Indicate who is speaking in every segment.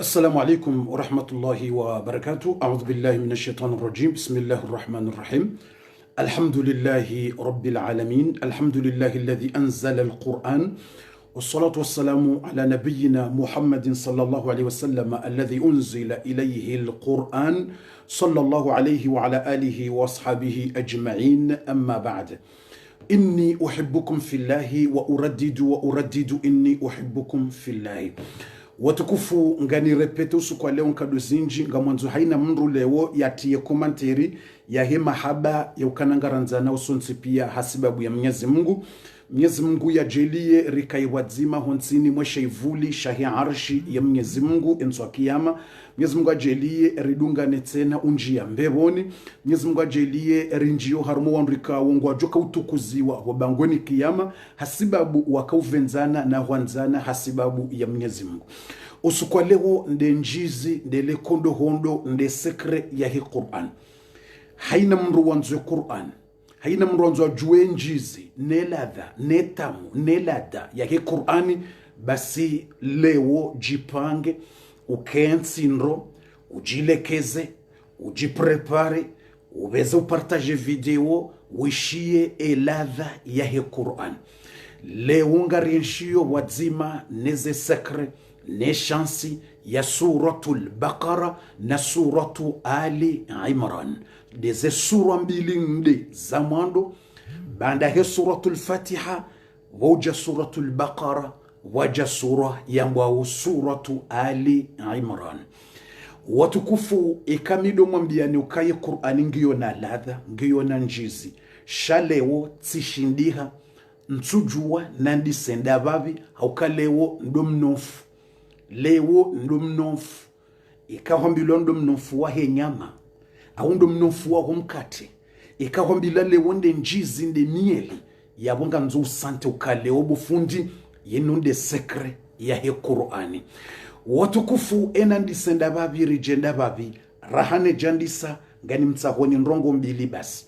Speaker 1: السلام عليكم ورحمة الله وبركاته. أعوذ بالله من الشيطان الرجيم. بسم الله الرحمن الرحيم. الحمد لله رب العالمين. الحمد لله الذي أنزل القرآن، والصلاة والسلام على نبينا محمد صلى الله عليه وسلم الذي أنزل إليه القرآن صلى الله عليه وعلى آله وأصحابه أجمعين. أما بعد، إني أحبكم في الله وأردد إني أحبكم في الله. Watukufu ngani repete usuku wa leo nkado zinji nga mwanzo haina mndu leo yatie komanteri ya he mahaba ya ukanangaranzana usonsi pia hasibabu ya Mwenyezi Mungu. Mwenyezi Mungu ya jelie rikai wadzima honsini mwesha ivuli shahi arshi ya Mwenyezi Mungu enswa kiyama. Mwenyezi Mungu ajelie ridunga netena unji ya mbeboni. Mwenyezi Mungu ajelie rinjio harumu wandrika wongu wajoka utukuziwa wabangweni kiyama hasibabu wakauvenzana na wanzana hasibabu ya Mwenyezi Mungu. Usuku wa leo nde njizi ndele kondo hondo nde sekre ya hii Qur'an. Haina mru wanzo Qur'an, haina mru wanzo jue njizi ne ladha ne tamu ne ladha ya hii Qur'ani. Basi leo jipange ukensindro ujilekeze ujiprepare ubeze upartage video wishie ladha ya hii Qur'an. Leo ngarienshio wadzima neze sekre ne shansi ya suratul Baqara na suratu Ali Imran. Deze sura mbili mde za mwando banda he suratul Fatiha waja suratul Baqara waja sura ya mbao suratu Ali Imran. Watukufu ikamido mwambiani ukaye Qur'ani ngiyo na ladha ngiyo na njizi shaleo tishindiha nsujua nandisenda babi haukalewo ndomnofu lewo ndomnofu ikahambilo ndomnofu wa he nyama au ndomnofu wa mkate ikahambila lewo nde njizi nde mieli yabonga nzo usante ukalewo bufundi yenunde sekre ya he Qur'ani. Watukufu enandisenda babi rijenda babi rahane jandisa ngani mtsahoni nrongo mbili basi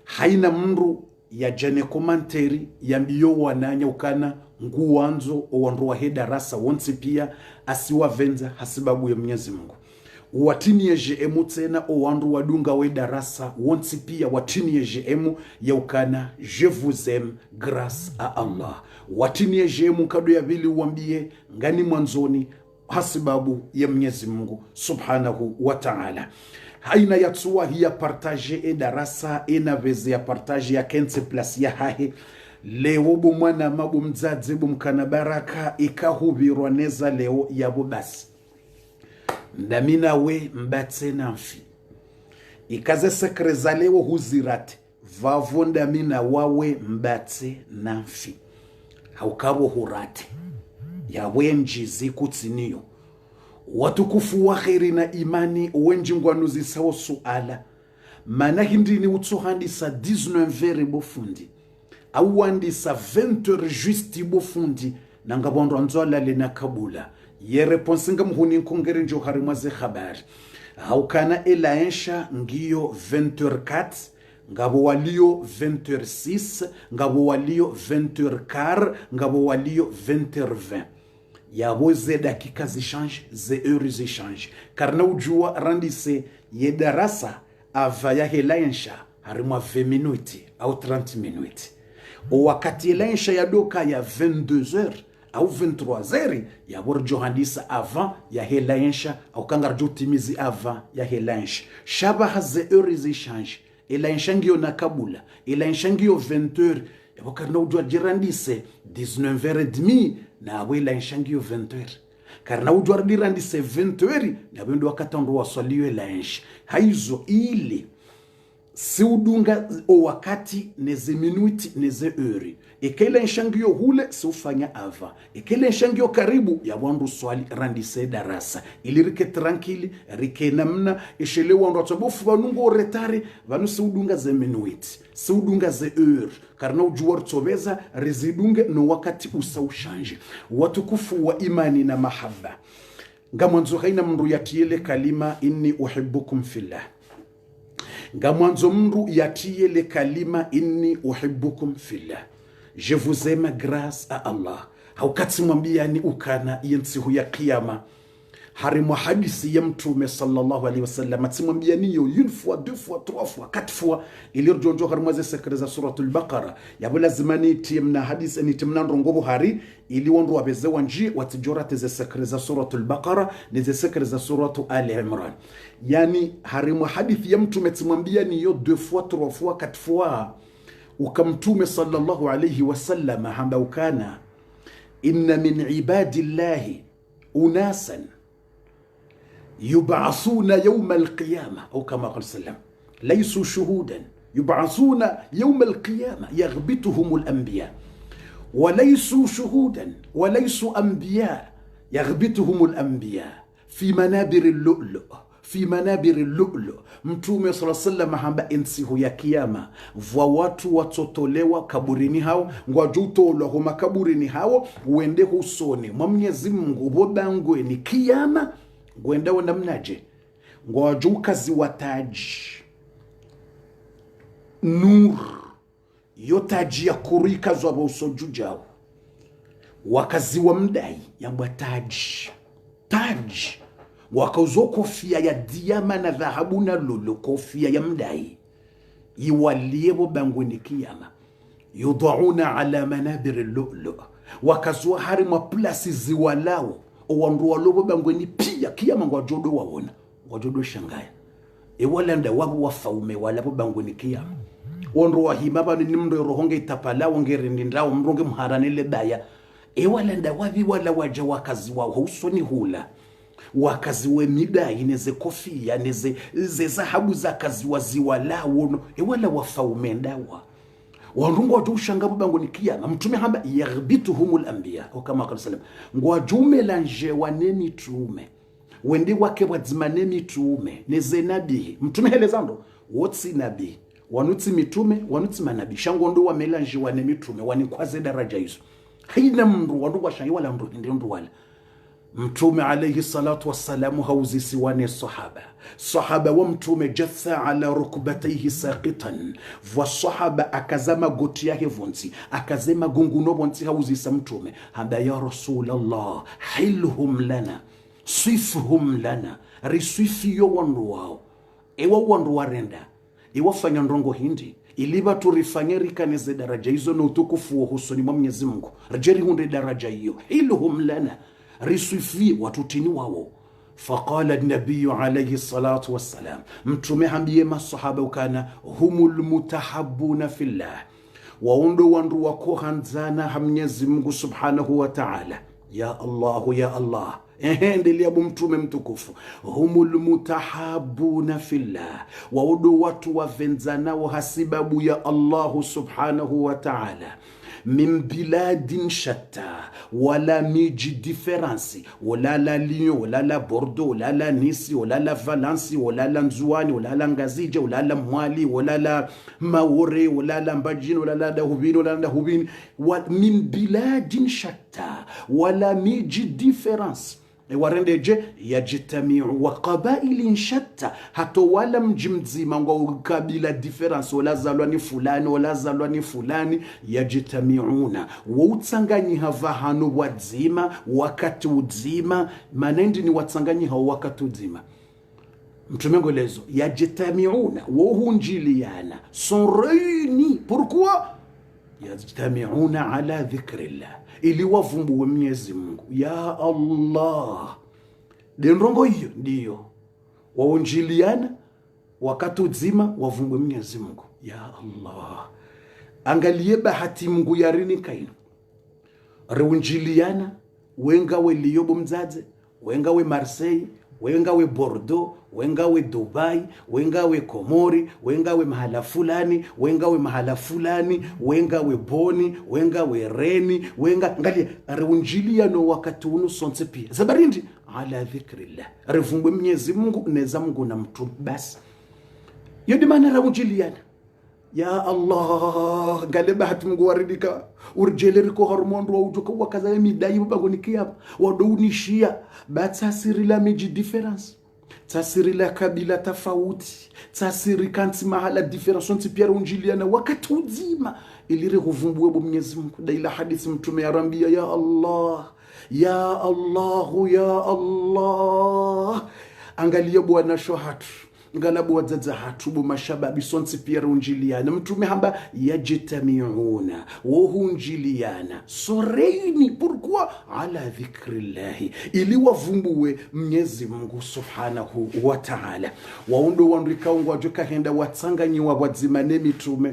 Speaker 1: haina mndu ya jane komanteri ya mbiyo wananya ukana nguwanzo owanruwa he darasa wonsi pia asiwa venza hasibabu ya Mwenyezi Mungu. Watini ya jemu tena owanru wadunga we darasa wonsi pia watini ya jemu ya ukana je vous aime grâce à Allah. Watini ya jemu kado ya vili uambie ngani mwanzoni hasibabu ya Mwenyezi Mungu subhanahu wa ta'ala. Haina ya tsuwa hiya partage e darasa ena veze ya partage ya kense plasi ya hahe leo bumwana mabu mzadze bumkana baraka ikahubirwa neza leo yabo basi ndamina we mbatse namfi ikaze sekre za leo huzirate vavo ndamina wawe mbatse namfi haukabo hurate yawe njizi kutsiniyo. Watukufu wa kheri na imani wenji ngwanuzi sawo suala mana hindini utsuhandisa 19 vere bofundi au wandisa 20 justi bofundi nangabondo anzola lena kabula ye reponse ngamhuni nkongere njo harimwaze khabari haukana elaensha ngiyo 20h4 ngabo walio 20h6 ngabo walio 20h4 ngabo walio 20h20 yabo ze dakika zichange ze heures zichange karna ujua randise ye darasa ava ya helaensha harimwa 20 minuti au 30 minuti o wakati helaensha ya doka ya 22h au 23h yabo johandisa avant ya helaensha au kangarjo timizi avant ya helaensha shabaha ze heures zichange helaensha ngiyo na kabula helaensha ngiyo 20h yabo karna ujua jirandise 19h30 na wela nshangiyo 20h karna ujwar dirandise 20h na bendo wakatando wasaliwe lansh haizo ile si udunga o wakati neze minuti neze heure ekele nshangiyo hule si ufanya ava ekele nshangiyo karibu ya wandu swali randise darasa ili rike tranquili rike namna ishele wandu watobofu vanungo retare vanu si udunga ze minuti si udunga ze heure karna ujuwar tsobeza rezidunge no wakati usaushanje. Watukufu wa imani na mahaba ngamanzo haina mndu yatiele kalima inni uhibbukum fillah. Ngamanzo mndu yatiele kalima inni uhibbukum fillah, je vous aime grâce à Allah. Haukati mwambia ni ukana yensihu ya kiyama harimu hadisi ya mtume sallallahu alaihi wasallam atimwambia niyo une fois deux fois trois fois quatre fois ili rjonjo harimu ze sekre za suratul baqara yabo lazima ni timna hadisi ni timna rongo buhari ili wonro wabeze wanji watijora ze sekre za suratul baqara ni ze sekre za suratu ali imran yani harimu hadithi ya mtume atimwambia niyo deux fois trois fois quatre fois ukamtume sallallahu alaihi wasallam hamba ukana inna min ibadillahi unasan يبعثون يوم القيامة أو كما قال السلام ليسوا شهودا يبعثون يوم القيامة يغبطهم الأنبياء وليسوا شهودا وليسوا أنبياء يغبطهم الأنبياء في منابر اللؤلؤ في منابر اللؤلؤ mtume صلى الله عليه وسلم hamba ensihu ya kiyama vwa watu watotolewa kaburini hao ngwajuto ho makaburini hao uende husoni mwa Mwenyezi Mungu bobangwe ni kiyama gwenda wenda mnaje ngwajuka ziwataji nur yotaji ya kurika zwa bosoju jao wakaziwa mdai yambwa taji wakauzo kofia ya diama na dhahabu na lulu kofia ya mdai iwaliebo bangweni kiyama yudauna ala manabir lulu wakazwa hari mwa plasi ziwalao owanruwa lobo bangweni pia kiyama ngwajodo wawona ngwajodo shangaya ewalanda wabu wafaume walabo bangweni kiyama onruwa himaba ni mndo rohonge itapala wongerindi ndao mronge mharanele baya ewalanda wabi wala waja wakazi wa husoni hula wakazi we midai neze kofia neze zahabu za kazi waziwa lao ewala wafaume ndawa wanungu wajuu shangabu bangu ni kiyama mtume hamba yaghbituhumul anbiya o kama qala sallam ngwajume lanje wanemi tume wende wake wadzimane tume neze nabii mtume helezando wotsi nabii wanuti mitume wanuti manabii shango ndo wamelanje wanemi tume wanikwaze daraja hizo haina mndu wandu washangi wala mndu hindi mndu wala mtume alayhi salatu wassalamu hauzisi wane sahaba wa mtume jatha ala rukbatayhi saqitan wa sahaba akazama goti yake vonti akazema gunguno vonti hauzisa mtume handa ya rasulallah hilhum lana sifhum lana riswifi yo wandu wao ewa wandu warenda ewa fanya ndongo hindi iliba turifanye rikaneze daraja hizo na utukufu wa husoni mwa Mwenyezi Mungu rajeri hunde daraja hiyo hilhum lana risufi watutini wao faqala an-nabiy alayhi salatu wassalam mtume hambie masahaba ukana humul mutahabbuna fillah waondo wandu wako hanzana Mwenyezi Mungu subhanahu wa ta'ala ya Allah endelea mtume mtukufu humul mutahabbuna fillah waondo watu wavenzana wa hasibabu ya Allah subhanahu wa ta'ala min biladin shatta wala miji differensi wala la Lyon wala la Bordeaux wala la Nice wala la Valence wala la Nzwani wala la Ngazija wala la Mwali wala la Maore wala la Mbajini wala la Dahubini wala la Dahubini min biladin shatta wala miji differensi warendeje yajitamiu wa qabailin shatta hato wala mji mzima ngwa kabila difference wala zalwani fulani wala zalwani fulani yajitamiuna wutsanganyi hava hano wadzima wakati udzima manendi ni watsanganyi hao wakati udzima mtume ngolezo yajitamiuna wohunjiliana sont réunis pourquoi yajitamiuna ala dhikrillah ili wavumbuwe Mwenyezi Mungu ya Allah denrongo hiyo ndiyo waonjiliana wakati uzima wavumbuwe Mwenyezi Mungu ya Allah angalie bahati Mungu yarini kaino reunjiliana wenga we liyobo mzaze wenga we Marseille wenga we Bordeaux wenga we Dubai wenga we Komori wenga we mahala fulani wenga we mahala fulani wenga we Boni wenga we Reni wenga ngali reunjilia no wakati unu sonse pia zabarindi ala dhikrillah revumbwe Mwenyezi Mungu neza Mungu na mtu basi yodi maana reunjiliana ya Allah ngale bahati Mungu waridika urjeleriko hormondu wa ujuka wakaza midai bagoni kiyapa wadounishia batasiri la miji difference tasiri la kabila tofauti tasiri kanti mahala difference ntipia unjiliana wakati uzima ilire kuvumbua Mwenyezi Mungu daila hadithi mtume arambia ya Allah ya Allahu ya Allah. Angalia bwana shohatu ngalabu wadzadza hatubu mashababi sonsi pia runjiliana mtume hamba yajtamiuna wohunjiliana soreini pourquoi ala dhikrillahi ili wavumbuwe Mwenyezi Mungu subhanahu wa ta'ala. Waundo wandikaungwa joka henda watsanganyiwa wadzimane mitume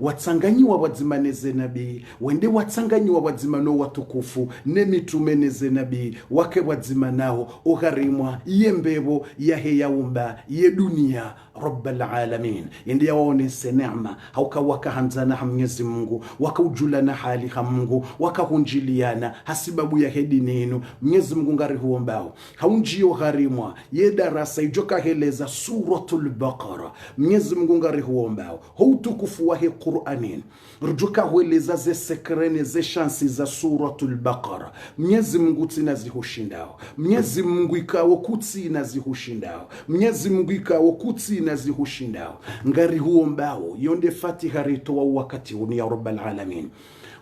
Speaker 1: watsanganyiwa wadzimaneze nabii wende watsanganyiwa wadzimano watukufu ne mitume neze nabii wake wadzimanao ogharimwa yembebo yahe yaumba ye dunia rabbal alamin indi yaonese neema haukawaka hanzana ha Mwenyezi Mungu wakaujulana hali ha Mungu wakahunjiliana hasibabu ya hedininu Mwenyezi Mungu ngari huombao haunjio gharimwa ye darasa ijoka heleza suratul Baqara Mwenyezi Mungu ngari huombao hautukufu wa Qur'anin rujuka hueleza ze sekrene ze shansi za suratul Baqara Mwenyezi Mungu tinazihushindao Mwenyezi Mungu ikawo kutsina zihushindao Mwenyezi Mungu ikawo kutsina zihushindao ngari huombao yonde Fatiha rito wa wakati uni ya rabbal alamin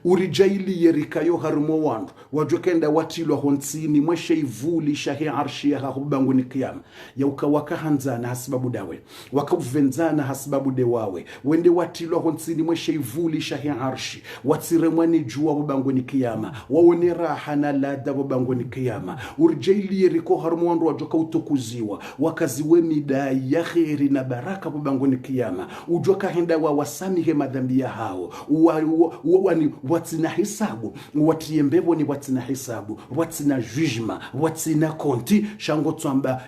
Speaker 1: urijaili yerikayo harumo wandu wajokenda watilwa honsini mweshe ivuli shahi arshi ya hahubangu ni kiyama ya ukawaka hanzana hasibabu dawe wakavenzana hasibabu dewawe wende watilwa honsini mweshe ivuli shahi arshi watsiremwani jua wabangu ni kiyama waone raha na lada wabangu ni kiyama urijaili yeriko harumo wandu wajoka utukuziwa wakaziwe midai ya kheri na baraka wabangu ni kiyama ujoka henda wa wasamihe madhambi ya hao watina hisabu watiembebo ni watina hisabu watina jujma watina konti shango tsamba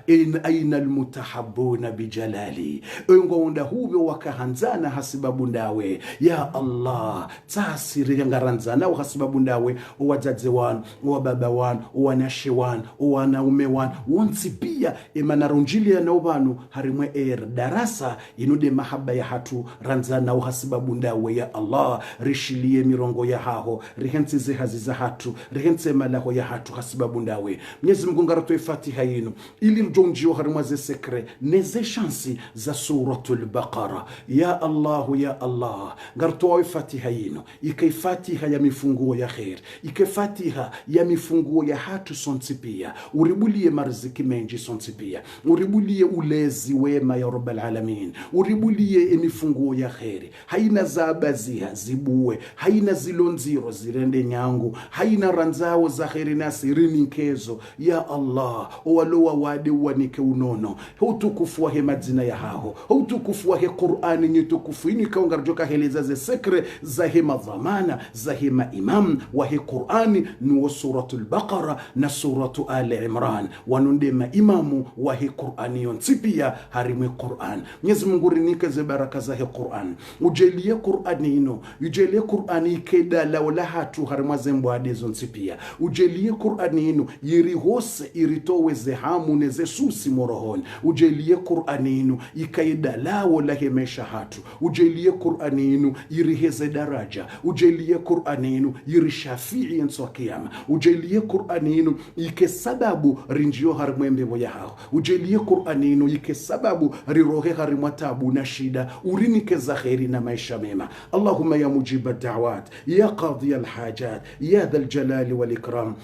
Speaker 1: aina almutahabbuna bijalali onda huyo wakahanzana hasibabu ndawe ya Allah tasiri ngaranzana hasibabu ndawe wadzadze wan wababa wan wanashe wan wanaume wan wonsi pia emanarunjili na ubanu harimwe darasa inude mahaba ya hatu ranzana hasibabu ndawe ya Allah rishilie mirongo ya haho rihensi ze haziza hatu rihense malaho ya hatu hasibabu ndawe Mwenyezi Mungu ngaratoe Fatiha yinu ili mjonjio harimwa ze sekre neze shansi za suratul Baqara ya Allah ngaratoe Fatiha yinu ikai Fatiha ya mifunguo ya khair ikai Fatiha ya mifunguo ya hatu sonsi pia uribulie marziki menji sonsi pia uribulie ulezi wema ya rabbal alamin uribulie mifunguo ya khair haina zabaziha zibuwe haina zilonziro zirende nyangu haina ranzao za kheri nasirini nkezo ya Allah walowa wade wanike unono utukufu wa hemadzina ya hao utukufu wa Qur'ani nyitukufu ini kaungarjoka heleza ze sekre za hema dhamana za hema imam wa Qur'ani ni suratul Baqara na suratu Ali Imran wanunde maimamu wa Qur'ani yonsipia harimwe Qur'an Mwenyezi Mungu rinike ze baraka za Qur'an ujelie Qur'ani ino ujelie Qur'ani keda la hatu harimwa zembo adezo nsipia ujelie Qur'ani ino yiri hose iritowe zehamu neze susi morohoni ujelie Qur'ani ino ikaida lao la hemesha hatu ujelie Qur'ani ino yiri heze daraja ujelie Qur'ani ino yiri shafii nso kiyama ujelie Qur'ani ino ike sababu rinjio harimwembe moya hao ujelie Qur'ani ino ike sababu rirohe harimwa tabu na shida urinike za kheri na maisha mema Allahumma ya mujiba da'wat يا قاضي الحاجات يا ذا الجلال والإكرام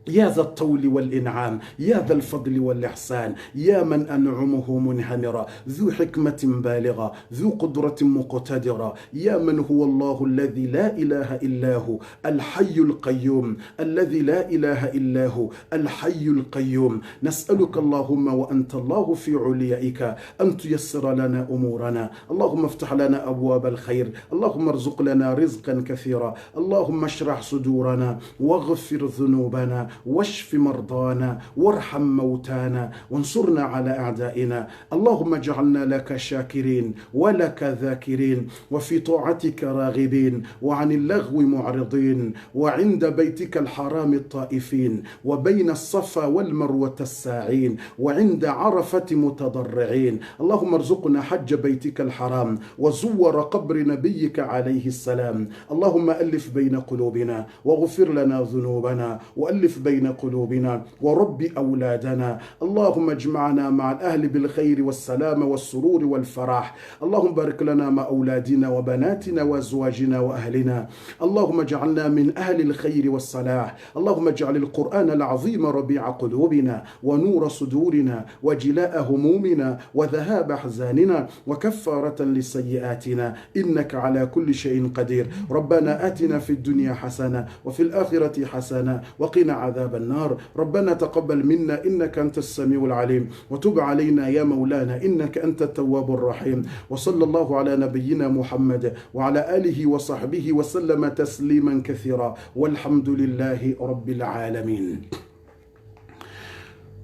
Speaker 1: يا ذا الطول والإنعام يا ذا الفضل والإحسان يا من أنعمه منهمرا ذو حكمة بالغة ذو قدرة مقتدرة يا من هو الله الذي لا إله إلا هو الحي القيوم الذي لا إله إلا هو الحي القيوم نسألك اللهم وأنت الله في عليائك أن تيسر لنا أمورنا اللهم افتح لنا أبواب الخير اللهم ارزق لنا رزقا كثيرا اللهم اشرح صدورنا واغفر ذنوبنا واشف مرضانا وارحم موتانا وانصرنا على أعدائنا اللهم اجعلنا لك شاكرين ولك ذاكرين وفي طاعتك راغبين وعن اللغو معرضين وعند بيتك الحرام الطائفين وبين الصفا والمروة الساعين وعند عرفة متضرعين اللهم ارزقنا حج بيتك الحرام وزور قبر نبيك عليه السلام اللهم ألف بين قلوبنا واغفر لنا ذنوبنا وألف بين قلوبنا ورب أولادنا. اللهم اجمعنا مع الأهل بالخير والسلام والسرور والفرح. اللهم بارك لنا مع أولادنا وبناتنا وأزواجنا وأهلنا. اللهم اجعلنا من أهل الخير والصلاح. اللهم اجعل القرآن العظيم ربيع قلوبنا ونور صدورنا وجلاء همومنا وذهاب أحزاننا وكفارة لسيئاتنا، إنك على كل شيء قدير. ربنا آتنا في الدنيا حسنة وفي الآخرة حسنة وقنا عذاب النار. ربنا تقبل منا إنك أنت السميع العليم، وتب علينا يا مولانا إنك أنت التواب الرحيم. وصلى الله على نبينا محمد وعلى آله وصحبه وسلم تسليما كثيرا، والحمد لله رب العالمين.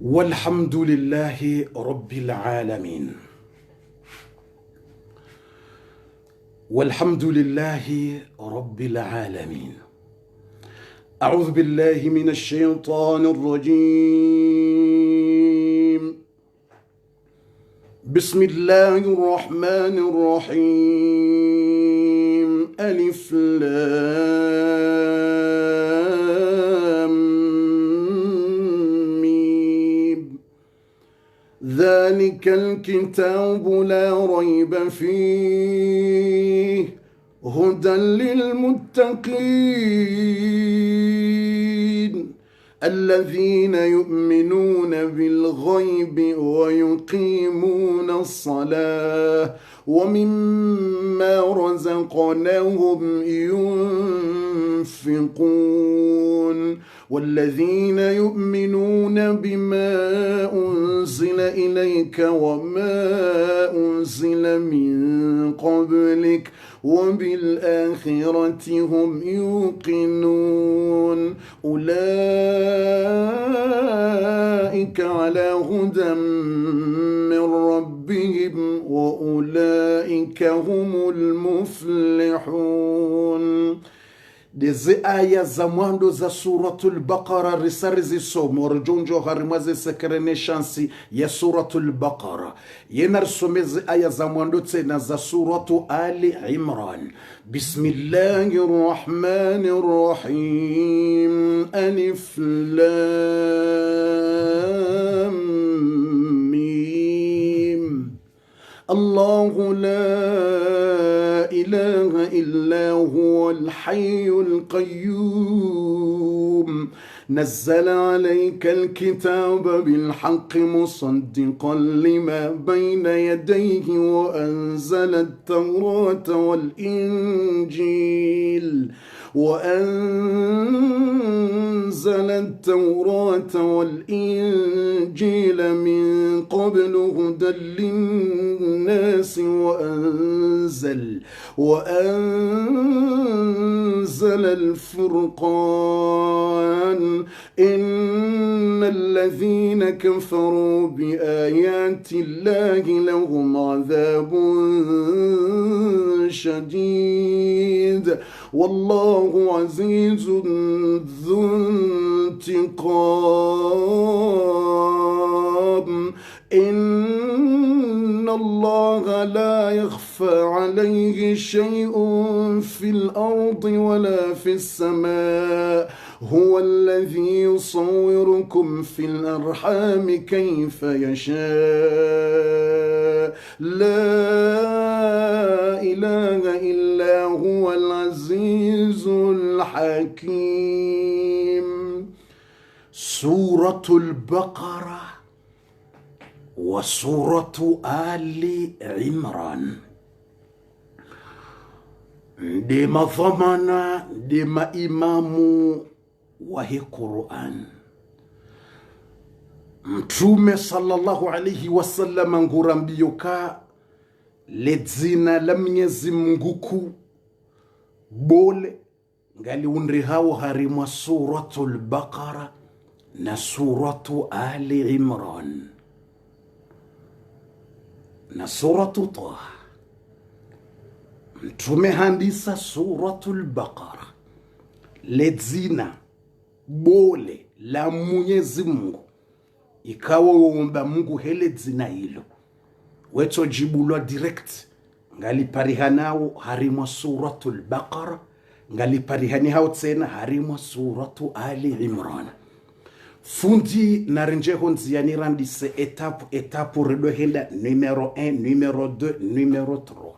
Speaker 1: والحمد لله رب العالمين. والحمد لله رب العالمين. أعوذ بالله من الشيطان الرجيم. بسم الله الرحمن الرحيم. ألف لام ميم. ذلك الكتاب لا ريب فيه هدى للمتقين الذين يؤمنون بالغيب ويقيمون الصلاة ومما رزقناهم ينفقون والذين يؤمنون بما أنزل إليك وما أنزل من قبلك وبالآخرة هم يوقنون أولئك على هدى من ربهم وأولئك هم المفلحون. Deze aya za mwando za suratul Baqara risari zisomo rjonjo harimwaze sekerene shansi ya suratul Baqara yena risomeze aya za mwando tena za suratu Ali Imran. Bismillahirrahmanirrahim. Alif lam mim. الله لا إله إلا هو الحي القيوم نزل عليك الكتاب بالحق مصدقا لما بين يديه وأنزل التوراة والإنجيل من قبل هدى للناس وأنزل الفرقان إن الذين كفروا بآيات الله لهم عذاب شديد والله عزيز ذو انتقام. إن الله لا يخفى عليه شيء في الأرض ولا في السماء هو الذي يصوركم في الأرحام كيف يشاء لا إله إلا هو العزيز الحكيم. سورة البقرة وسورة آل عمران ديما ضمنا ديما إمامو وهي قرآن. Mtume sallallahu alayhi wasallam ngurambioka ledzina la Mwenyezi Mungu bole ngali unri hao harimwa suratul Baqara na suratu Ali Imran na suratu Taha. Mtume handisa suratul Baqara ledzina bole la Mwenyezi Mungu, ikawa uomba Mungu hele dzina hilo weto jibulwa direct ngali parihanao harimwa suratul Baqara ngali parihani hao tena harimwa suratu Ali Imran. fundi narenje honziani randise étape redo henda numéro 1 numéro 2 numéro 3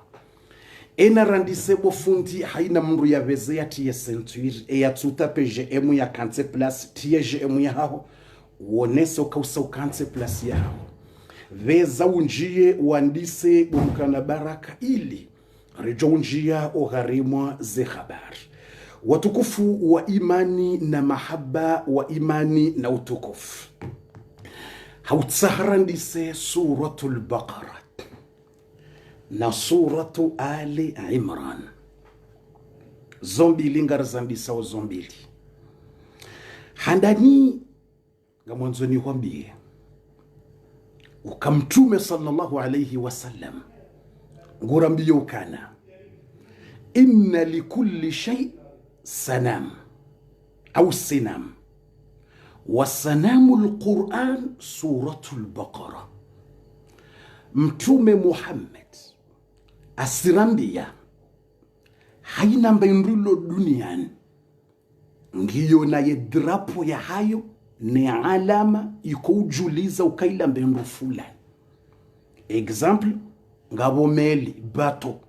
Speaker 1: ena randise bo fundi haina mndu ya veze ya tiye ceinture e ya tuta peje emu ya kante place tiye emu ya hao wonese ukausa ukante place ya hao veza unjie wandise burukana baraka ili rejo unjia ogharimwa ze habari watukufu wa imani na mahaba wa imani na utukufu hautsaharandise suratul Baqara na suratu Ali Imran zombili ngarazandisa o zombili handani ngamwanzoni wambie ukamtume sallallahu alayhi wasallam ngurambiyo ukana inna likulli shay sanam au sinam wasanamu alquran suratul Baqara. Mtume Muhammad asirambia haina mbaindulo duniani ngiyo na yedrapo ya hayo ni alama ikujuliza ukaila mbendu fulani. Example ngabo meli bato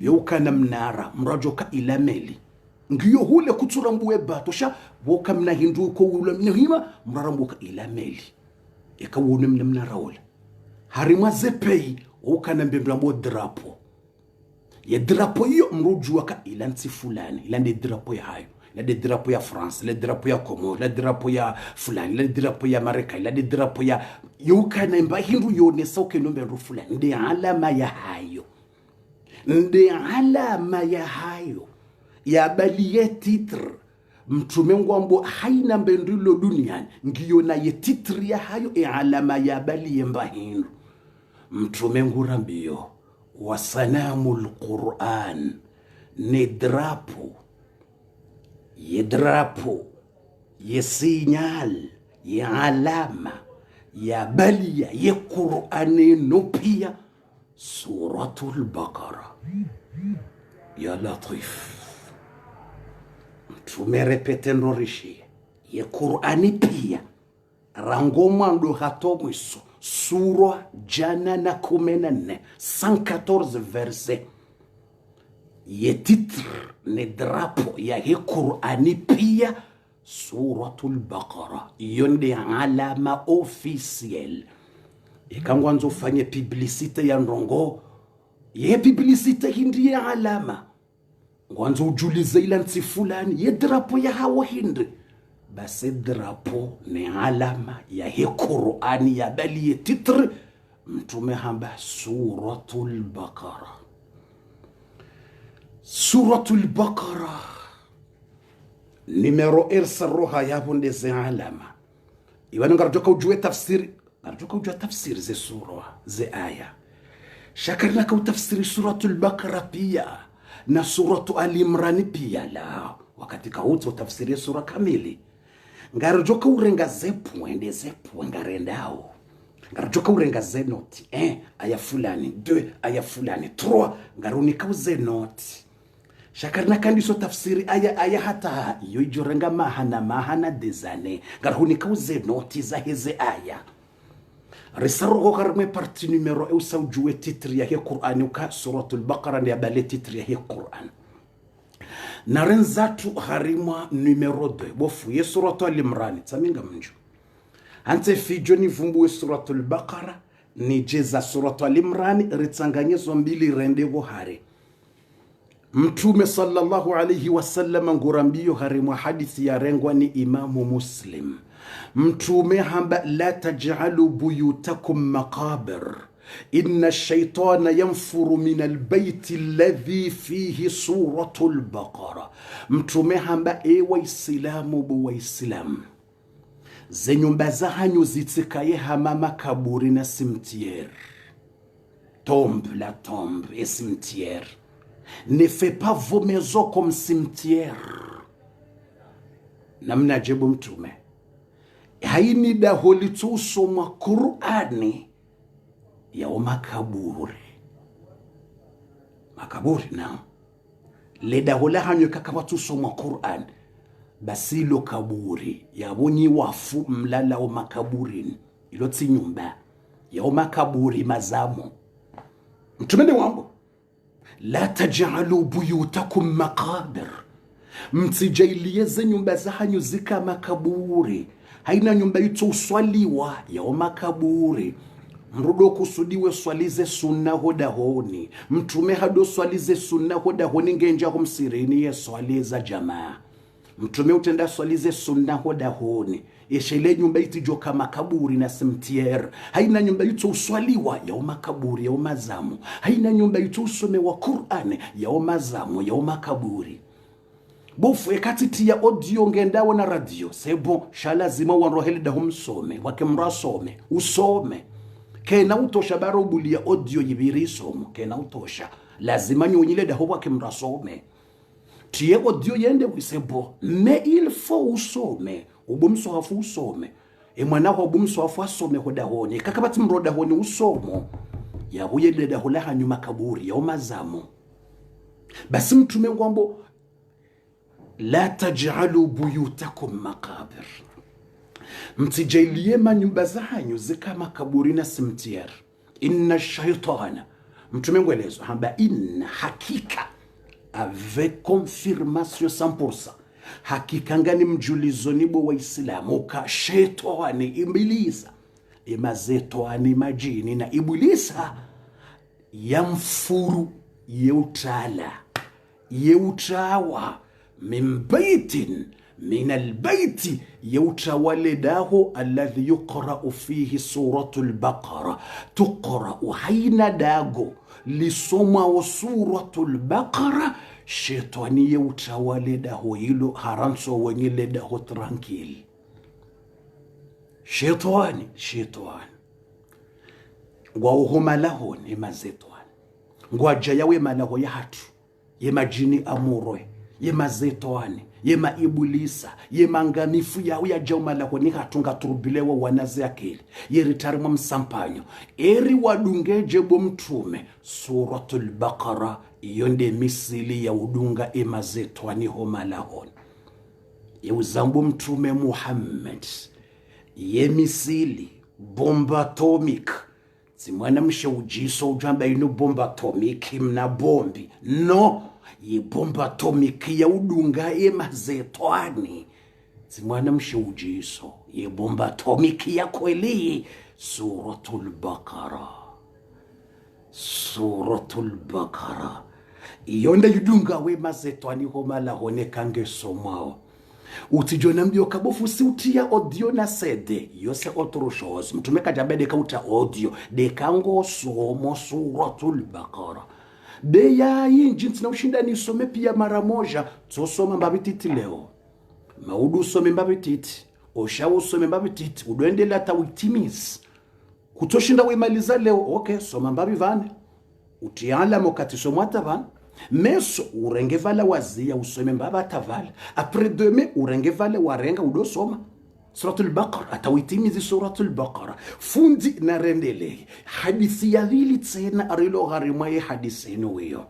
Speaker 1: yokana mnara mrajoka ila meli ngiyo hule kuturambuwe bato sha woka mna hindu ko ula mnahima mrarambuka ila meli ekawone mnara wala harimwa zepei ukana mbembo drapo ya drapo hiyo mrujua ka ila nti fulani ila ndi drapo ya hayo la de drapo ya France la drapo ya Comore la drapo ya fulani la drapo ya Marekani la drapo ya yukana mba hindu yone sauke nombe fulani ndi alama ya hayo ndi alama ya hayo ya baliye titre mtume ngwambo haina mbendilo duniani ngiyo na ye titre ya hayo alama ya baliye mba hindu mtume ngurambiyo wasanamul Qur'an ni drapo ye signal ye alama ya balia ye Qur'ani nupia suratul Baqara ya latif mtume repete ndorishi ye Qur'ani pia rangoma ndo hatomwiso Surah jana na 14 114 verset ye titre ne drapo ya he Qur'ani pia suratul Baqara yonde alama officiel ikangwanzo fanye publicite ya ndongo ye publicite hindi ya alama ngwanzo ujulize ila nti fulani ye drapo ya hawa hindi basi drapo ni alama ya he Qur'ani ya bali ye titre mtume hamba suratul Baqara. Suratul Baqara numero roha yabonde ze alama iwana ngarutoka ujue tafsiri ze sura ze aya shakarna ka utafsiri suratul Baqara pia na suratu Ali Imran pia la wakati ka utafsiri sura kamili ngarutoka urenga zepu ngarendao ngarutoka urenga ze noti aya fulani 2 aya fulani 3 ngarunika uze noti shakarna kandi so tafsiri aya hata iyo ijorenga mahana dezane ngarunika uze noti za heze aya risaro ko karme parti numero e usawjue titre ya he Qur'an uka suratul Baqara ya bale titre ya he Qur'an narenzatu harimwa numero 2 bofu ye suratul Imran tsaminga mnjo ante fijo ni vumbu suratul Baqara ni jeza suratul Imran ritsanganyezo mbili rendevo hare mtume sallallahu alayhi wasallam ngurambiyo harimwa hadithi ya rengwa ni Imamu Muslim mtume hamba la taj'alu buyutakum maqabir inna ash-shaytana yanfuru min al-bayt alladhi fihi suratul Baqara mtume hamba waislamu buwaislamu zenyumba za hanyu zitikaye hamama kaburi na cimetière tombe la tombe et cimetière ne fais pas vos maisons comme cimetière namna jibu mtume haini da holitu soma Qur'ani ya makaburi na le da hola hanyo kaka watu soma Qur'an basi ilo kaburi yabonyi wafu mlala o makaburini ilo tsinyumba ya o makaburi mazamo. Mtumene wangu, la tajalu buyutakum maqabir, msijailieze nyumba zahanyu zika makaburi. Haina nyumba ito uswaliwa ya o makaburi. Mrudo kusudiwe swalize sunna hodahoni. Mtume hado swalize sunna hodahoni ngenja humsirini ye swaliza jamaa. Mtume utenda swalize sunna hodahoni. Yeshele nyumba iti joka makaburi na simtier. Haina nyumba ito uswaliwa ya o makaburi ya o mazamu. Haina nyumba ito usome wa Qur'an ya o mazamu ya o makaburi. Bofu ekati ya audio ngendawo na radio. Sebo shalazima wanrohele da humsome. Wakemra some. Usome. Kena utosha barobuli ya audio yibiri somo. Kena utosha. Lazima nyonyile da huwa kemrasome. Tiye audio yende wisebo. Me il faut usome. Ubumso hafu usome. Mwana wa ubumso hafu asome hodahoni. Kakabati mrodahoni usomo. Ya huye leda hulaha nyuma kaburi ya umazamu. Basi mtume ngwambo, la taj'alu buyutakum maqabir, mtijailie manyumba zahanyu zika makaburi na simtier. Inna shaitana, mtume ngwelezo hamba inna hakika avec confirmation 100%, hakika ngani mjulizo nibo wa Islamu ka shaitani ibilisa imazetwani majini na ibilisa yamfuru yeutala yeutawa min baitin min albayti yutawalidahu alladhi yuqra'u fihi suratul baqara, tuqra'u haina dago lisoma wa suratul baqara, shetani yutawalidahu hilo haranso wenye ledahu tranquil. Shetani ngwa laho ni mazetwani ngwa jayawe malaho ya hatu ye majini amurwe ye mazetwani ye maibulisa ye mangamifu yawe ya jauma laho ni hatunga turbilewa wanazi akili ye ritari msampanyo eri wadungeje bomtume suratul baqara yonde misili ya udunga mazetwani homa lahon ye uzambu mtume Muhammad ye misili bomba atomic. Simwana mshe ujiso ujamba inu bomba atomic mna bombi. No, ye bomba atomic ya udunga mazetwani. Simwana mshe ujiso ye bomba atomic ya kweli. Suratul Baqara. Suratul Baqara. Yonda yudunga mazetwani homa lahone kange somao. Utijona mbio kabofu si utia audio na CD yose autre chose. Mtume kajabede kauta audio dekango somo suratul Baqara. Beya yinjinti na ushinda nisome pia mara moja. Tosoma mbabititi leo. Maudu usome mbabititi. Osha usome mbabititi. Uduende lata witimiz. Kutoshinda wimaliza leo. Okay, soma mbabivane. Utiala mokati somwata vane. Meso urenge vala wazia usome mbaba atavala. Après demain urenge vala warenga udosoma suratul Baqara, atawitimizi suratul Baqara. Fundi na rendele hadithi ya vili tena arilo gharima ye hadithi ino hiyo.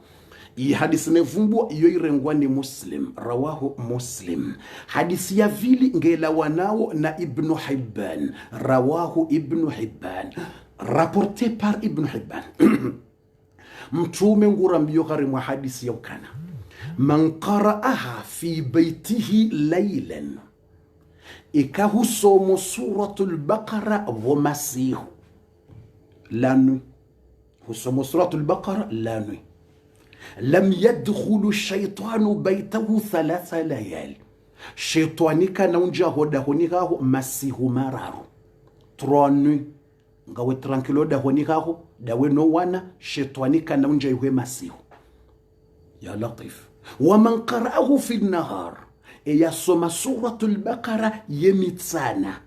Speaker 1: Hii hadithi nevumbwa iyo irengwa ni Muslim, rawahu Muslim. Hadithi ya vili ngela wanao na Ibn Hibban, rawahu Ibn Hibban, rapporté par Ibn Hibban. Mtume ngurambio gharima hadisi ya ukana, man qara'aha fi baytihi laylan, ikahusomo suratul Baqara vomasihu lanu, husomo suratul Baqara lanu, lam yadkhulu shaitanu baytahu 3 layali, shaitani kana unja hoda honigaho masihu mararu 3 nuits. Ngawe tranquilo da honikaho dawe no wana shetani kana unja yuhe masihu ya latif. Wa man qara'ahu fi an-nahar yasoma suratul Baqara yemitsana,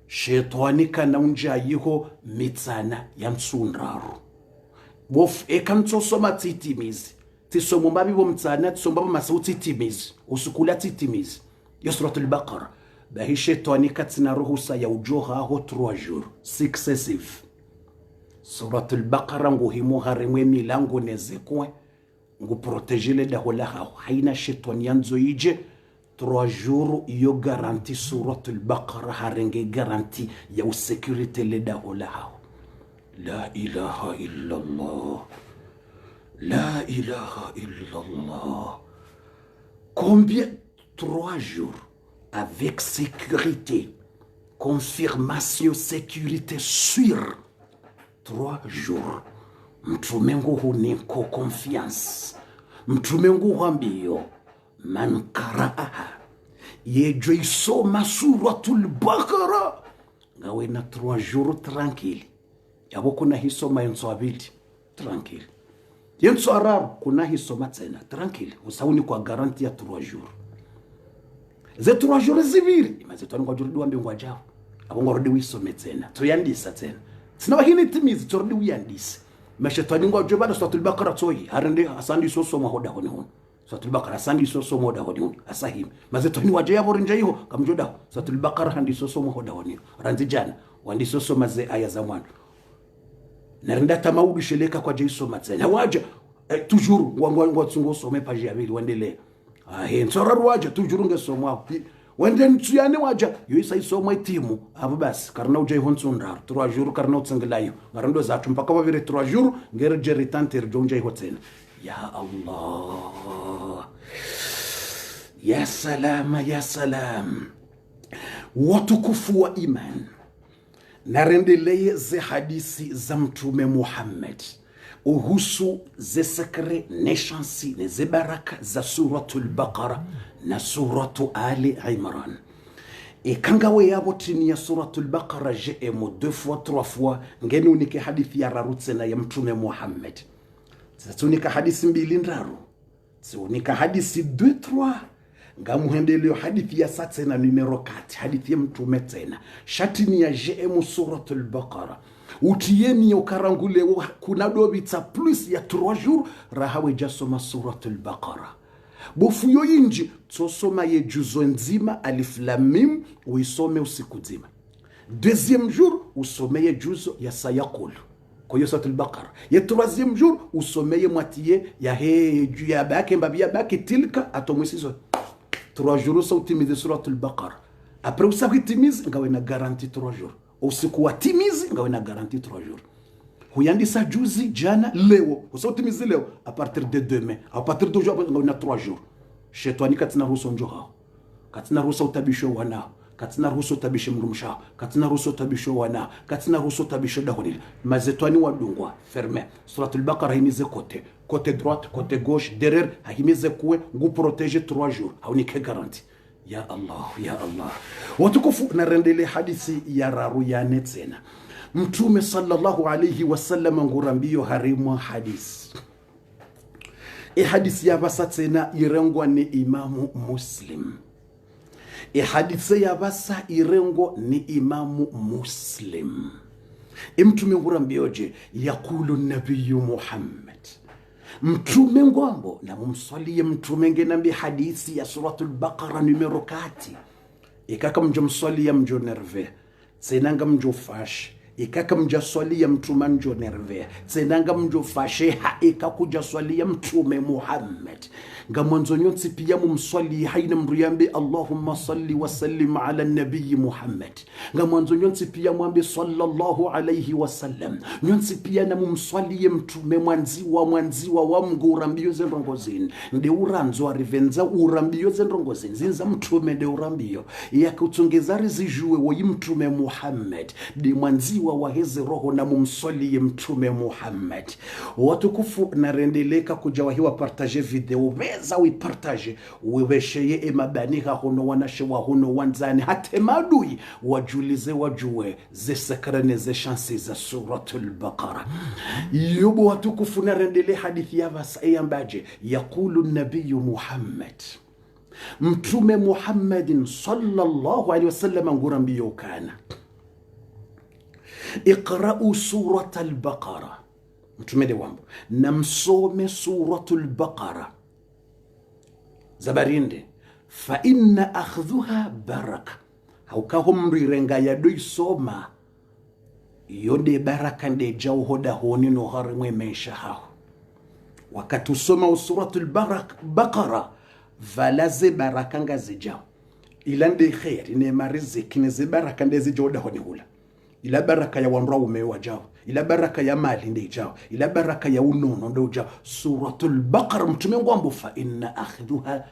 Speaker 1: shetani kana unja yuho mitsana yamsunraru. Bof ekanto soma titimizi tisomo mbabi bo mtsana tisomba masihu titimizi usukula titimizi ya suratul Baqara. Bahi shetani katina ruhusa ya ujoha ho 3 jours successive. Suratul Baqara nguhimu harimwe milango nezekwe ngu protégele da hola haina shetani yanzo ije 3 jours yo garanti suratul baqara harenge garanti ya sécurité leda olaha. La ilaha illallah. La ilaha illallah. Combien? 3 jours avec sécurité, confirmation, sécurité sûre. 3 jours. Mtumengu huniko confiance. Mtumengu hambio. Man qara'aha. Yejo isoma suratul Baqara. Ngawe na 3 jours tranquille. Yabo kuna hisoma yenso abili. Tranquille. Yenso araru kuna hisoma tena. Tranquille. Usauni kwa garanti ya 3 jours. Ze 3 jours ziviri. Imazetwani kwa juridu wambi ngwa jao. Abo ngorodi wisome tena. Tuyandisa tena. Sina wahini timizi turudi uyandise. Meshetwani ngwa jao bada suratul Baqara toyi. Harende asandi soso mahoda honi honi. Suratul Baqara asandi soso mahoda honi honi. Asahim. Mazetwani wajao yabo rinja iho. Kamjoda. Suratul Baqara handi soso mahoda honi. Ranzi jana. Wandi soso maze aya za mwana. Narinda tamaudu sheleka kwa jaiso matzena. Waja. Toujours. Wangwa tsungo some paji ya bili. Wandele. Nsoraru waja. Toujours nge somo. Wende ntuyane waja. Yoisa isomo itimu. Abu basi. Karna uja ihon tsundar. 3 jours karna utsangelayo. Garando zatu. Mpaka wavire 3 jours. Ngere jeritante rjonja iho tena. Ya Allah. Ya salama. Ya salam. Watukufu wa iman. Narendeleye ze hadisi za Mtume Muhammad uhusu ze sekre neshansi ne ze baraka za suratul Baqara na suratu Ali Imran. Kangawe yabo tini ya suratul Baqara jeemo 2 fois 3 fois ngeni unike hadithi ya rarutse na ya Mtume Muhammad. Tsunika hadisi mbili ndaru. Tsunika hadisi 2-3. Ngamuhendeleo hadithi ya satena numero 4 hadithi ya Mtume tena shatini ya JM suratul Baqara utieni ukarangule kuna dobita plus ya 3 jours rahawe jasoma suratul Baqara bofu yo inji tsosoma ye juzo nzima alif lam mim uisome usiku nzima. Deuxième jour usome ye juzo ya sayaqul kwa hiyo suratul Baqara. Ya 3e jour usome ye moitié ya he ya baki mbabia baki tilka atomwisizo 3 jours sa utimize suratul Baqara. Après usaku itimize ngawe na garanti 3 jours. Usiku watimize ngawe na garanti 3 jours. Huyandisa juzi jana leo. Usa utimize leo à partir de demain. À partir d'aujourd'hui ngawe na 3 jours. Shetani katina ruhusa njoha. Katina ruhusa utabisho wana. Katina ruhusa utabisho mrumsha. Katina ruhusa utabisho wana. Katina ruhusa utabisho dahonil. Mazetwani wadungwa ferme. Suratul Baqara himize côté droite, côté gauche, derrière, hahimize kuwe ngu protéger 3 jours. Haunike garanti. Ya Allah, ya Allah. Watukufu narendele hadisi ya raru ya netsena. Mtume sallallahu alayhi wasallam ngurambiyo harimwa hadisi. Hadisi ya basa tena irengwa ni Imamu Muslim. Hadisi ya basa irengwa ni Imamu Muslim. Mtume ngurambiyoje yakulu nabiyu Muhammad. Mtume ngwambo na mumswalie mtume ngenambi hadisi ya suratul Baqara numero 4. Ikaka mjo mswalia mjo nerve. Tsenanga mjo fash. Ikaka mja swalia mtume mjo nerve. Tsenanga mjo fashe ha ikakuja swalia mtume Muhammad. Ngamwanzo nyonsi pia mumswali haina mruyambi Allahumma salli wa sallim ala nabii Muhammad. Ngamwanzo nyonsi pia mwambi sallallahu alayhi wa sallam. Nyonsi pia na mumswali mtume mwanziwa wa mngu urambiyo zendrongozini. Nde uranzo arivenza urambiyo zendrongozini. Zinza mtume nde urambiyo. Ya kutungezari zijue wa mtume Muhammad. Di mwanziwa wa hezi roho na mumswali mtume Muhammad. Watukufu narendeleka kujawahiwa partage video za uipartage uwesheye emabaniha hono wanashewa hono wanzani hate madui wajulize wajue ze sakrane ze shansi za suratul Baqara. Yubu watukufu narendele hadithi ya vasayambaje yakulu nabiyu Muhammad Mtume Muhammadin sallallahu alaihi wasallam ngurambiyo kana iqra'u suratul Baqara. Mtume de wambo namsome suratul Baqara zabarinde fa inna akhdhuha baraka. Haukahum rirenga yadoi soma yode baraka nde jauhoda honi no harimwe mesha hao. Wakati usoma suratul Baqara valaze baraka ngazijao ilande khair ne mariziki ne zibaraka ndezijao da honihula ila baraka ya wanra umewa jao ila baraka ya mali ndi jao ila baraka ya unono ndo jao. Suratul Baqara mtume ngwambo fa inna akhidhuha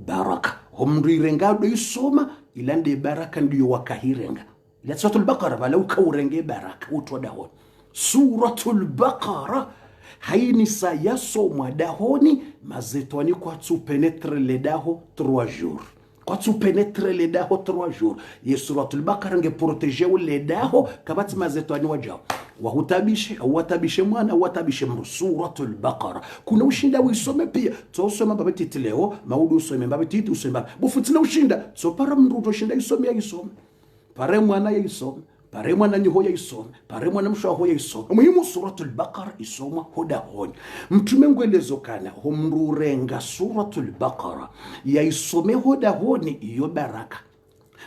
Speaker 1: baraka homrirenga do isoma ilande baraka ndiyo wakahirenga ila Suratul Baqara bala ukawrenge baraka utwada hon. Suratul Baqara haini sayasomwa dahoni mazetwani kwa tu penetre le daho 3 jours kwa tu penetre le daho 3 jours. Ye Suratul Baqara nge proteger le daho kabati mazetwani wajao wahutabishe au watabishe mwana au watabishe mru. Suratul Baqara kuna ushinda wisome pia tosoma babetiti leo maudu usome babetiti usome bufutina ushinda so para mru ushinda isome ya isome pare mwana ya isome pare mwana ni hoya isome pare mwana mshwa hoya isome. Muhimu Suratul Baqara isoma hoda honi mtume ngwelezo kana homrurenga Suratul Baqara ya isome hoda honi iyo baraka.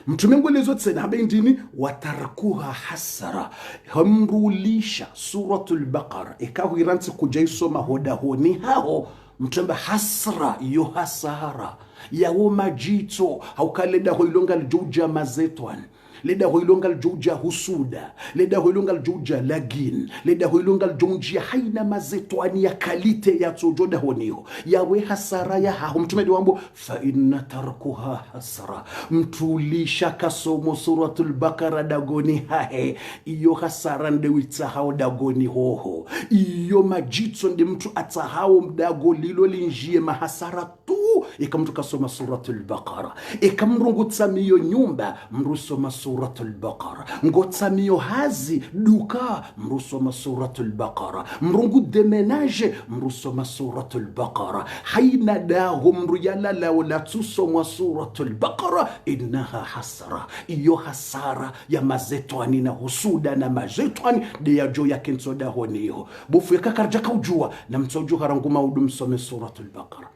Speaker 1: Mtume ngwelezo tsena habendini watarkuha hasara hamrulisha Suratul Baqara ikahuiranti kuja isoma hoda honi hao mtumba hasra iyo hasara yawo majito haukaleda hoilonga ljuja mazetwan leda hoilonga ljuja husuda leda hoilonga ljuja lagin leda hoilonga ljuja haina mazetwani ya kalite ya tsojoda honiho yawe hasara ya hao mtume diwambo fa inna tarkuha hasara mtulisha kasomo Suratul Baqara dagoni hahe iyo hasara nde witsahao dagoni hoho iyo majito ndi mtu atahao mdago lilo linjie mahasara tu ikamtu kasoma Suratul Baqara ikamrungu tsamiyo nyumba mrusoma Suratul Baqara ngotsamiyo hazi duka mrusoma Suratul Baqara mrungu demenage mrusoma Suratul Baqara haina daho mruyala la tusoma Suratul Baqara innaha hasara iyo hasara ya mazetwani na husuda na mazetwani de ya jo ya kensoda honiho bufu yakakarjaka ujua na mtsoju harangu maudu msome Suratul Baqara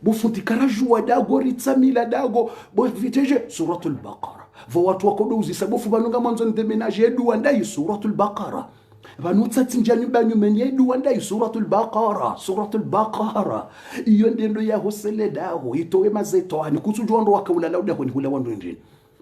Speaker 1: bufuti karajua dago ritsamila dago bo viteje Suratul Baqara vo watu wakodozi sabofu banunga mwanzo ndemenaje edu wandai Suratul Baqara vanutsa tinjani banyu menye edu wandai Suratul Baqara. Suratul Baqara iyo ndendo ya hosele dago itowe mazetwani kutujwa ndo wakaulala uda honi hula wandu ndini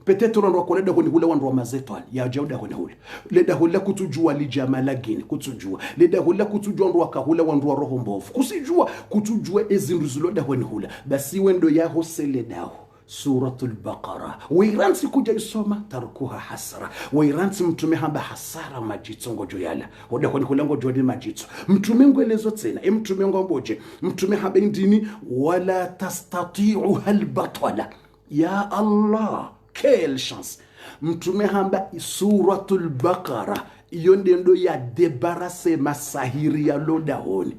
Speaker 1: peut-être ndo wakoleda honi hula wandu wa mazetwani ya jauda honi hula leda hula kutujua lijamala gini kutujua leda hula kutujua ndo wakahula wandu wa roho mbovu kusijua kutujua ezinduzuloda honi hula basi wendo ya hosele dago Suratul Baqara wiransi kuja isoma tarkuha hasara wiransi mtume hamba hasara majito ngojo yala hoda honi hula ngojo ni majito mtume ngwelezo tsena mtume ngomboje mtume hamba ndini wala tastati'u hal batala ya Allah quelle chance mtume hamba Suratul Baqara iyo ndendo ya debarase masahiri ya loda honi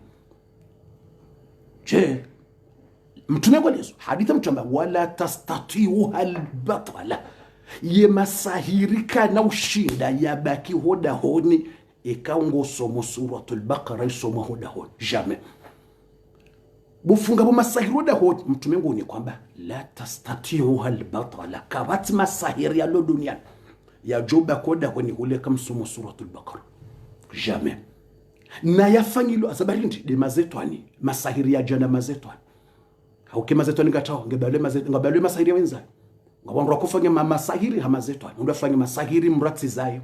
Speaker 1: je mtume ngwelezo hadithi mtume wala tastati'u hal batala ye masahiri kana ushinda yabaki hoda honi ikaungo somo Suratul Baqara isomo hoda honi jamais bufunga bo masahiri da honi mtume ngoni kwamba la tastati'u hal batala kabati masahiri ya lo dunia ya joba koda honi hule kamsomo Suratul Baqara jamais na yafanyilo asabarindi de mazetwani masahiri ya jana mazetwani hauke mazetwani ngatao ngabalwe masahiri wenza ngabonro kufanya masahiri hamazetwani ndo afanye masahiri mrati zayo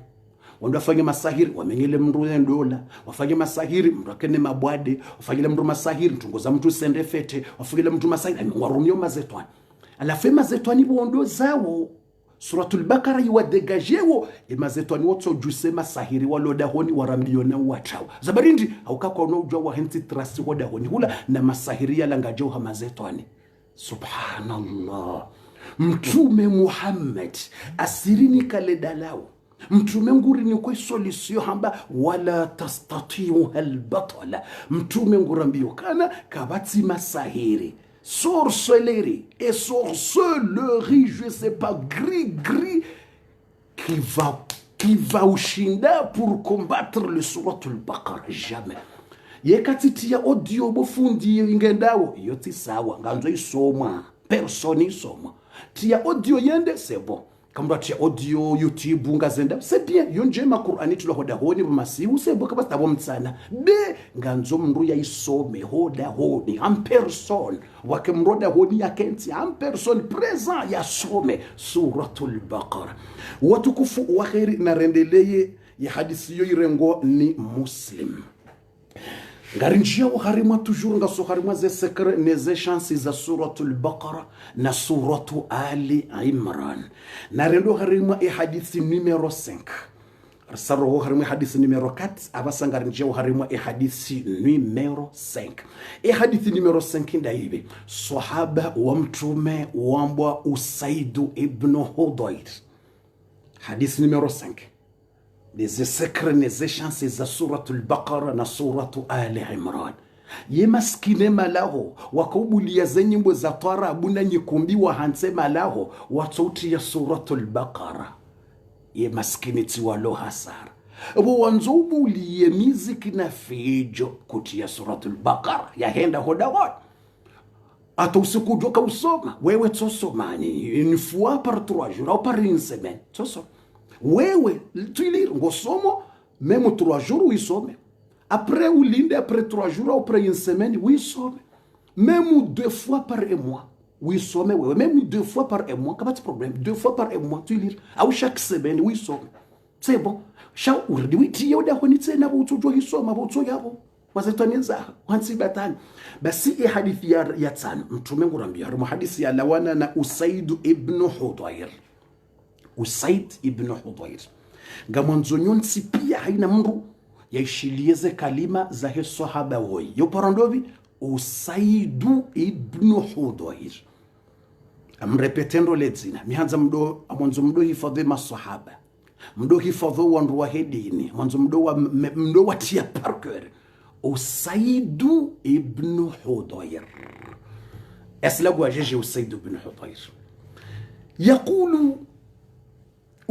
Speaker 1: ndo afanye masahiri wamenyele mndu ndola wafanye masahiri mrakene mabwade wafanye mndu masahiri tungoza mtu sendefete wafanye mtu masahiri ngwarumyo mazetwani alafu mazetwani bondo zawo Suratul Baqara yiwadegajewo mazetwani wotso juse masahiri waloda honi warambiona watao zabarindi haukakwa unojwa wa henti trust hoda honi hula na masahiri ya langajo ha mazetwani. Subhanallah mtume Muhammad asirini kale dalao mtume nguri ni kwa solution hamba wala tastati'u hal batala mtume ngurambio kana kabati masahiri sorcellerie et sorcellerie je sais pas gris qui va ushinda pour combattre le Suratul Baqara jamais yekati ya audio bofundi ingendawo yoti sawa nganzo isoma personi isoma tia audio yende c'est bon kama tia audio YouTube ngazenda c'est bien yonjema Qur'ani tulahoda honi masihu sebo kaba tabo mtsana be nganzo mndu ya isome hoda honi en personne wakemroda honi yakenti en personne présent ya some suratul Baqara watukufu wa khairi na rendeleye ya hadisi yo irengo ni Muslim ngarinjia wa harima toujours nga so harima ze secret neze chances za suratul Baqara na suratu Ali Imran na rendo harima hadithi numero 5 Saro harima hadithi numero 4 abasa ngarinjia wa harima hadithi numero 5 hadithi numero 5 ndaibe sahaba wa mtume wambwa Usaidu ibn Hudayr hadithi numero 5 des secrets des chances za suratul Baqara na suratu Ali Imran ye maskine malaho wakabulia za nyimbo za tarabu na nyikumbi wa hanse malaho watauti ya suratul Baqara ye maskine tiwalo hasara abo wanzobulie muziki na fijo kutia suratul Baqara ya henda hoda ata usiku joka usoma wewe tosomani une fois par 3 jours ou par une semaine tosoma wewe tuilir ngosomo même 3 jours uisome après ulinde après 3 jours ou après une semaine uisome même 2 fois par mois uisome wewe même 2 fois par mois pas de problème 2 fois par mois tuilir au chaque semaine uisome c'est bon sha urdi witi yoda honi tsena butujwa hisoma butso yabo wazetaniza wansi batani basi hadithi ya tsano mtume ngurambia rumu hadithi ya lawana na Usaid ibn Hudayr Usaid ibn Hudayr ngamonzo nyonsi pia haina mndu yaishilieze kalima za he sahaba woi yo parandovi Usaid ibn Hudayr amrepetendo ledzina mihanza mdo amonzo mdo hifadhi masahaba mdo hifadhi wandu wa hedini mwanzo mdo watia parker Usaid ibn Hudayr اسلقوا جيجي Usaid ibn Hudayr يقول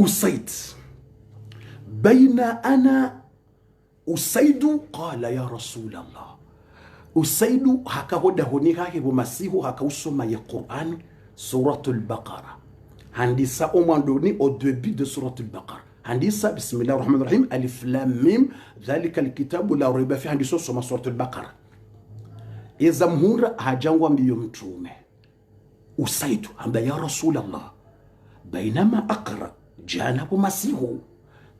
Speaker 1: أسيد بين أنا أسيد قال يا رسول الله أسيد هكا هدا هنيها هبو مسيحو هكا وسوما القرآن سورة البقرة هندسا أماندوني au début de سورة البقرة هندسا بسم الله الرحمن الرحيم ألف لام ميم ذلك الكتاب لا ريب فيه هندسا سوما سورة البقرة إذا مهورة هجاوا ميومتومه أسيد هذا يا رسول الله بينما أقرأ جانب مسيحو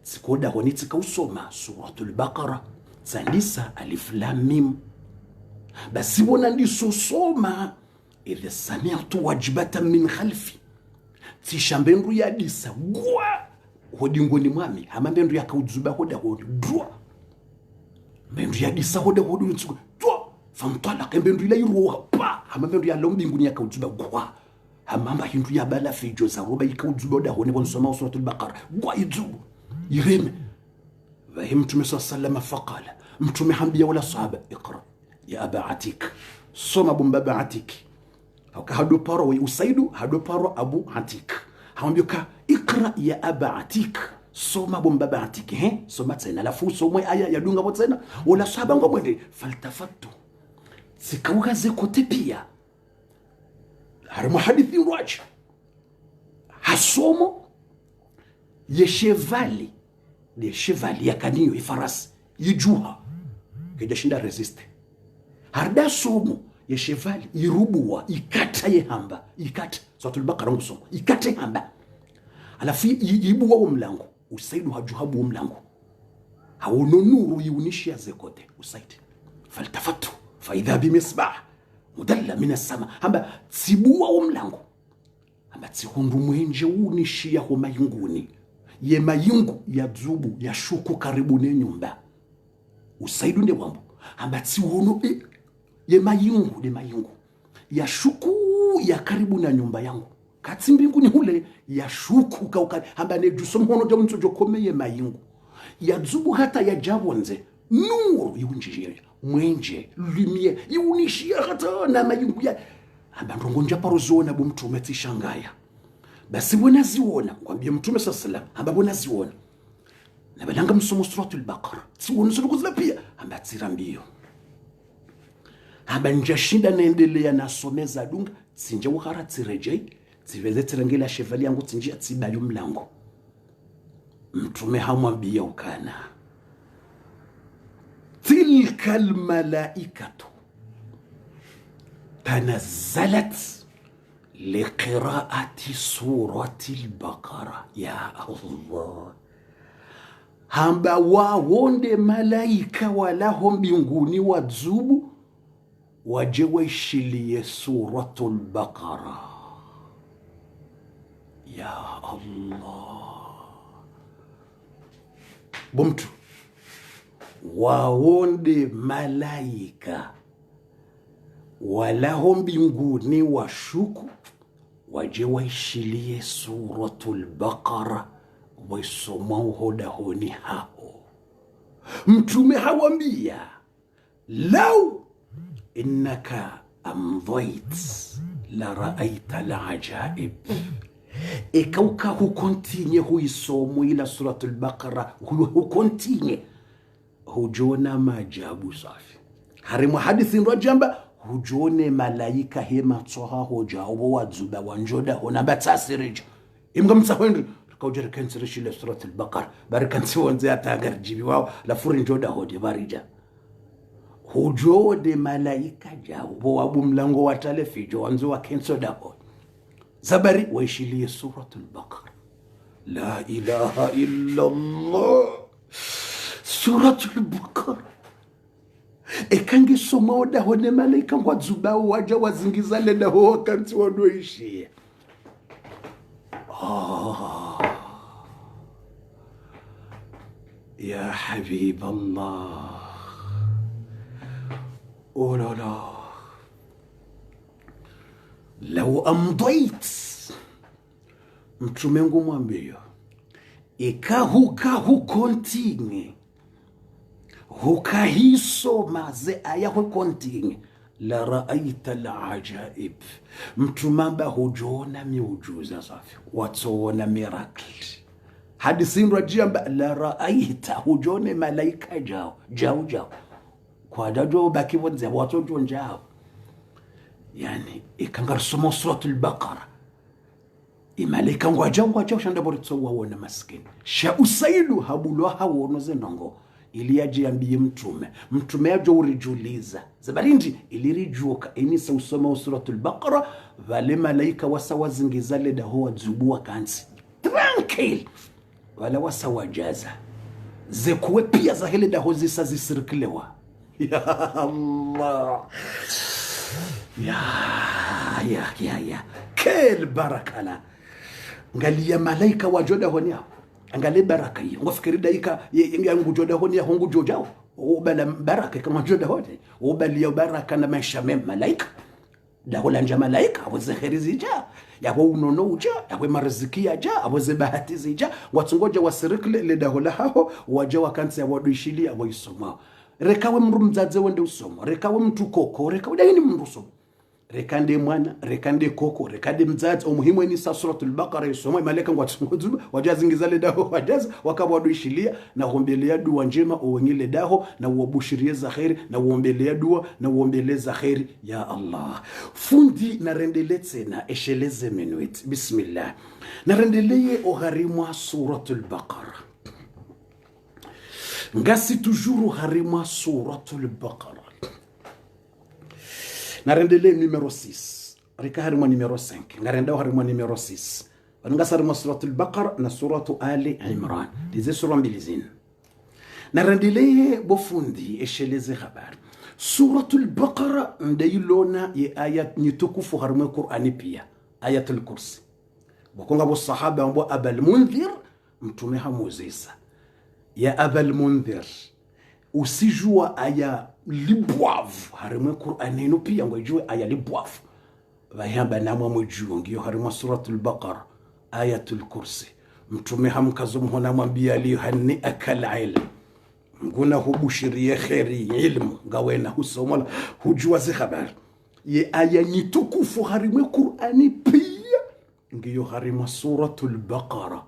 Speaker 1: تكودا هوني تكوسوما سورة البقرة تندسا ألف لام ميم بس وانا ندسو سوما إذا سمعت وجبة من خلفي تشامبنرو يا ديسا غوا هودي ngoni mwami hama mbendu yakauzuba hoda hodi dwa mbendu ya disa hoda hodi nsuko dwa famtala mbendu ila iruha pa hama mbendu ya lombi nguni yakauzuba gwa hamamba hindu ya bala fijo za roba ikauzuba hoda honi bonsoma suratul Baqara gwa izubu يريم فهمت مصر سلم فقال متوم حنبيا ولا صحابة اقرأ يا أبا عتيك صوم أبو بابا عتيك هادو بارو ويسيدو هادو بارو أبو عتيك حنبيوكا اقرأ يا أبا عتيك صوم أبو بابا عتيك هه صوم تسينا لفو صوم آية يدونغ أبو تسينا ولا صحابة نغمودي فالتفتو سيكوغا زيكو تبيا هرمو حديثي راج هصومو yeshevali de chevali yakaniyo ifarasi yijuha kedashinda resiste harda somo yeshevali irubuwa ikata yehamba ikata suratul Baqara ngusomo ikata yehamba alafu yibuwa wo mlango Usaidu hajuhabu wo mlango hawono nuru yiunishia zekote Usaid faltafatu fa idha bimisbah mudalla min as-sama hamba tsibuwa wo mlango hamba tsihundu mwenje unishia ho mayunguni ye mayungu ya dzubu ya shuku karibu ne nyumba Usaidu nde wambo ambatsi wono ye mayungu de mayungu ya shuku ya karibu na nyumba yangu katsi mbinguni hule ya shuku kauka hamba ne jusomono de mtsojo kome ye mayungu ya dzubu hata ya jabonze nuru yunjije mwenje lumiere yunishia hata na mayungu ya hamba ndongonja parozona bomtume tishangaya basi bonaziona kwambie mtume sallallahu ambapo naziona na balanga msomo suratul Baqara siwona sura pia ambatsira mbio aba njashinda naendelea nasomeza dunga sinje ukharatsirejei ziveze tirengela chevali yangu tinjia tiba yumlango mtume hamwambia ukana tilka almalaikatu tanazzalat liqiraati surati al-Baqara. Ya Allah, hamba wawonde malaika walaho mbinguni wadzubu waje waishilie suratu al-Baqara. Ya Allah, bumtu wawonde malaika walaho mbinguni washuku waje waishilie suratul Baqara waisoma uhodahoni hao. Mtume hawambia lau innaka amdhait la raaita al-ajaib, ikauka hukontinye huisomo ila suratul Baqara hukontinye hujona majabu safi. Harimu hadithi nrojamba hujone malaika hema tsoha hoja obo wadzuba wanjoda hona batasirija imga mtsahwendu kaujere kensirishi le suratul Baqara barikansi wonze atagar jibi wao la furin joda hodi barija hujode malaika jao bo wabu mlango wa telefijo wanzo wa kenso daho zabari waishilie suratul Baqara. La ilaha illa Allah, suratul Baqara ekangi soma da hone malaika kwa zubao waja wazingiza lenda ho wakanti wanoishia. Ya habib Allah, oh la la, lau amdait mtume wangu mwambia ikahu kontinye hukahisoma ze aya hukontinye la raaita al-ajaib, mtumamba hujona miujuza safi watona miracle. Hadithi nrajamba la raaita hujone malaika jao kwa dajo baki wonze watojo njao. Yani ikangar soma suratul Baqara imalika ngwajao shanda boritso wawona maskini sha usailu habulwa hawono zenongo ili ajiambie mtume ajo urijuliza zabarindi ilirijuka inisa usoma suratul Baqara vale malaika wasawazingiza leda ho wadzubua kansi tranquil wala wasawajaza zekuwe pia za hele da ho zisazisirkilewa. Ya Allah, ya kel barakala ngalia malaika wajoda honia angale baraka hiyo ngofikiri daika yangu joda honia hongu jojao ubala baraka kama joda hote ubali baraka na maisha mema malaika da holanja malaika awoze kheri zija yawo unono uja yawe mariziki aja awoze bahati zija watungoja wasirikle le da hola hao waje wakansi ya waduishilia waisoma rekawe mrumzaze wende usoma rekawe mtu koko rekawe dayini mrusomo rekande mwana rekande koko rekande mzazi umuhimu ni suratul Baqara isoma malaika ngwatungozuba wajazingiza le daho wajaza wakabaduishilia na uombelea dua njema uwengile daho na uobushirie za khairi na uombelea dua na uombeleza khairi. Ya Allah, fundi na rendele tena esheleze menuet bismillah na rendeleye oharimwa suratul Baqara ngasi tujuru harimwa suratul Baqara narendele numero 6 rika harimwa numero 5 narenda harimwa numero 6 ngasa harimwa suratul Baqara na suratu Ali Imran dize sura mbili zina narendele bofundi esheleze habari suratul Baqara ndayilona ye ayat nitukufu harimwa Qur'ani pia ayatul kursi bokonga bo sahaba ambo Abul Mundhir mtume hamuzisa ya Abul Mundhir usijua aya libwavu harimwe Qur'ani no pia ngojue aya libwavu vayamba namwe mujua ngiyo harimwa suratul Baqara ayatul kursi mtume hamkazo mhona mwambia li hanni akal ilm nguna hubushirie khairi ilmu ngawena husomola hujua zi habari ye aya nitukufu harimwe Qur'ani pia ngiyo harimwa suratul Baqara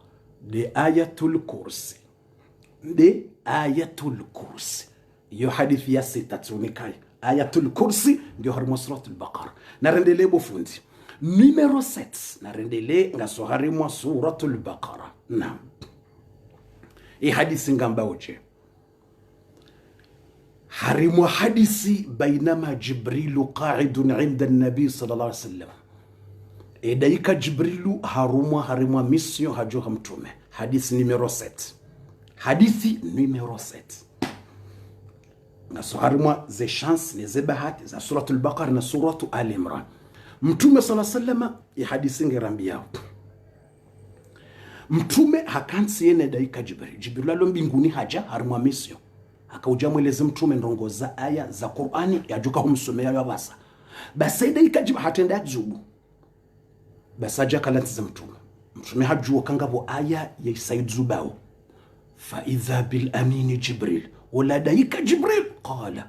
Speaker 1: de ayatul kursi de ayatul kursi yo hadithi ya sita tunikaya ayatul kursi ndio harimwa suratul Baqara narendele bofundi numéro 7 narendele ngasohari mwa suratul Baqara. Naam, hii hadithi ngamba oje harimwa hadisi bainama Jibrilu qa'idun 'inda an-nabi sallallahu alayhi wasallam. Edaika Jibrilu harimwa mission hajoha mtume. Hadithi numero 7. Hadithi numero 7 ngaso harimwa ze chance ne ze bahati za suratul Baqara na suratu Ali Imran. Mtume sallallahu alayhi wasallam ya hadithi ngerambia mtume hakansi yene daika Jibrilu alo mbinguni haja harimwa mission akauja mweleze mtume ndongo za aya za Qur'ani yajuka humsomea yabasa basi daika Jibrilu hatenda jubu basi aja kalanti za mtume hajua kangabo aya ya Said Zubao fa idha bil amin Jibril wala daika Jibril qala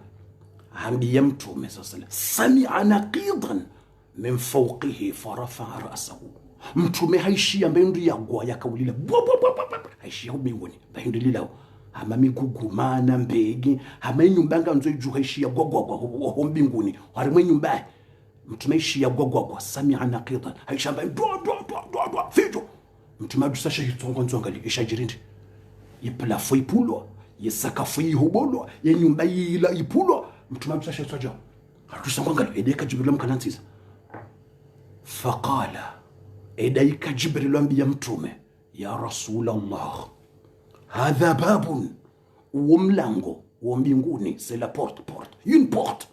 Speaker 1: hamdi ya mtume sallallahu sami'a naqidan min fawqihi farafa ra'sahu. Mtume haishia mbendu ya gwa yakaulila haishia mbinguni mbendu lilao hama migugumana mbegi hama nyumbanga nzo ju haishia gwa mbinguni harimwe nyumba mtume haishia gwa sami'a naqidan haishia mbendu fijo mtume adusasha hitongo nzongali ishajirindi yiplafo ipulo yesakafu yihobolo ye nyumba yila ipulo mtume adusasha tsoja hatusanganga edeka Jibril mkanantiza faqala edaika Jibril ambiya mtume ya Rasulallah hadha babun umlango wa mbinguni c'est la porte une porte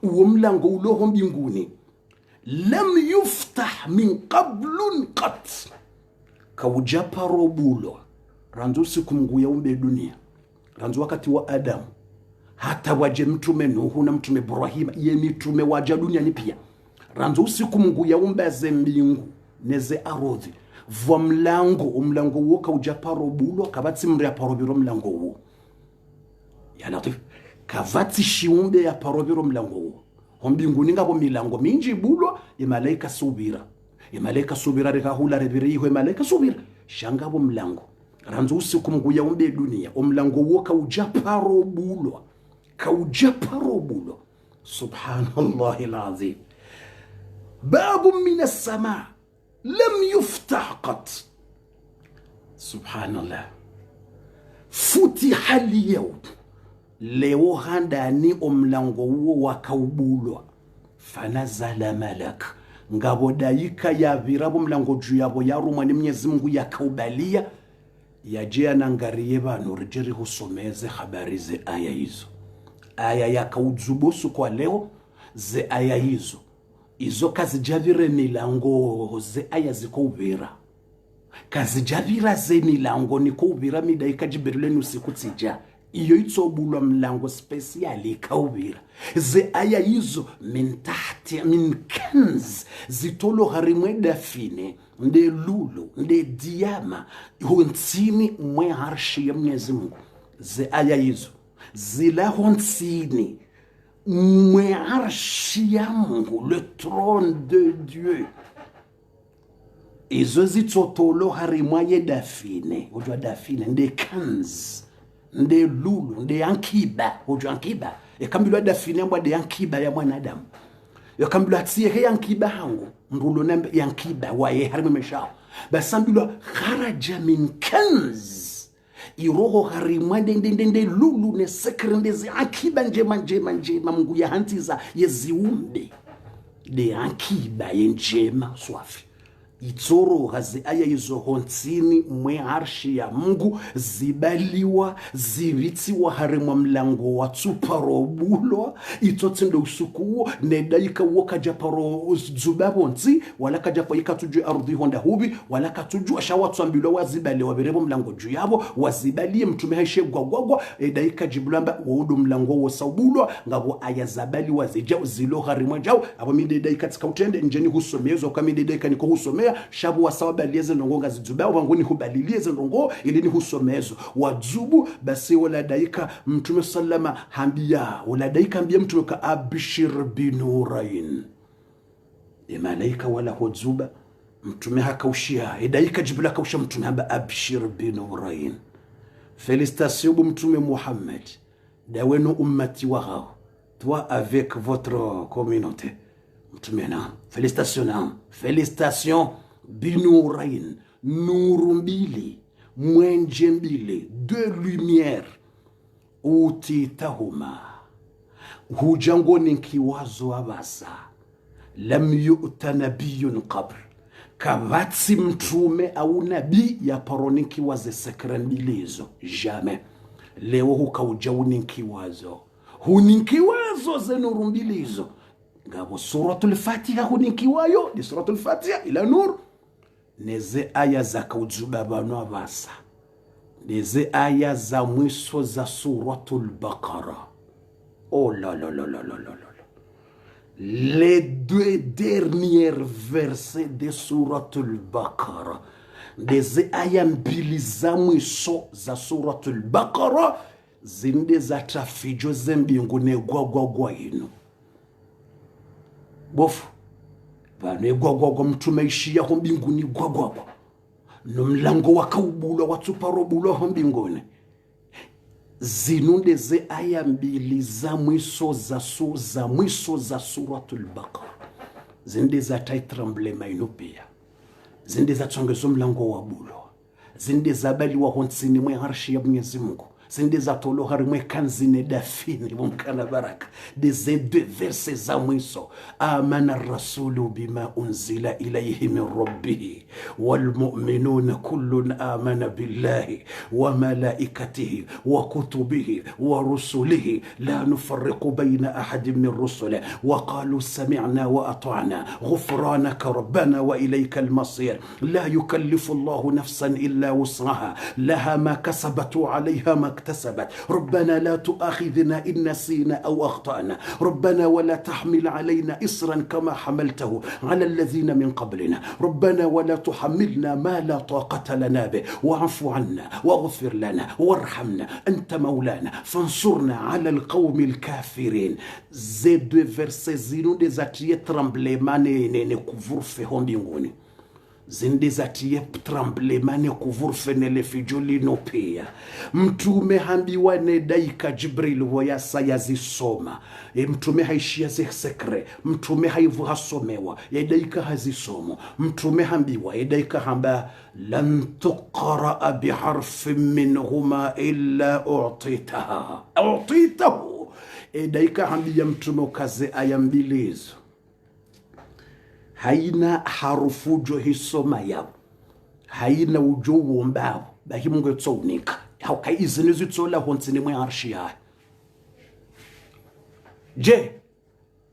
Speaker 1: umlango ulo mbinguni lam yuftah min qablun qat kawjapa robulo ranzo sikumguya umbe dunia ranzo wakati wa Adam hata waje mtume Nuhu na mtume Ibrahim ye mitume waja dunia ni pia ranzo sikumguya umbe ze mbingu neze arodhi vwa umlango wo kawjapa robulo kabatsi mri parobiro mlango wo ya latif kavati shiumbe ya parobiro mlango wo mbinguni ngabo milango minji bulo imalaika subira reka hula rebiri ho imalaika subira shangabo mlango ranzo usiku mguya umbe dunia umlango wo kawjapa robulo subhanallahi alazim babu min as-sama lam yuftah qat subhanallah futiha al-yawm leo handani umlango wo wakaubulwa fanazala malak ngabo daika ya virabu mlango juu yabo yarumwa ni Mwenyezi Mungu yakaubalia yaje anangariye banu rijiri husomeze habari ze aya hizo aya yakauzubusu kwa leo ze aya hizo kazijavire milango ze aya ziko ubira kazijavira ze milango niko ubira midaika Jibril usiku tsija iyo itsobulwa mlango speciali kaubira ze aya hizo min kanz zitolo harimwe dafine nde lulu nde diama hunsini mwe harshi ya Mwenyezi Mungu ze aya hizo zila hunsini mwe harshi ya Mungu le trône de Dieu izo zitotolo harimwe dafine ujwa dafine nde kanz nde lulu nde yankiba ujwa yankiba yakambilwa dafine mbwa de yankiba ya mwanadamu yakambilwa tsiye yankiba hangu ndulo nambe yankiba waye harime meshao basambilwa kharaja min kanz iroho harimwa nde lulu ne sekrende zi yankiba njema Mungu ya hantiza yeziumbe de yankiba yenjema swafi itsoro hazi aya hizo honsini mwe arshi ya Mungu zibaliwa zivitiwa harimwa mlango wa tsuparobulo itotsindo usukuo nedaika wokaja paro zubabonzi wala kaja po ikatujwe ardhi honda hubi wala katujwa shawatsambilo wazibaliwa berebo mlango juu yabo wazibalie mtume haishe gwagwagwa edaika jibulamba wodo mlango wo saubulo ngabo aya zabali wazija zilo harimwa jao abo midedaika tskautende njeni husomezo kama midedaika niko husomea shabu wasawaba lieze ndongo zidubao wangoni hubalilieze ndongo ili ni husomezo wazubu basi wala daika mtume sallama hambia wala daika ambia mtume ka abshir binurain malaika wala huzuba mtume hakaushia daika Jibril kausha mtume hamba abshir binurain félicitations mtume Muhammad dawenu ummati wa toi avec votre communauté mtumena félicitations binurain nuru mbili mwenje mbili deux lumières utitahuma hujangoni kiwazo abasa lam yu'ta nabiyyun qabl kavatsi mtume au nabii ya paroni kiwaze sekren bilizo jamais leo hukaujauni kiwazo huninkiwazo zenuru mbilizo ngabo suratul fatiha huninkiwayo ni suratul fatiha ila nur neze aya za kaujubabano abasa neze aya za mwisho za suratul baqara. Oh là là là là là là là. Les deux derniers versets de suratul baqara neze aya mbili za mwisho za suratul baqara zinde za trafijo zembingune gwagwagwa ino bofu bane gwagwagwa mtume ishia ho mbinguni gwagwagwa no mlango wakaubulwa watuparobulwa ho mbinguni zinunde ze aya mbili za mwisho za suratul baqara zinde za taitremblema ino pia zinde za tsongezo mlango wabulwa zinde za bali wa honsini mwe harshi ya Mwenyezi Mungu zinde za tolo harimwe kanzine dafini mumkana baraka des deux versets za mwiso amana rasulu bima unzila ilayhi min rabbih wal mu'minuna kullun amana billahi wa malaikatihi wa kutubihi wa rusulihi la nufarriqu bayna ahadin min rusulihi wa qalu sami'na wa ata'na ghufranaka rabbana wa ilayka al-masir la yukallifu Allahu nafsan illa wus'aha laha ma kasabat wa 'alayha ma اكتسبت ربنا لا تؤاخذنا إن نسينا أو أخطأنا ربنا ولا تحمل علينا إصرا كما حملته على الذين من قبلنا ربنا ولا تحملنا ما لا طاقة لنا به واعف عنا واغفر لنا وارحمنا أنت مولانا فانصرنا على القوم الكافرين. Ces deux versets zinu des ateliers tremblements ne couvre fehom binguni zinde zatie tremblemane kuvurfenele fijuli no pia mtume hambiwa ne daika Jibril voya sayazisoma mtume haishia sekre mtume haivu hasomewa daika hazisomo mtume hambiwa daika hamba lan tuqra biharfin minhuma illa u'titahu daika hambiya mtume kaze aya mbilizo haina harufujo hisoma yabo haina ujo wombabo bahi mungu tsounika hauka izini zitsola honsini mwe arshi ya je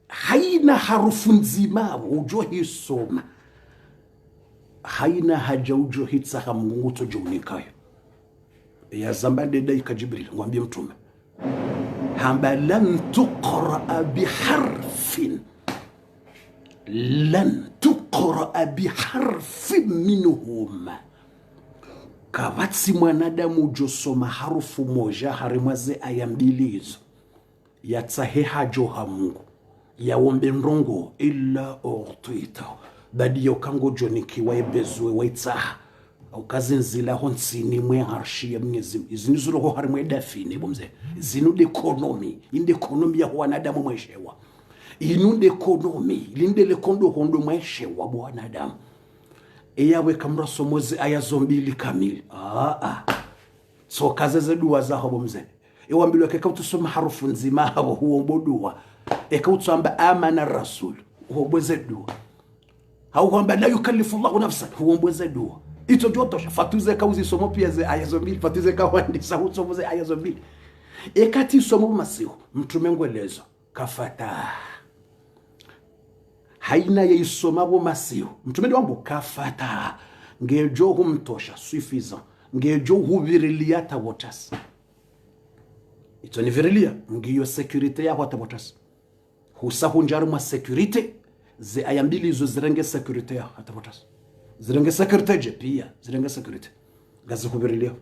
Speaker 1: haina harufu nzima ujo hisoma haina haja ujo hitsaha mungu tojonikayo ya zambande daika Jibril ngwambie mtume hamba lam tuqra biharfin lan tuqra biharfi minhuma kavatsi mwanadamu josoma harufu moja harimwaze aya mbilizo yatsahe hajo ha Mungu yaombe ndongo illa u'tita badi yokango jonikiwa ebezwe waitsaha ukazinzila honsini mwe arshi ya Mwenyezi Mungu izinizuro ho harimwe dafine bomze zinude economy inde economy ya wanadamu mweshewa inunde ekonomi linde le kondo hondo mweshe wa bwanadamu eyawe kamra somozi aya zombili kamili so kaze zeduwa zaho bomze ewambilwe ke kautusoma harufu nzima habo huo mbodua ekautamba amana rasul huo bweze dua hau kwamba la yukallifu Allahu nafsan huo mbweze dua ito joto fatuze kauzi somo pia ze aya zombili fatuze kawandi sahu somo ze aya zombili ekati somo masihu mtume ngwelezo kafata haina ya isomabo masihu mtume wangu kafata ngejo humtosha suffisant ngejo huvirilia tabotas ito ni virilia ngiyo security ya watabotas husahunjaru ma security ze ayambili zo zirenge security ya watabotas zirenge security je pia zirenge security gazi huvirilia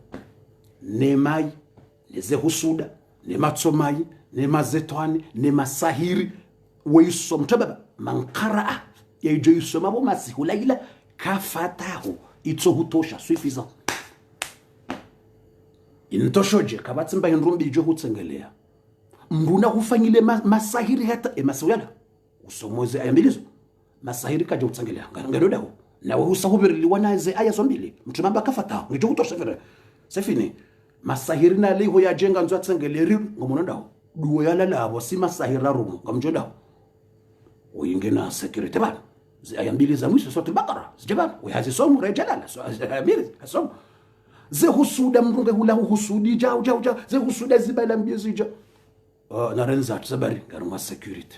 Speaker 1: nemai neze husuda nematsomai nemazetwani nemasahiri weiso mtababa mankara ya ijo yisoma bo masihu laila kafatahu itso hutosha suffisant intoshoje kabatsimba indrumbi ijo hutsengelea mbuna hufanyile masahiri hata emasuyala usomoze aya mbili zo masahiri kaje utsangelea ngalo dawo nawe usahubiriliwa naze aya zo mbili mtume bakafata ngije kutosha sefine masahiri na leho ya jenga nzwa tsengeleri ngomono dawo duwo yala labo si masahira rumo ngamjo dawo uyingena security bana aya mbili za mwisho sura al-Baqara sijabana uyazisomo rejalala so aya mbili asomo ze husuda mrunge hula husudi jao ze husuda zibala mbizija narenza tsabari ngaruma security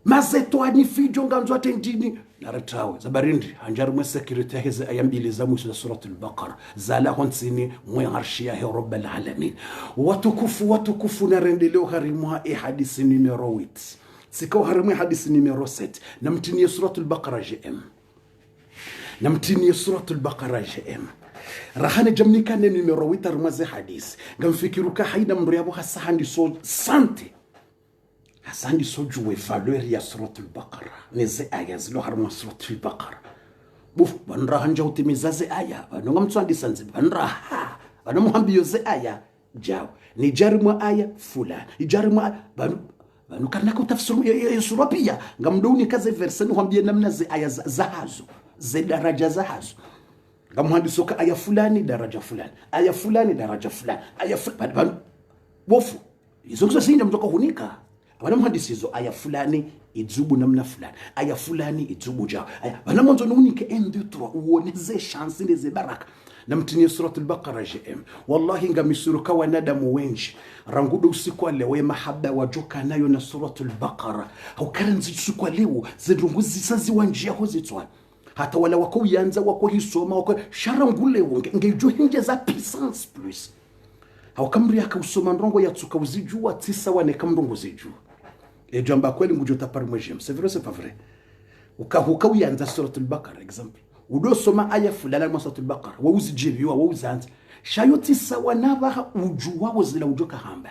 Speaker 1: mazeto ani fijo nganzwa tendini naratawe zabarindi hanjarumwe security heze aya mbili za mwisho za sura al-Baqara zala honsini mwe arshia ya rabbal alamin watukufu narendeleo harimwa hadithi numero 8 sikao harimwa hadithi numero 7 namtinie sura al-Baqara JM namtinie sura al-Baqara JM rahane jamnikane numero 8 armaze hadith ngamfikiruka haida mndo yabo hasahandi so sante hasandi so juwe valeur ya suratul Baqara neze aya zilo harma suratul Baqara buf banra hanja utimizaze aya banonga mtsandi sanze banra banamuhambiyo ze aya jaw ni jarimwa aya fulani ijarimwa banu kana ko tafsiru ya sura pia ngamdoni kaze verse no hambie namna ze aya zahazo ze daraja zahazo ngamuhandisoka aya fulani daraja fulani aya fulani daraja fulani aya fulani bofu izo kusasinja mtoka hunika abanamuhandisi izo aya fulani idzubu namna fulani aya fulani idzubu jao aya banamonzo nunike 1 2 3 uoneze chance ndeze baraka namtinie suratul Baqara JM wallahi ngamisuruka wanadamu wenji rangudo usiku lewe mahaba wajoka nayo na suratul Baqara haukaranzi usiku leo zidunguzi sazi wanjia hozitswana hata wala wako yanza wako hisoma wako sharangule ngejo hinje za puissance plus haukamri akausoma ndongo yatsuka uzijua tisa wane kamndongo zijua ejamba kweli ngujo tapari mwejem c'est vrai c'est pas vrai ukahuka uyanza suratul Baqara example udo soma aya fulana mu suratul Baqara wa uzijibiwa wa uzanza shayoti sawanaba ujua wazila ujoka hamba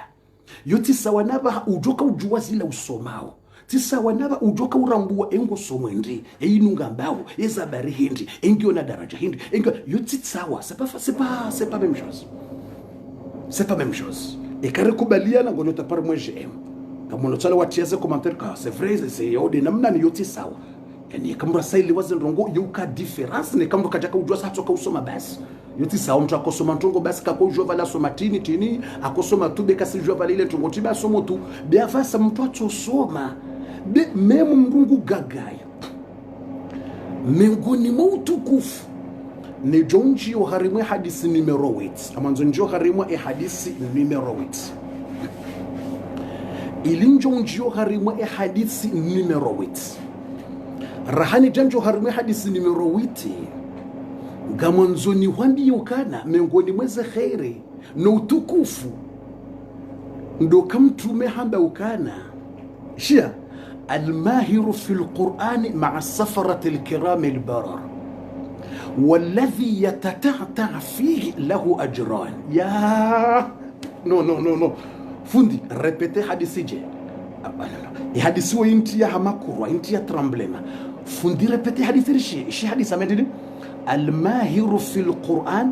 Speaker 1: yoti sawanaba ujoka ujua zila usomao tisa wanaba ujoka urambua engo somwendi einunga mbawo ezabari hindi engio na daraja hindi engio yoti sawa c'est pas même chose c'est pas même chose et kare kubaliana ngono tapari mwe JM kama unataka watiaze commentaire ka c'est vrai c'est yode namna ni yoti sawa yani kama saili wazi ndongo yuka difference ne kama kajaka ujua sa toka usoma basi yoti sawa mtu akosoma ntongo basi kakojua vala soma tini akosoma tube kasi jua vala ile ntongo tiba somo tu bia fasa mtu atosoma memu mrungu gagaya mengoni mautukufu ni jonji wa harimwe hadisi numero 8 amanzo njo harimwe hadisi numero 8 ilinjonji wa harimwe hadisi numero 8 rahani janjo harimwe hadisi numero 8 gamonzo ni wandi yokana mengoni mweze khairi no utukufu ndo kamtume hamba ukana shia الماهر في القرآن مع السفرة الكرام البرر والذي يتتعتع فيه له أجران يا نو فندي ريبيتي حديثي جي حديثي وانتي يا همكورو انتي يا ترامبلما فندي ريبيتي حديثي شي حديث امدي الماهر في القرآن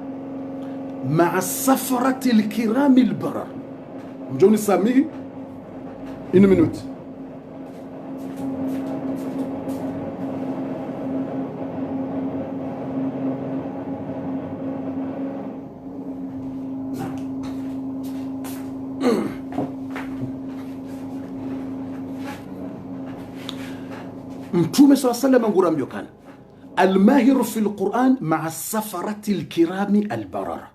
Speaker 1: مع السفرة الكرام البرر مجوني سامي une minute mtume sallallahu alayhi wasallam ngurambyo kana almahiru fil Qur'an ma'a safarati alkirami albarara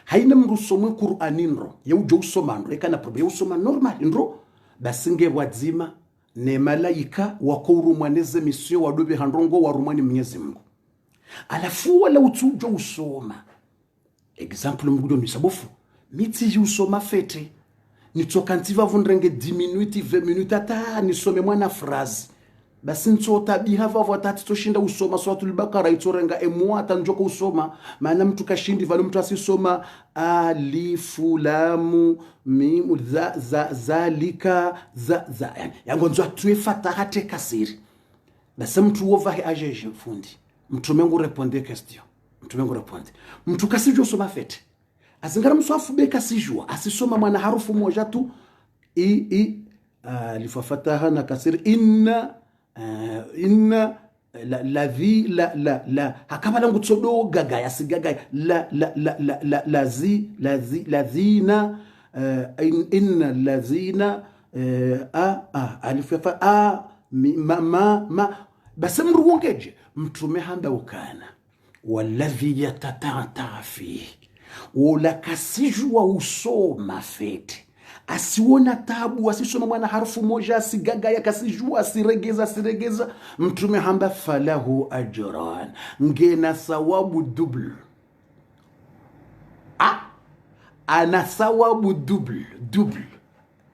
Speaker 1: haina mrusomwe Qur'aninro yeujo usomandro ekana probe usoma normal ndro basinge wadzima ne malaika wakourumwa neze mission wadobe handrongo warumani Mwenyezi Mungu alafu wala utujo usoma example mgudo misabofu miti usoma fete nitokantiva vundrenge 10 minutes 20 minutes ata nisome mwana phrase basi nsota bihava watatu toshinda usoma suratul Baqara itorenga emwata njoko usoma maana mtu kashindi vale mtu asisoma alifu lamu mim zalika za yango nzwa tuwe fataha te kasiri basi mtu wova ajeje fundi mtu mengu répondre question mtu mengu répondre mtu kasijua usoma fete azingara mswafu be kasijua asisoma mwana harufu moja tu alifafataha na kasir inna la hakaba langu tsodo gaga yasigaga lazina inna lazina alifafa basi mruongeje mtume hamba ukana waladhi yatatata fihi wala kasijua usoma fete asiona tabu asisoma mwana harufu moja asigaga yakasijua asiregeza mtume hamba falahu ajran ngena sawabu double ana sawabu double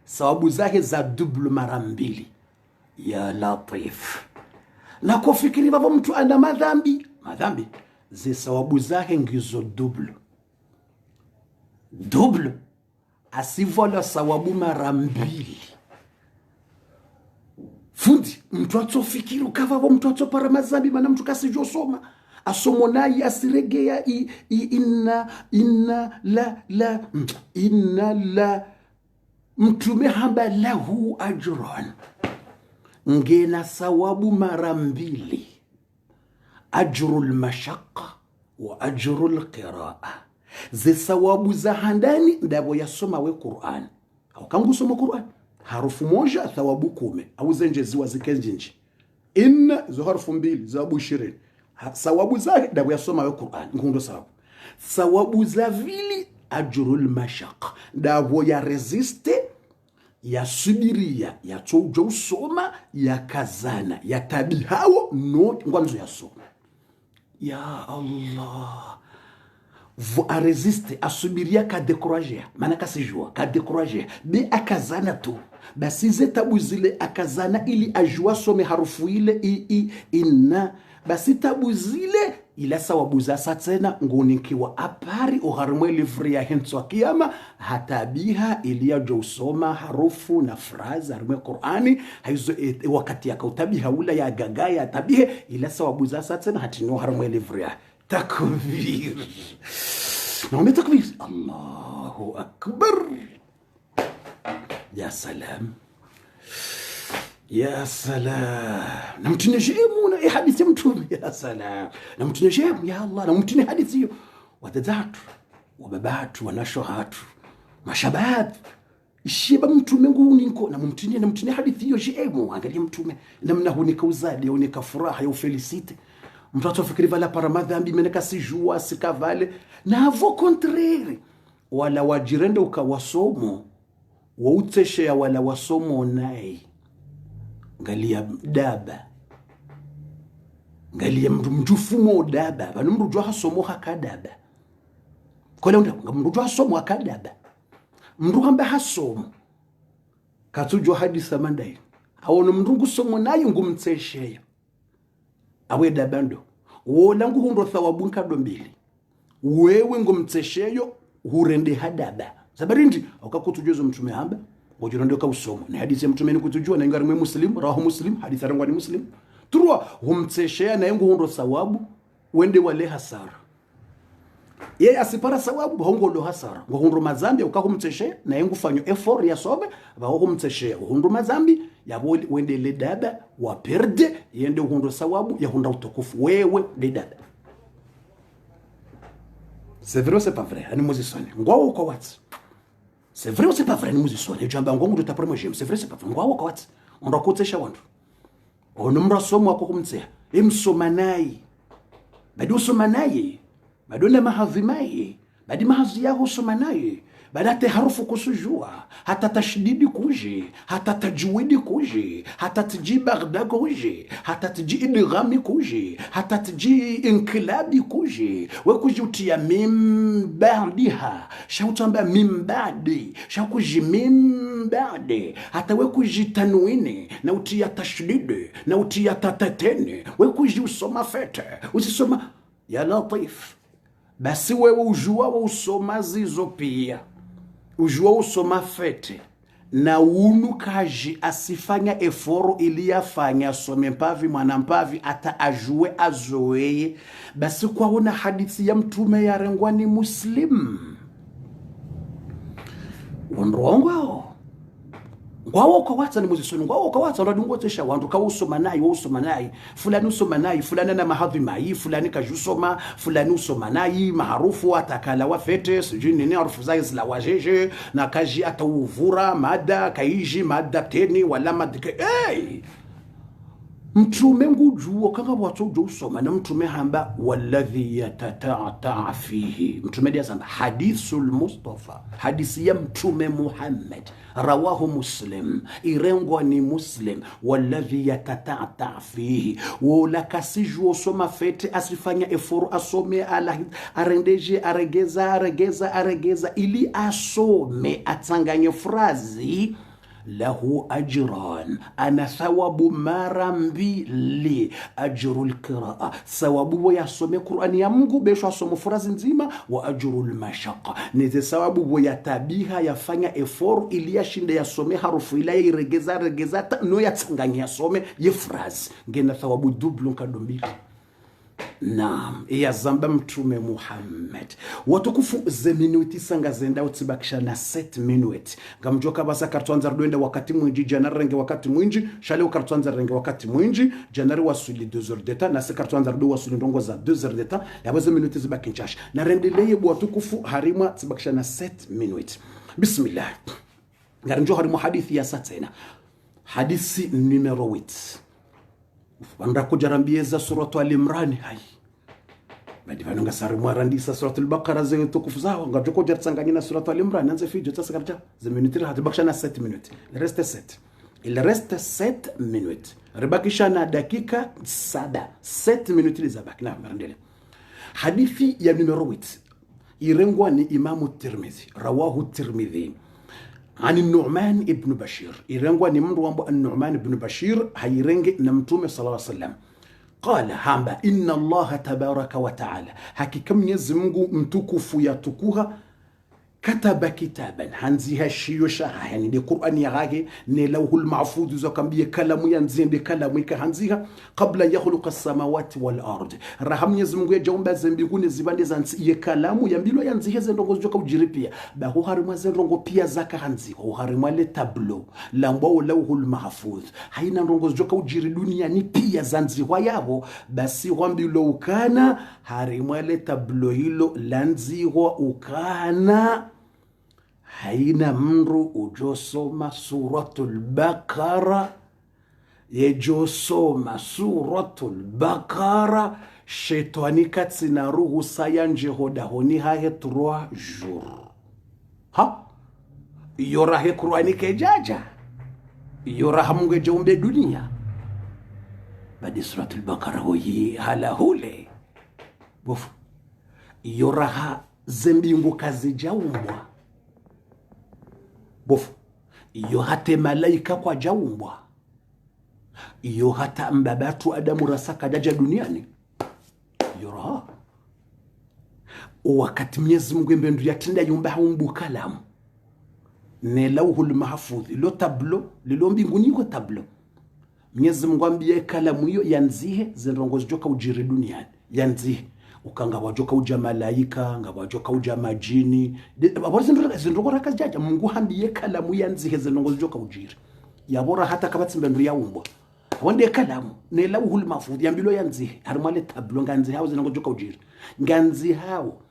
Speaker 1: sawabu zake za double mara mbili ya latif na kufikiri baba mtu ana madhambi zi sawabu zake ngizo double asivola sawabu mara mbili fundi mtu atofikiri ukava mtu atopara mazambi mana mtu kasijosoma asomonai asiregea inna la mtume hamba lahu ajran ngena sawabu mara mbili ajrul mashaqqa wa ajrul qiraa ze sawabu za handani ndabo yasoma we Qur'an au kangu soma Qur'an harufu moja thawabu 10 au zenje ziwa zikenjinji inna zo harufu mbili zawabu 20 sawabu zake ndabo yasoma we Qur'an ngundo sawabu za vili ajrul mashaq ndabo ya resiste ya subiria ya tojo usoma ya kazana ya tabihao no ngwanzo ya soma ya Allah vous a résisté à subiria ka décourager manaka sijua ka décourager bi akazana tu basi zetabu zile akazana ili ajua some harufu ile inna basi tabu zile ila sawabu za satena ngunikiwa apari uharimwe livri ya hentso kiyama hatabiha ili ya usoma harufu na fraza harimwe Qur'ani haizo wakati ya kautabiha ula ya gagaya tabihe ila sawabu za satena hatino harimwe livri ya takbir نعم تكبير الله أكبر يا سلام نمتنجيمون أي حديث يمتون يا سلام نمتنجيم يا الله نمتني حديثي وتدات وببات ونشهات مشابات الشيبة متومه نينكو نمتني حديثي يجيمو angalia mtume namna hunika uzadi hunika furaha ya felicite mtu atofikiri vala para madhambi meneka sijua sikavale na avo contraire wala wajirende ukawasomo wauteshe ya wala wasomo nai ngalia daba ngalia mjufumo daba banu mrujwa hasomo hakadaba kole mrujwa hasomo hakadaba mrugamba hasomo katujwa hadisa mandai awona mrungu somo nayo ngumteshe awe dabando wola nguhundo thawabu nkado mbili wewe ngomtesheyo hurende hadaba sabarindi akakutujuzo mtume hamba ngojirande ka usoma na hadithi ya mtume ni kutujua na ingari muslim rahu muslim hadithi rangwani muslim turwa humtesheya na nguhundo thawabu wende wale hasara yeye asipara thawabu hongo hasara nguhundo mazambi ukahumtesheya na ngufanyo effort ya sobe bahumtesheya nguhundo mazambi yabo wende le dada wa perde yende nguhundo thawabu ya hunda utukufu wewe le dada. C'est vrai ou c'est pas vrai? Ani musicone. Ngwawo kwa watu. C'est vrai ou c'est pas vrai? Ani musicone. Ejamba ngongo ndo tapre mojim. C'est vrai c'est pas vrai? Ngwawo kwa watu. Ondakotesha wantu. Onomra somo wako kumtseya. Imsomanai. Bado somanaye. Bado na mahadhimai. Badi mahadhi yako somanaye. Badate harufu kusujua, hata tashdidi kuje, hata tajwidi kuje, hata tiji bagda kuje, hata tiji idghami kuje, hata tiji inqilabi kuje, we kuje utia mim ba'diha, shautamba mim ba'di, shakuji mim ba'di, hata we kuje tanwini, na utia tashdidi, na utia tatatene, we kuje usoma fete, usisoma ya latif. Basi wewe ujua usoma zizo pia. Ujua usoma fete na unu kaji asifanya eforo ili yafanya some mpavi mwanampavi ata ajue azoeye basi kwa una hadithi ya mtume ya rengwani muslim unrongo ngwawo kwa watsa ni muzisoni ngwawo kwa watsa ndo ngotesha wandu ka usoma nayi fulani usoma nayi fulani na mahadhi mai fulani kajusoma fulani usoma nayi maarufu atakala wa fete sijui nini harufu zake zila wajeje na kaji atauvura mada kaiji mada teni wala madike mtume ngujuo kanga watu ujo usoma na mtume hamba walladhi yatata'ta fihi mtume dia samba hadithul Mustafa hadisi ya mtume Muhammad rawahu Muslim irengwa ni Muslim walladhi yatata'ta fihi wala kasiju usoma fete asifanya eforu asome ala arendeje aregeza ili asome atanganye frazi lahu ajran ana thawabu mara mbili ajrul qiraa thawabu ya some Qur'ani ya Mungu besho asome furazi nzima wa ajrul mashaqa ni thawabu ya tabiha yafanya effort ili yashinde yasome harufu ila iregeza no yatsanganya some ye furazi ngena thawabu double kadombika. Naam, ya zamba mtume Muhammad watukufu zeminuti sanga zenda utibakisha na 7 minutes ngamjoka basa kartuanza rwenda wakati mwinji Januari renge wakati mwinji shale ukartuanza renge wakati mwinji Januari wasuli 2 heures d'etat na se kartuanza rdo wasuli ndongo za 2 heures d'etat ya baza minuti zibakinchash na rendeleye watukufu harima tibakisha na 7 minutes bismillah ngarinjo harimu hadithi ya satena hadithi numero 8 wanda kujarambieza suratu al-Imran hai badi vanonga sari mwarandisa suratu al-Baqara zile tukufu zao ngajoko jatsanganyina suratu al-Imran anze fijo tsasa karta ziminutira hatibakisha na 7 minutes il reste 7 minutes ribakisha na dakika 7 minutes lizabaki na marandele hadithi ya numero 8 irengwa ni Imamu Tirmidhi rawahu Tirmidhi عن النعمان ابن بشير إيرانغوا نمر وامبو النعمان ابن بشير هيرنج نمتوم صلى الله عليه وسلم قال هامبا إن الله تبارك وتعالى هكي كم يزمغو متكفو يتكوها كتب كتابا هنزيها الشيوشا يعني دي قرآن يغاكي نلوه المعفوض زو كان بيه كلامو ينزين دي كلامو يكهنزيها قبل يخلق السماوات والأرض رحم يزمغو يجاوم بازم بيقون الزبان زانسي يكلامو ينبيلو ينزيها زندونغو زوكا وجيريبيا باهو هارما زندونغو بيا زاكا هنزي هو هارما لتابلو لامبو لوه المعفوض هاينا نرونغو زوكا وجيري دنيا ني بيا زانزي ويابو باسي وامبيلو كان هارما لتابلو هيلو لانزي وكان haina mru ujosoma suratul Baqara yejosoma suratul Baqara shetani katsina ruhu sayanje hodahoni hahe 3 jours ha yora he Qur'ani kejaja yora hamge jombe dunia badi suratul Baqara hoyi hala hule bofu yora ha zembingu kazi jaumbwa bofu iyo hata malaika kwa jaumbwa iyo hata mbabatu Adamu rasaka daja duniani yora wakati Mwenyezi Mungu mbendu yatinda yumba haumbu kalamu ne lauhul mahfudh lo tablo lilo mbinguni ko tablo Mwenyezi Mungu ambiye kalamu hiyo yanzihe zirongozi joka ujiri duniani yanzihe ukanga wajoka uja malaika ngawajoka uja majini abazi ndoko rakajaja Mungu hambiye kalamu yanzihe zinongo joka ujiri yabora hata kabatsi mbendu yaumbwa wande kalamu ne lauhul mahfudh yambilo yanzihe harimale tablo nganzi hawo zinongo joka ujiri nganzi hawo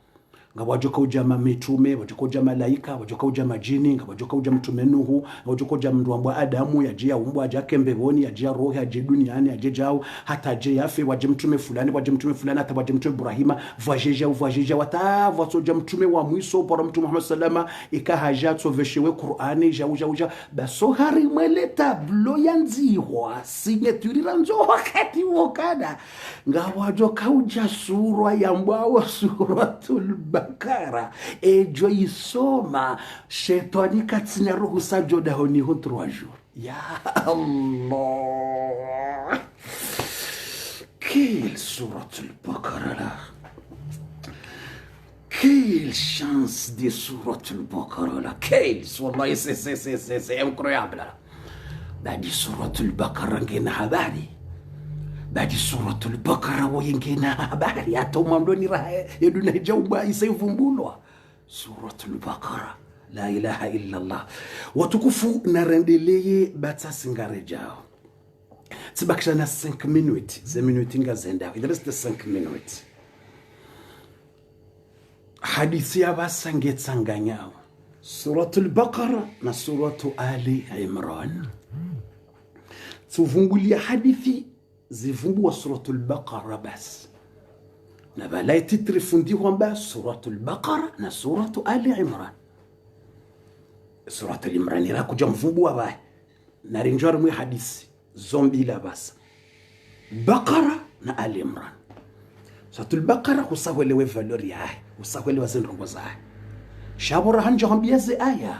Speaker 1: ngawajoka uja mitume wajoka uja malaika wajoka uja majini ngawajoka uja mtume Nuhu wajoka uja mndu ambwa Adamu yaje umbwa ajake mbevoni yaje roho yaje duniani yaje jao hata je yafe waje mtume fulani hata waje mtume Ibrahima vajeja wata wasoja mtume wa mwiso bora mtume Muhammad sallama ikahaja tsoveshewe Qur'ani jauja baso hari mwele tablo yanzihwa signeture nzo wakati wokada ngawajoka uja sura yambwa suratul Baqara ejo isoma shetani katsina roho sajo dahoni ho 3 jours ya Allah quelle suratul Baqara là quelle chance de suratul Baqara là quelle wallahi c'est incroyable badi suratul Baqara ngena habari badi suratul Baqara wengine habari hata umamdoni raha yeduna jauba isaivumbulwa suratul Baqara la ilaha illa Allah. Watukufu narendeleye bata singare jao. Tibakisha na 5 minutes. Ze minutes nga zenda. Il reste 5 minutes. Hadithi ya basa ngetsanganyao. Suratul Baqara na suratu Ali Imran. Tuvungulia hadithi zivumbua suratul Baqara bas. Na balai titri fundi kwamba suratul Baqara na suratu Ali Imran. Suratul Imran irakuja mvumbua bai. Na rinjwar mwi hadithi zombi la basa. Baqara na Ali Imran. Suratul Baqara usawelewe valori yae. Usawelewe zinrongo zae. Shabura hanja hambiaze aya.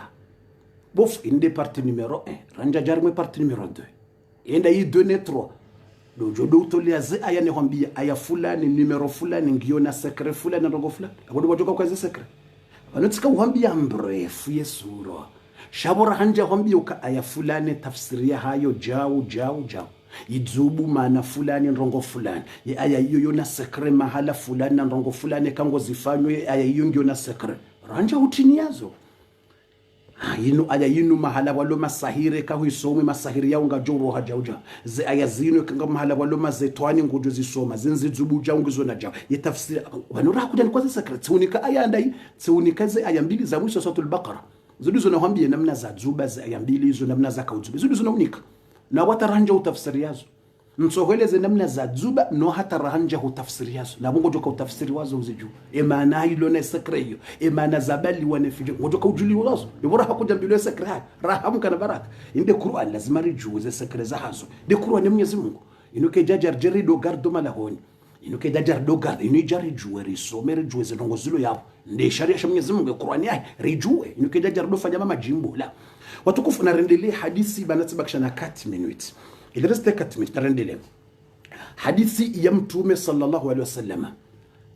Speaker 1: Bof inde parti numéro 1. Ranja jarmwe parti numéro 2. Enda yi 2 ne 3. Dojo do toliaze aya ne hambia aya fulani numéro fulani ngiona secret fulani ndongo fulani. Akodo wajoka kwa ze secret. Wanotika uhambia mbrefu yesuro. Shabura hanja hambia uka aya fulani tafsiria hayo jao. Idzubu maana fulani ndongo fulani. Ye aya hiyo yona secret mahala fulani na ndongo fulani kango zifanywe aya hiyo ngiona secret. Ranja utiniazo. Yinu aya yinu mahala walo masahire ka huisome masahiri yao ngajoro hajauja. Ze aya zinu kanga mahala walo mazetwani ngujo zisoma. Zinzi zubuja ungizo na jao. Yetafsiri. Wanura kuja ni kwa zi secret. Tsunika aya andai. Tsunika ze aya mbili za mwisho suratul Baqara. Zudu na hambia namna za zuba za aya mbili hizo namna za kauzuba. Zudu na unika. Na wataranja utafsiri yazo. Msoheleze namna za zuba no hata rahanja hutafsiri yazo. Na mungu joka utafsiri wazo uziju. Maana hilo na sekre hiyo. Maana zabali wanefiju. Ngojoka ujuli wazo. Yobora hakuja mbilo sekre. Rahamu kana baraka. Inde Qur'an lazima rijuze sekre za hazo. De Qur'an ni Mwenyezi Mungu. Inuke jajar jeri do gardo malahoni. Inuke jajar do gardo inu jari juwe risome rijuwe zinongo zilo yapo. Nde sharia ya Mwenyezi Mungu Qur'an yae rijuwe. Inuke jajar do fanya mama jimbo la. Watukufu na rendele hadisi banatibakisha na 4 minutes. Il reste 4 minutes. Narendele. Hadithi ya Mtume sallallahu alaihi wasallam.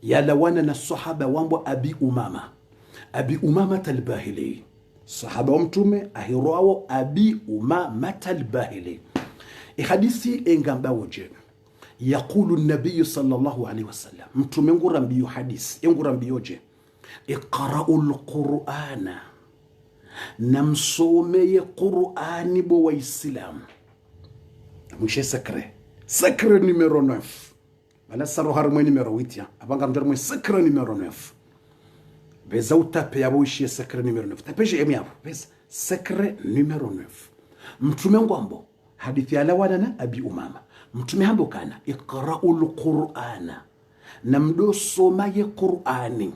Speaker 1: Ya lawana na sahaba wambo Abi Umama. Abi Umama al-Bahili. Sahaba wa Mtume ahiroawo Abi Umama al-Bahili. Hadithi engamba woje. Yaqulu an-nabiy sallallahu alaihi wasallam. Mtume ngurambiyo hadisi. Ngurambiyo je. Iqra'ul Qur'ana. Namsomeye Qur'ani bo wa Islam. Mwishe secret numéro 9. Bala saro harmo numéro 8 ya. Abanga mdarmo secret numéro 9. Beza utape yabo ushie secret numéro 9. Tapeje emi yabo. Beza secret numéro 9. Mtume ngwambo hadithi ala wana Abi Umama. Mtume hambo kana iqra'ul Qur'ana. Namdo somaye Qur'ani.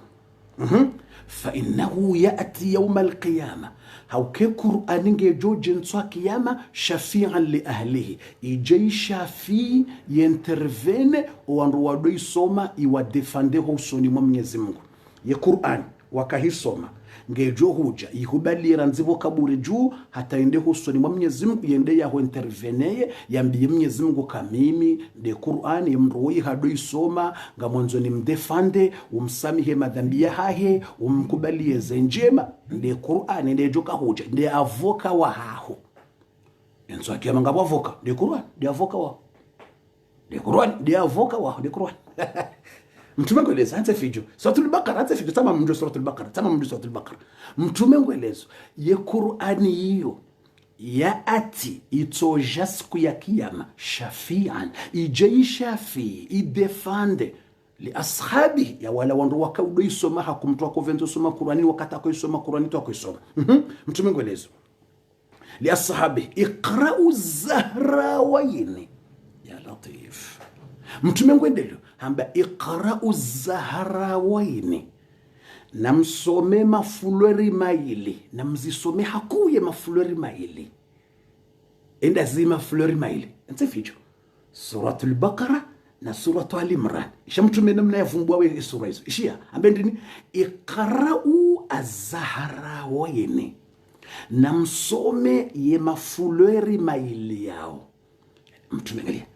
Speaker 1: Fa innahu ya'ti yawm al-qiyamah. Hauke Qur'ani ngejoje nswa kiyama shafi'an li ahlihi. Ijei shafi yentervene wandu wado isoma iwa defande husoni mwa Mwenyezi Mungu. Ye Qur'ani wakahisoma ngejo huja ihubalira nzivo kaburi juu hata ende husoni mwa Mwenyezi Mungu yende yaho interveneye yambiye Mwenyezi Mungu kamimi de Qur'ani mroi hado isoma ngamonzo ni mdefande umsamihe madhambi yahe umkubalie zenjema de Qur'ani de joka huja de avoka wa haho enzo akiyama ngabo avoka de Qur'ani de avoka wa de Qur'ani de avoka wa de Qur'ani. Mtume ngwelezo hata fijo suratul Baqara hata fijo tama mnjo suratul Baqara mtume ngwelezo ye Qur'ani hiyo ya ati itoja siku ya kiyama shafi'an ijei shafi idefande li ashabi ya wala wandu wakaudo isoma hakumtoa kovento soma Qur'ani wakata ko isoma Qur'ani to ko isoma mtume ngwelezo li ashabi iqra'u zahrawaini ya latif mtume ngwendelo hamba iqra'u zahrawaini namsome mafulori maili namzisome hakuye mafulori maili enda zima fulori maili ntaficho suratul Baqara na suratul Ali Imran isha mtume namna yavumbua we sura hizo ishia ambe ndini iqra'u az-zahrawaini namsome ye mafulori maili yao mtume ngalia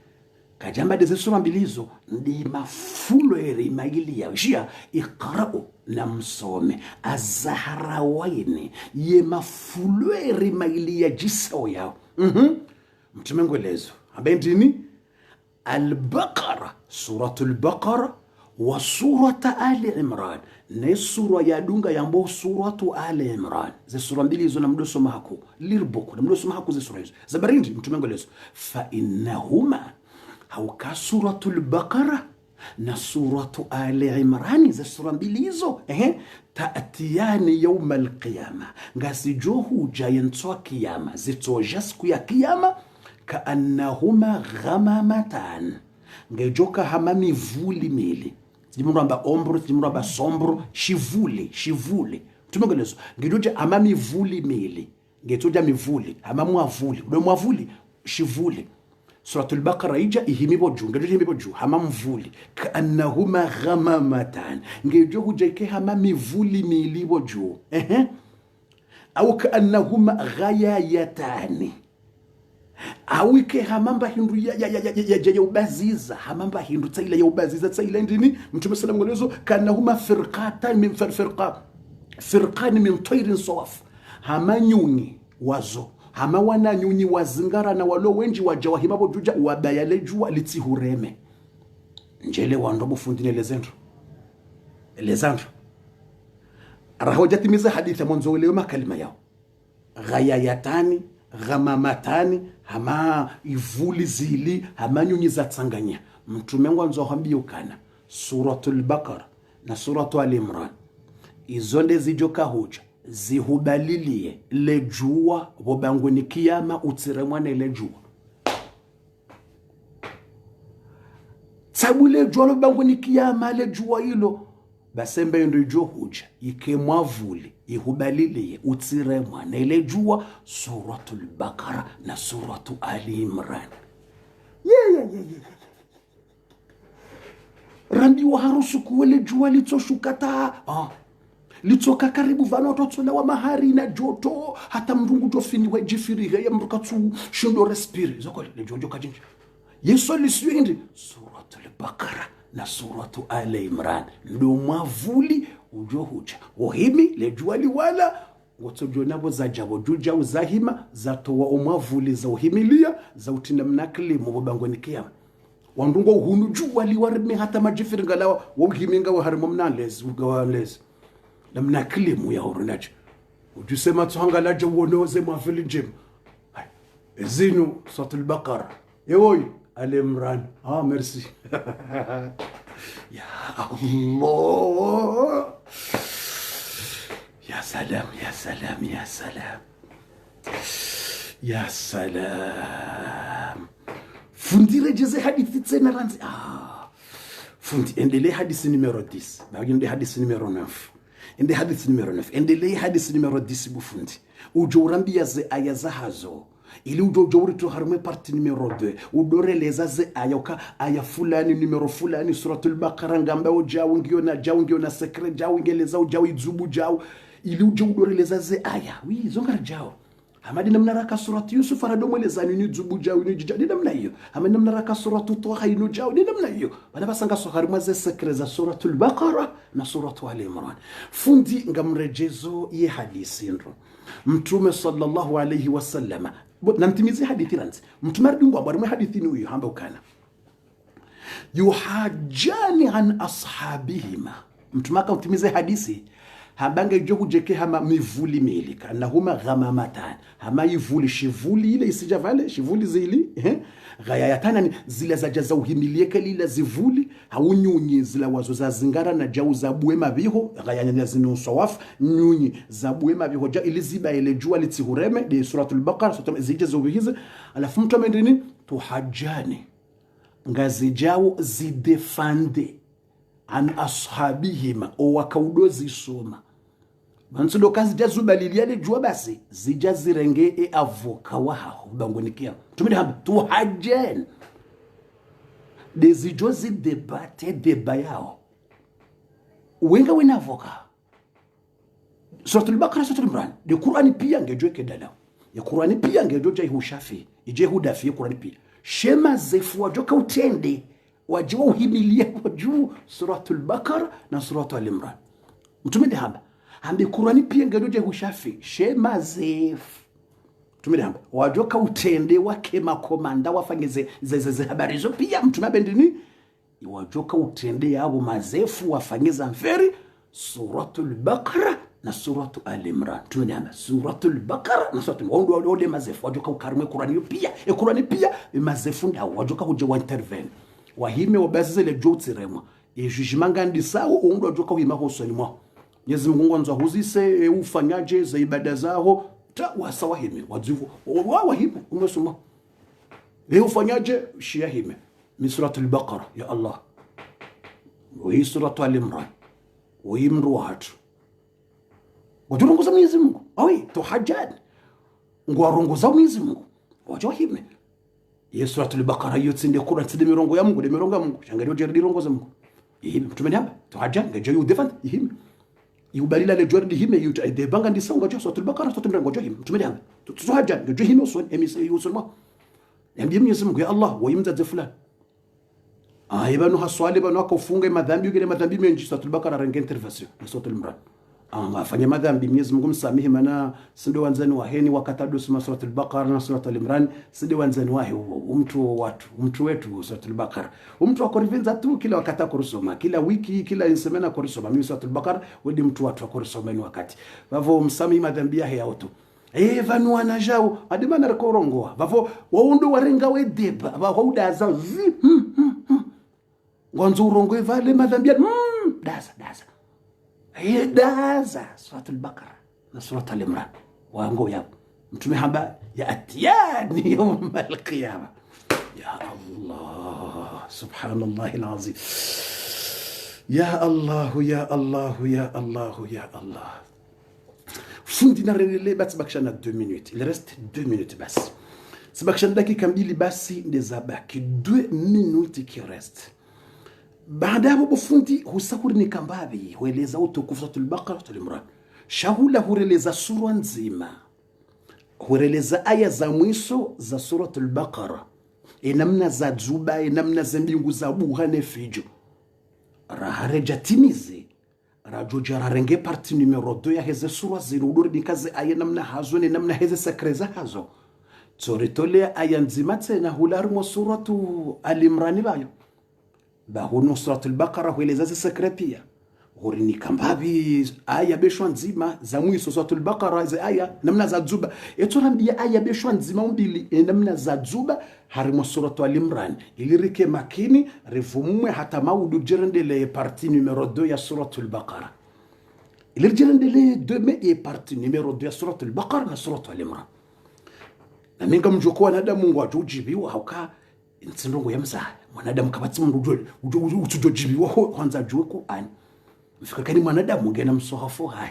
Speaker 1: kajamba de soma mbilizo ndi mafulori maili yao ishia iqra'u namsome az-zahrawaini ye mafulori maili ya jisao yao mtume ngwelezo ambe ndini al-Baqara suratul Baqara wa surata Ali Imran ne sura ya dunga yambo suratu Ali Imran ze sura mbili hizo na mdo soma haku lirboku na mdo soma haku ze sura hizo zabarindi mtumengo leso fa innahuma hauka suratul Baqara na suratu Ali Imran ze sura mbili hizo taatiyani yawma alqiyama ngasijohu jayentwa kiyama zitoja siku ya kiyama kaannahuma ghamamatan ngejoka hamami vuli mili Jimuramba ombro, jimuramba sombro, shivuli. Tumengelezo. Ngedoja amami vuli mili. Ngetoja mivuli, amamu avuli. Udo mwavuli, shivuli. Suratul Baqara ija ihimibo juu. Ngedoja ihimibo juu, hamamu vuli. Kaannahuma ghamamatan. Ngedoja hujaike hamami vuli mili bo juu. Au kaannahuma ghayayatani. Awike hamamba hindu ya ubaziza hamamba hindu tsaila ya ubaziza tsaila ndini mtume sallallahu alayhi wasallam kana huma firqan min tayrin sawaf hamanyuni wazo hama wana nyunyi wazingara na walo wenji wajawahima bojuja wabayale jua litihureme njele wando bufundine lezandro rahojatimiza hadithi mwanzo ile makalima yao ghayayatani ghamamamatani hama ivuli zili hama nyunyi za tsanganya mtume ngwanzo hambio kana suratul Baqara na suratu Ali Imran izonde zijoka hoja zihubalilie lejua bobangweni kiyama utsiremwane lejua tabule jwa bangweni kiyama lejua hilo basembe ndo ijo hoja ikemwavuli ihubalilie utsiremwane lejua suratul Baqara na suratu Ali Imran Rambi wa harusu kuwele jua litsoshukata litsoka karibu vano totsola wa mahari na joto hata mrungu jofini wa jifiri ya mrukatsu shindo respire zoko le jojo kajinja yeso liswindi suratul Baqara na suratu Ali Imran ndo mwavuli ujohuja ohimi le jua liwala wotsojo bo za jabo juja uzahima za towa omwavuli za ohimilia za utinda mnakli mubangoni kiyama wandungo hunu jua liwarme hata majifiri ngalawa wohiminga wa harimo mnalezi ugawalezi na mnakli mu ya orunaje ujusema tsangalaje wonoze mwavili njim ezinu suratul Baqara yewoy Ali Imran merci ya Allah ya salam ya salam ya salam ya salam fundire jeze hadithi tsena ranzi fundi endele hadithi numero 10 baginde hadithi numero 9 ende hadithi numero 9 endele hadithi numero 10 bufundi ujorambia ze aya za hazo ili ujojori to harme parti numero 2 udoreleza ze aya fulani numero fulani suratul Baqara ngamba ujao ngio na secret jao ngeleza ujao izubu jao ili ujodoreleza ze aya zonga jao hamadi namna raka suratu Yusuf aradomweleza ni zubu jao ni jija namna hiyo hamadi namna raka suratu Taha ino jao ni namna hiyo bana basanga soharima ze secret za suratul Baqara na suratu Ali Imran fundi ngamrejezo ye hadithi ndo mtume sallallahu alayhi wasallam nantimizi hadithi ranzi mtume ardungu abarimu hadithi ni huyo hamba ukana yuhajjani an ashabihima mtume akatimiza hadithi habange joku jeke hama mivuli milika na huma ghamamatan hama yivuli shivuli ile isija vale shivuli zili ghayayatana ni zile za jaza uhimilieke lila zivuli haunyunyi zila wazo za zingara na jau za buema biho ghayanya zinu sawaf nyunyi za buema biho ja iliziba ile jua litihureme de suratul Baqara suratul zija zobihize alafu mtu amendini tuhajjani ngazi jao zidefande an ashabihima o wakaudozi soma bansulo kazi jazuba liliale jua basi zijazirenge avoka wao bangonikia tumide hamba tuhajjen des jozi debate debayao wenga wena avoka suratul Baqara suratul Imran de Qur'ani pia ngejwe kedala ya Qur'ani pia ngejwe jai hushafi ije hudafi Qur'ani pia shema zefu wajoka utende wajiwa uhimilia kwa juu suratul Baqara na suratu Ali Imran mtumide hamba hambi Qur'ani pia ngadoje hushafi shema zef mtumide hamba wajoka utende wake makomanda wafanyeze ze habari zo pia mtume bendini wajoka utende yabo mazefu wafanyeza mferi suratul Baqara na suratu Al-Imran. Tumenyamba suratul Baqara na suratul Wando wale mazefu wajoka ukarime Qur'ani pia Qur'ani pia mazefu nda wajoka huje wa intervene wahime wabazize le joti remwa e jugement ngandi sawo ondo wajoka hima hosoni mwa Mwenyezi Mungu anza huzise ufanyaje za ibada zao ta wasawahime wajivu wahime umesoma ufanyaje shia hime min suratul Baqara ya Allah wa suratul Al-Imran wa imru watu wajurongoza Mwenyezi Mungu awi tuhajjad ngwarongoza Mwenyezi Mungu wajohime suratul Baqara yotsinde Qur'an tsinde mirongo ya Mungu de mirongo ya Mungu shangalio jeri rongoza Mungu yihime tumenamba tuhajjad ngajo yu defend yihime yubalila le jori hime yuta de banga ndisanga jo suratul Baqara suratul Imran ngajo hime tumenamba tuhajjad ngajo hime uswan emise yusulma Yambie Mwenyezi Mungu ya Allah wayimzaze fulani banu haswali banu akafunga madhambi yule madhambi mengi suratul Baqara range intervention na suratul Imran afanye madhambi Mwenyezi Mungu msamihi maana sinde wanzani waheni wakatadu suratul Baqara na suratul Imran sinde wanzani wahe mtu wetu suratul Baqara mtu akorivenza tu kila wakati akorusoma kila wiki kila semana akorusoma mimi suratul Baqara wedi mtu watu akorusoma ni wakati bavo msamihi madhambi ya auto vanu wanajao adimana rekorongoa bavo waundo warenga wedeba baudaza Wanzo urongo vale madhambia daza suratul Baqara na suratul Imran wango ya mtume hamba ya atiyani yawm al-qiyamah ya Allah subhanallah al-azim ya Allah ya Allah ya Allah ya Allah fundi na relele basi bakishana 2 minutes il reste 2 minutes basi sibakishana dakika mbili basi ndezabaki 2 minutes qui reste baada ya bufundi husakuri ni kambabi hueleza utukufu suratul Baqara suratul Imran shahula hueleza sura nzima hueleza aya za mwisho za suratul Baqara namna za juba namna za mbingu za buhane fijo rahareja timize rajoja rarenge parti numero 2 ya heze sura ziruduri nikaze aya namna hazo ni namna heze sakreza hazo toritolea aya nzima tena hularmo suratu Al-Imran bayo bahuno suratul Baqara hueleza secret pia hurini kambabi aya beshwa nzima za mwisho suratul Baqara za aya namna za juba etorambia aya beshwa nzima mbili namna za juba harimo suratul Al-Imran ilirike makini revumwe hata maudu jerendele parti numero 2 ya suratul Baqara ilirjerendele 2 e parti numero 2 ya suratul Baqara na suratul Al-Imran na minga mjoko na Mungu wajujibiwa hauka nsindongo ya mzaha mwanadamu kabatsi mundu utujojibiwa kwanza juwe Qur'an mfika kani mwanadamu ngena msohafu hai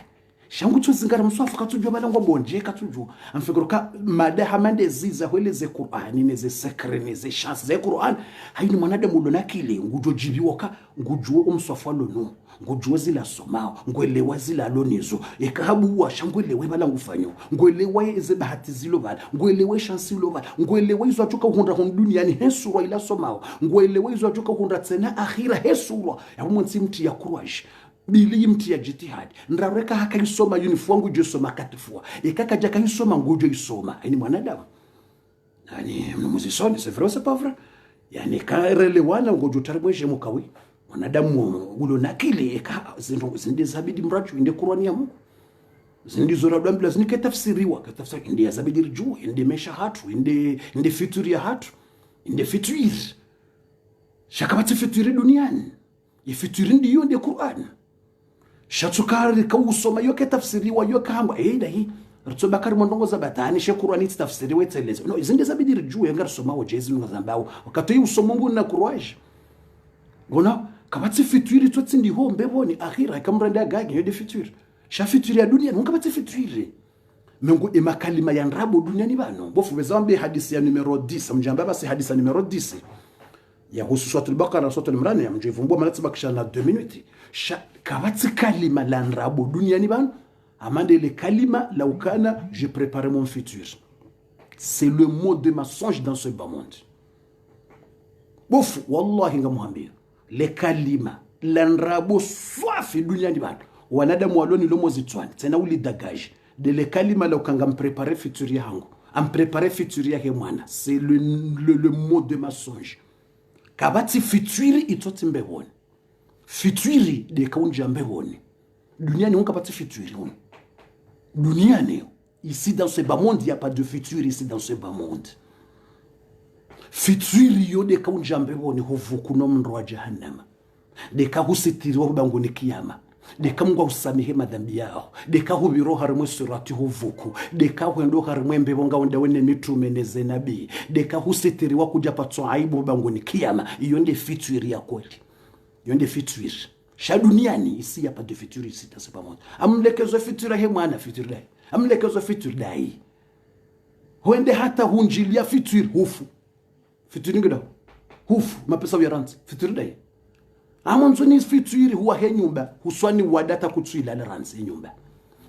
Speaker 1: shangu tuzingara msohafu katujwa balango bonje katujwa amfikoroka madaha mande ziza hueleze Qur'an neze sekre neze chance ze Qur'an haini mwanadamu lonakile ngujojibiwa ka ngujuwe umsohafu lono ngujuwe zila somao ngwelewa zila lonizo ekahabu wa shangwelewe balango fanyo ngwelewa eze bahati zilo bala ngwelewe chance lo bala ngwelewe izo atuka hunda duniani hesura ila somao ngwelewe izo atuka hunda tena akhira hesura ya mwenzi mti ya courage bili mti ya jitihadi ndareka haka isoma uniform ngujo isoma katifua ikaka jaka isoma ngujo isoma yani mwanadamu yani mnumuzisoni c'est vrai c'est pas vrai yani karele wana ngujo taribweshe mukawi mwanadamu ulo nakile eka zindi zabidi mraju inde Qur'ani ya Mungu zindi zora dambila zinike tafsiriwa katafsiri inde zabidi rujuu inde mesha hatu inde fituri ya hatu inde fituri shakabati fituri duniani ifituri ndiyo inde Qur'ani shatukari kausoma yoke tafsiriwa yoke hamba dahi rutsobakari mondongo zabatani she Qur'ani tafsiriwa teleze no zindi zabidi rujuu yangar soma wajezi ngazambao wakati usoma Mungu na courage gona kabati fituri twatsi ndi hombe boni akhira kamranda gage yode fituri sha fituri ya dunia ngabati fituri mengu emakalima ya nrabo duniani bano bofu bezambe hadisi ya numero 10 mjamba basi hadisi ya numero 10 ya husu suratul Baqara suratul Imran ya mjivumbua manatsi bakisha na 2 minutes sha kabati kalima la nrabo duniani bano amande le kalima la ukana je prépare mon futur c'est le mot de mensonge dans ce bas monde bofu wallahi ngamuhambia le kalima lanrabo swafi duniani bado wanadamu waloni lomo zitwani tena uli dagaje de le kalima la ukanga mprepare futur yangu am prepare futur yake mwana c'est le mot de mensonge kabati futuri itoti mbewoni futuri de kaunja mbewoni Duniani on capable de futur. Duniani ici dans ce bas monde il y a pas de futur ici dans ce bas monde. Futur yo de ka unjambe woni hovuku no mndo wa jahannama. De ka husitiriwa bangoni kiyama. De ka Mungu usamehe madhambi yao. De ka hubiro harimwe surati hovuku. De ka huendo harimwe mbebonga wenda wene mitume neze nabii. De ka husitiriwa kuja patso aibu bangoni kiyama. Iyo nde futur ya kweli. Iyo nde futur. Sha duniani ici y a pas de futur ici dans ce bas monde. Amlekezo futur he mwana futur dai. Amlekezo futur dai. Huende hata hunjilia futur hufu. Futur ngida hufu mapesa wiranti futur dai amanzoni futur huwa he nyumba huswani wadata kutswila le ranzi nyumba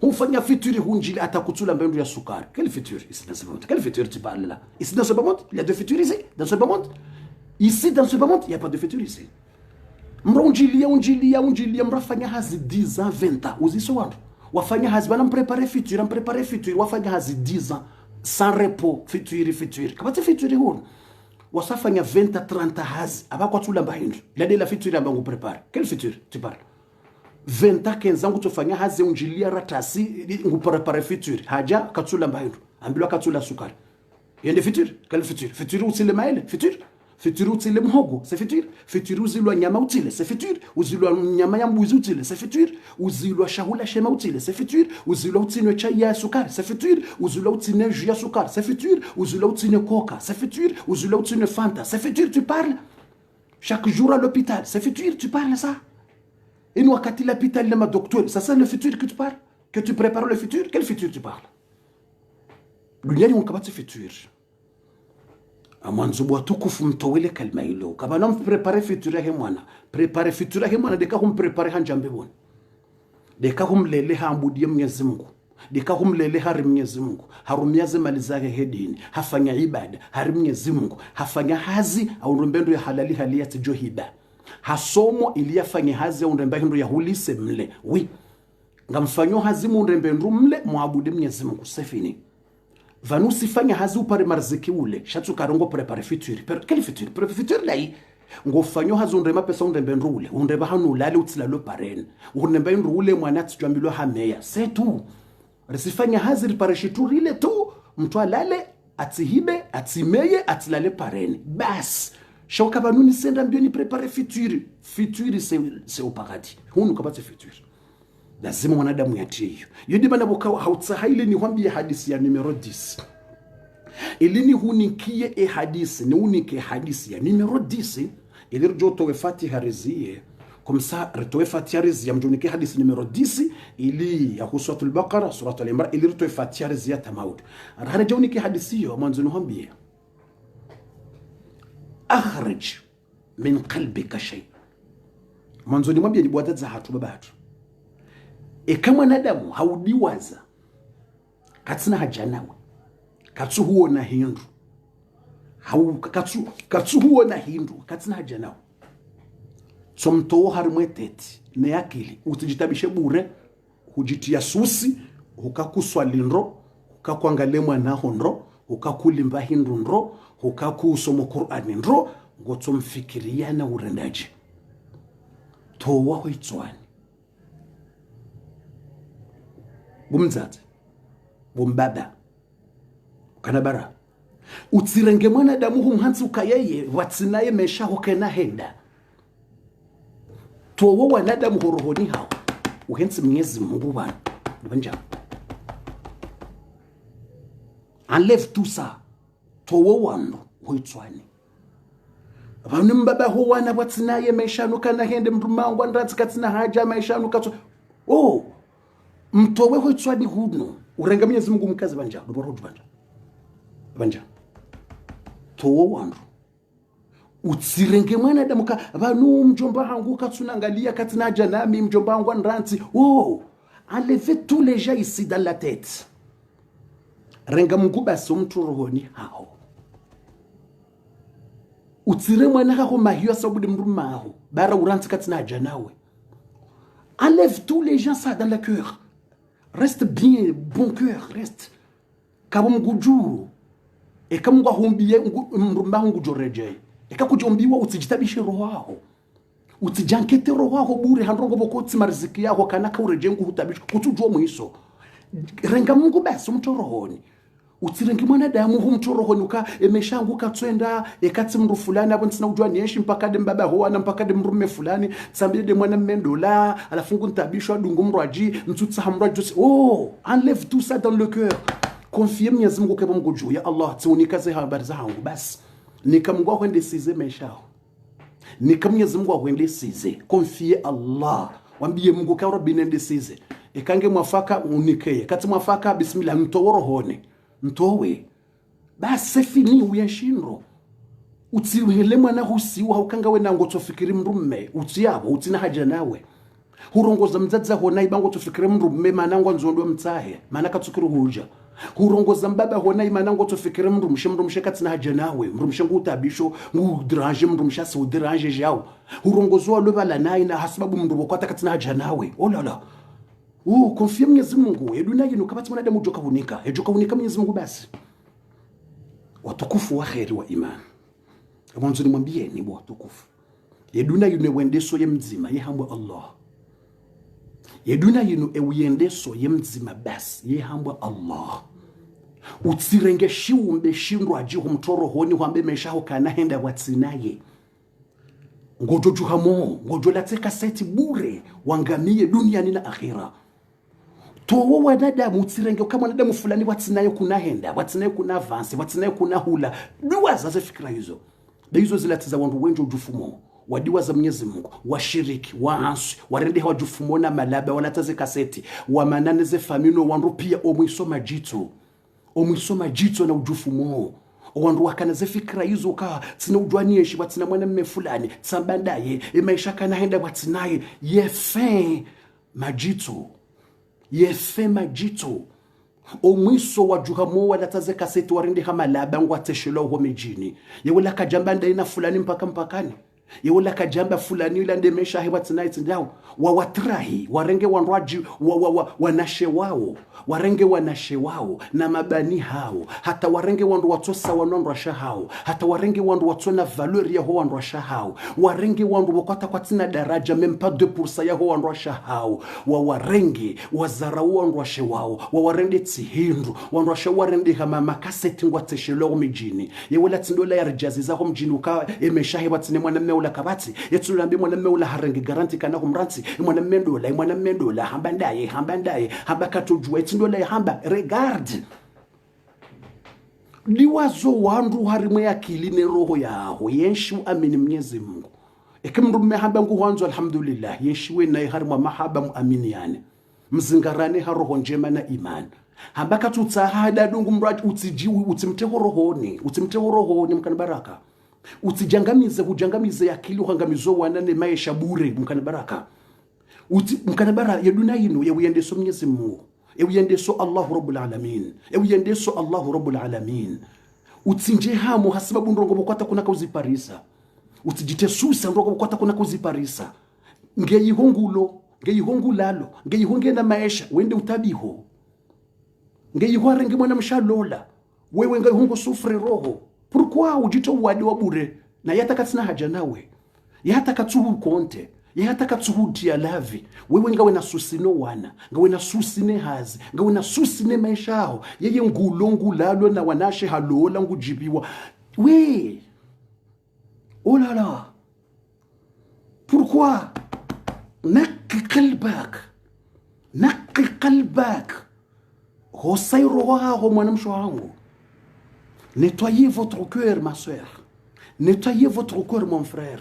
Speaker 1: hufanya futur hunjili atakutsula mbendu ya sukari quel futur ici dans ce monde quel futur tu parles là ici dans ce monde il y a de futur ici dans ce monde ici dans ce monde il y a pas de futur ici unjilia mrafanya hazi 10 ans 20 ans uziso wandu wafanya hazi bana mprepare futur wafanya hazi 10 ans sans repos futur kabati futur huno wasafanya 20 30 hazi abakwa tula mbahindu lade la futur amba ngu prepare quel futur tu parles 20 15 ans kutofanya hazi unjilia ratasi ngu prepare futur haja katula mbahindu ambilwa katula sukari yende futur quel futur utile maile futur utile mhogo c'est futur uzilwa nyama utile c'est futur uzilwa nyama ya mbuzi utile c'est futur uzilwa shahula shema utile c'est futur uzilwa utine chai ya sukari c'est futur uzilwa utine jus ya sukari c'est futur uzilwa utine coca c'est futur uzilwa utine fanta c'est futur tu parles chaque jour à l'hôpital c'est futur tu parles ça et nous wakati l'hôpital le docteur ça c'est le futur que tu parles que tu prépares le futur quel futur tu parles dunia on kabati futur amanzo bwa tukufu mtowele kalma ilo kaba nam prepare futur he mwana deka hum prepare hanjambe bon deka hum lele hambudi Mwenyezi Mungu deka hum lele hari Mwenyezi Mungu harumiaze mali zake hedini hafanya ibada hari Mwenyezi Mungu hafanya hazi au rumbendo ya halali haliyati johiba hasomo iliyafanya hazi au rumbendo ya hulise mle oui ngamfanyo hazi mu rumbendo mle muabude Mwenyezi Mungu sefini vanusi fanya hazi upare marziki ule shatu karongo prepare futur quel futur lai ngo fanyo hazi undrema pesa undembe ndrule undreba hanu lale utsila lo parene undembe ndrule mwana tjambilo hameya c'est tout resifanya hazi ripare shitur ile tu mtu alale atihibe atimeye atilale parene bas shoka banuni senda mbio ni prepare futur c'est au paradis hunu kabate futur lazima mwanadamu yatie hiyo yodi bana bokawa hautsahaile ni hwambie hadisi ya numero 10 ilini hunikie hadisi ni unike hadisi ya numero 10 ilirjo towe fatiha riziye comme ça retowe fatiha riziye mjonike hadisi numero 10 ili ya suratul baqara suratul imran ilirto fatiha riziye tamaud haraja unike hadisi hiyo mwanzo hwambie akhrij min qalbika shay mwanzo ni mwambie ni bwata za hatu babatu kama nadamu haudiwaza katsina hajanawe katsu huo na hindu katsu huo na hindu katsina hajanawe somto harimwe teti ne yakili utijitabishe bure hujitia susi hukakuswalindro hukakuangale mwana hondro hukakulimba hindu ndro hukakusoma Qur'ani ndro ngotsomfikiria na urendaje towa hoitswani bumzate bumbaba kanabara utsirenge mwana damu humhansi ukayeye watsinaye mesha hokena henda towo wanadamu horohoni hao uhensi Mwenyezi Mungu bana banja enlève tout ça towo wano hoitswani abantu mbaba ho wana watsinaye mesha nukana hende mrumangu ndatsi katsina haja mesha nukatso oh mtowe hoitswani huno urenga Mwenyezi Mungu mkazi banja doboro banja towo wandu utsirenge mwana damuka vanu mjomba hangu katsunangalia katina janami mjomba hangu nranti oh enlevez tous les gens ici dans la tête renga Mungu basi mtu rohoni hao utsire mwana kako mahio sabude mrumaho bara uranti katina janawe enlève tous les gens ça dans le cœur reste bien bon cœur reste kama mguju kama ngwa humbie mrumba ngujoreje kakujombiwa usijitabishe roho wao utijankete roho wako bure handrongo bokoti mariziki yako kanaka urejengu hutabishwa kutujua mwiso renga Mungu basi mtorohoni utirengi mwanadamu humtorohoni uka emeshangu katwenda ekati mru fulani abo ntsina ujua nieshi mpaka de mbaba hoana mpaka de mrume fulani tsambile de mwana mendola alafungu ntabishwa dungu mrwaji ntutsa hamrwaji enlève tout ça dans le cœur confie Mwenyezi Mungu kwa Mungu juu ya Allah tionikaze habari zangu basi nikamngwa kwende size maishao Mwenyezi Mungu akwende size confie Allah wambie Mungu ka Rabbi nende size ekange mwafaka unikeye kati mwafaka bismillah mtoworohone mtowe basi fini uyashindro utiwele mwana husiwa ukanga we nango tofikiri mrume utiyabo utina haja nawe hurongoza mzadza hona ibango tofikiri mrume manango nzondo mtahe manaka tukiri huja hurongoza mbaba hona imanango tofikiri mrumshe katina haja nawe mrumshe ngutabisho ngudranger mrumshe so dranger jao hurongozwa lobala nayi na hasababu mrubo kwata katina haja nawe olala confie Mwenyezi Mungu eduna yinu kabati mwanadamu joka unika Mwenyezi Mungu basi watukufu wa khairi wa iman mwanzo nimwambie ni watukufu eduna yinu wendeso ye mzima ye hambwa Allah eduna yinu ewendeso ye mzima basi ye hambwa Allah utsirenge shiumbe shindwa aji humtoro honi huambe meshaho kana henda watsinaye ngojo juhamo ngojo lateka seti bure wangamie duniani na akhira towo wanadamu utsirenge kama wanadamu fulani watsinaye kuna henda watsinaye kuna avance watsinaye kuna hula duwaza za fikra hizo zilatiza wandu wenjo ujufumo wadiwa za Mwenyezi Mungu washiriki waansu warende hawajufumo na malaba walataze kaseti wamananeze famino wandu pia omwisoma jitu na ujufumo wandu wakanaze fikra hizo ka tsina ujwanieshi watsina mwana mme fulani tsambandaye maisha kana henda watsinaye yefe majitu omwiso wa juhamo walataze kaseti warinde hamalaba ngwateshelo ho mijini yewala kajamba ina fulani mpaka mpakani yewala kajamba fulani ila ndemesha hewa tonight ndao wawatrahi warenge wanrwaji wanashe wao warenge wanashe wao na mabani hao hata warenge wandu watosa wanonrasha hao hata warenge wandu watona valeur ya ho wanrasha hao warenge wandu wakata kwatina daraja mempa 2% ya ho wanrasha hao warenge wazarau wanrashe wao warende tihindu wanrasha warende kama makaseti ngwateshelo mijini yewala tindola ya rijazi za ho mjini uka emesha hewa tine mwana ula kabati yetu lambi mwana ula harengi garanti kana kumranti mwana mendola hambandaye hamba katujua etindola hamba regard liwazo wandu harimwe akili ne roho yaho yenshu amini Mwenyezi Mungu ekimrume hamba nguhanzo alhamdulillah yenshiwe naye harimwa mahaba muamini yani mzingarane haroho njema na imani hamba katutahada dungu mraj utijiwi utimteho rohoni mkana baraka hujangamize akili uhangamizo wanane maisha bure mkana baraka mkana bara yeduna yinu yewendeso Mwenyezi Mungu yewendeso Allahu Rabbul Alamin utsinje hamu hasababu ndongo bokwata kuna kuziparisa utijitesusa ndongo bokwata kuna kuziparisa ngeyihongulo ngeyihongulalo ngeyihongena maisha wende utabiho ngeyihwarenge mwana mshalola wewe ngeyihongo sufre roho pourquoi ujito wadi wa bure na yataka tsina haja nawe yataka tsuhu konte yataka tsuhu dia lavi wewe ngawe na susino wana ngawe na susine hazi ngawe na susine maishao yeye ngulongu lalo na wanashe halola ngujibiwa we oh là là pourquoi naqi qalbak hosayro wa mwana msho wangu. Nettoyez votre cœur, ma soeur. Nettoyez votre cœur, mon frère.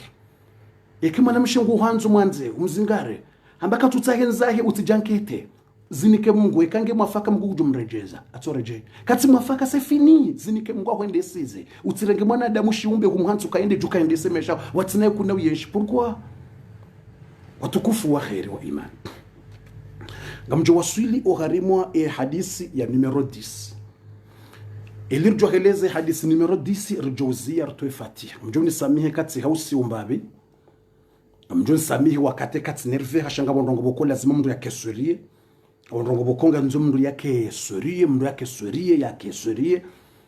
Speaker 1: Ekima namshengu hanzo mwanze umzingare ambaka tutahenzahe utijankete zinike Mungu ekange mwafaka Mungu kujumrejeza atoreje kati mwafaka sefini zinike Mungu akwende size utirenge mwana adamu shiumbe kumhanzu kaende juka ende semesha watinaye kuna uyeshi pourquoi watukufu wa khairi wa iman ngamjo waswili oharimwa hadisi ya numero 10 elirjo heleze hadisi numero 10 rjozia rtoe Fatiha mjoni samihe kati hausi umbabi mjoni samihe wakate kati nerve hashanga bondongo boko lazima mndu yakeswerie bondongo bokonga nzo mndu yakeswerie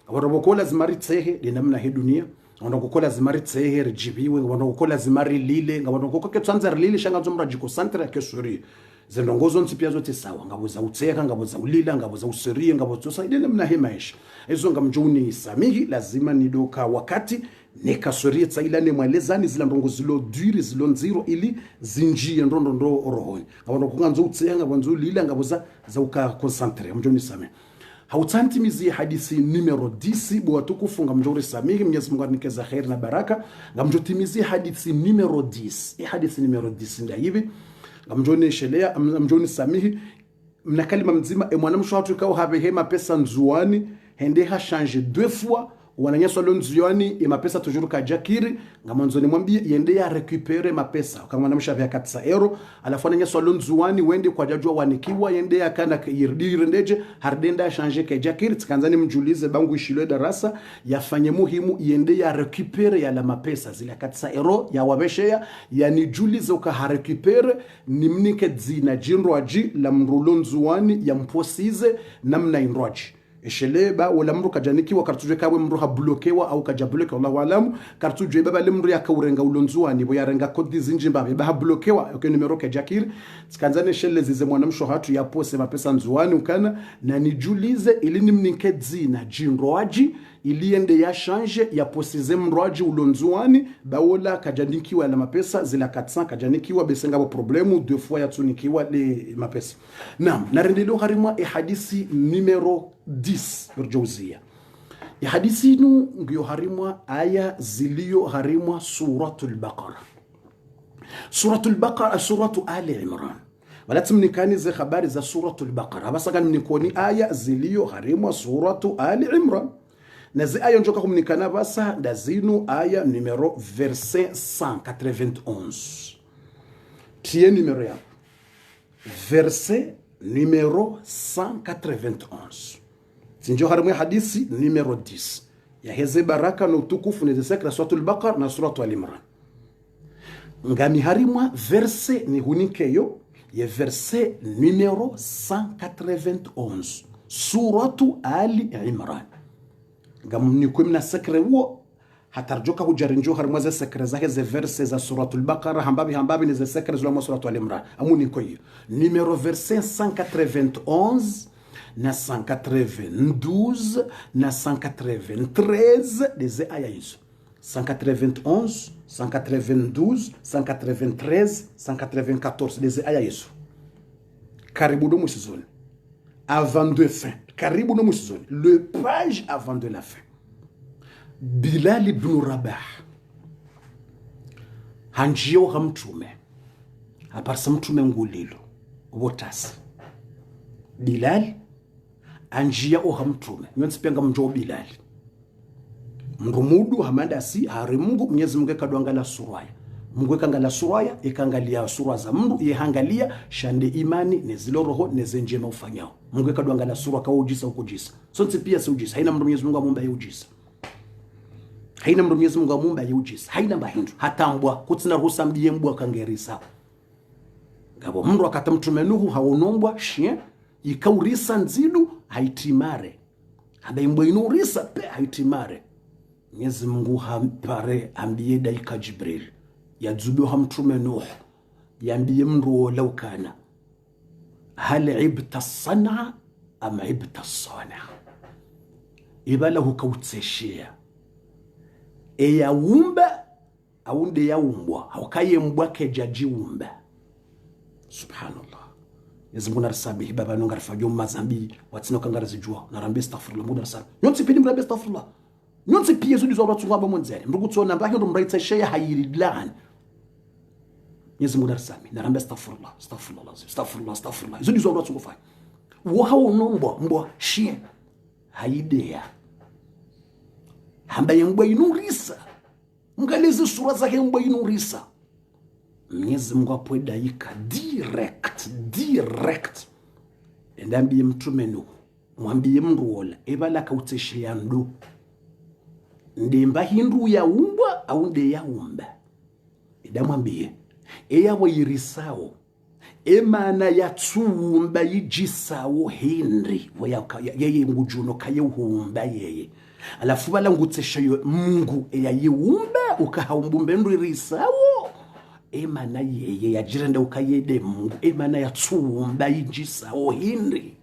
Speaker 1: abondongo boko lazima ritsehe linamna he dunia ngabona kukola zimari tsehe rijibiwe ngabona kukola zimari lile ngabona kukoke tsanza lile shanga nzomra jiko santre ke suri zendongozo nsipia zote sawa ngaboza utseka ngaboza ulila ngaboza usirie ngaboza usaidele mna hemaish ezo ngamjuni samihi lazima nidoka wakati nekasurie tsailane mwalezani zila ndongo zilo duri zilo nziro ili zinjie ndondo ndo rohoni ngabona kunganzo utseka ngabona ulila ngaboza za uka concentre mjuni samihi hautantimizie hadisi numero 10 bwa tukufunga mjori samihi Mwenyezi Mungu anikeza khair na baraka ngamjotimizie hadisi numero 10 hadisi numero 10 ndio hivi ngamjoni shelea mjoni samihi mna kalima mzima mwanamsho watu kao have hema pesa nzuani hende ha change 2 fois wananyeswa lo nzuani mapesa toujours ka jakiri ngamanzoni mwambie yende ya récupérer mapesa kama mwanamsha vya 400 euro alafu ananyeswa lo nzuani wende kwa jajua wanikiwa yende ya kana yirdirendeje hardenda change ka jakiri tkanzani mjulize bangu ishilo darasa yafanye muhimu yende ya récupérer ya la mapesa zile 400 euro ya wabeshea yani julize uka ha récupérer nimnike dzina jinroaji la mrulo nzuani ya mposize namna inroaji esheleba wala mru kajaniki wa kartuje kawe mru ha blokewa au kajabloke wallahu alamu kartuje baba le mru yakaurenga ulonzuani bo yarenga kodi zinjimba baba ha blokewa okay numero ka jakir tsanzane shelle zize mwanamsho hatu ya pose mapesa nzuani ukana na nijulize ili nimnike dzina jinroaji iliende ya change ya posize mroaji ulonzuani baola kajanikiwa la mapesa zila 400 kajanikiwa besenga bo problemu 2 fois yatunikiwa le mapesa na rendelo harimwa hadisi numero 10 urjawzia hadisi nu ngiyo harimwa aya zilio harimwa suratul baqara suratu ali imran walatim nikani ze habari za suratul baqara basa kan nikoni aya zilio harimwa suratu ali imran na zi aya njoka kumnikana basa dazinu aya numero verset 191 tie numero ya verset numero 191 sinjo harimwe hadisi numero 10 ya heze baraka na utukufu ni sekra suratul baqara na suratu al-imran ngami harimwa verset ni hunikeyo ya verset numero 191 suratu al-imran ngamni kumna sekre wo hatarjoka hujarinjo harimwa za sekre za heze verset za suratul baqara hambabi ni za sekre za suratu al-imran amuni koyo numero verset 191 na 192 na 193 des aya hizo 191 192 193 194 des aya hizo karibu no musizoni avant de fin karibu no musizoni le page avant de la fin Bilal ibn Rabah hanjio hamtume aparsa mtume ngulilo wotasi Bilal anjia ohamtume nyonsipenga mjo Bilal mrumudu hamanda si hari Mungu Mwenyezi Mungu kadwangala suraya Mungu kangala suraya ikangalia sura za mndu yehangalia shande imani nezilo roho nezenjema ufanyao Mungu kadwangala sura ka ujisa ukujisa sonse pia si ujisa haina mndu Mwenyezi Mungu amumba yujisa haina mndu Mwenyezi Mungu amumba yujisa haina mahindu hatambwa kutsina ruhusa mdiye mbwa kangerisa ngabo mndu akatamtume Nuhu haonombwa shie ikaurisa nzidu haitimare abaimbwa inurisa pe haitimare Mwenyezi Mungu hampare ambie daika Jibril yazubu hamtume Nuh yambie mru law kana hal ibta sana am ibta sana ibalahu kautseshia eyaumba au nde yaumbwa haukaye mbwa kejaji umba subhanallah Yezimungu narisabihi baba nonga rifajyo mazambi watsino kangara zijua narambe astaghfirullah mungu narisabi nyonsi pindi mrambe astaghfirullah nyonsi pia zudi zo ratsunga ba monzere mrugu tsona mbahi ndo mraitsa sheya hayirilan Yezimungu narisabi narambe astaghfirullah zudi zo ratsunga fa wo hawo nombwa mbwa shie haidea hamba yembwa inurisa mgalezi sura zake mbwa inurisa Mwenyezi Mungu apoida yika direct endambiye mtume Nuhu mwambie mndu wola ebala kauteshe ya ndo ndemba hindu ya umbwa au nde ya umba edamwambie eya wayirisao emana yatsumba yijisawo hindri yeye ngujuno kayehumba yeye alafu balangutseshayo mungu eyayiumba ukahaumbumbe ndwirisawo emana yeye yajirenda ukayede mungu emana yatsumba yijisawo hindri.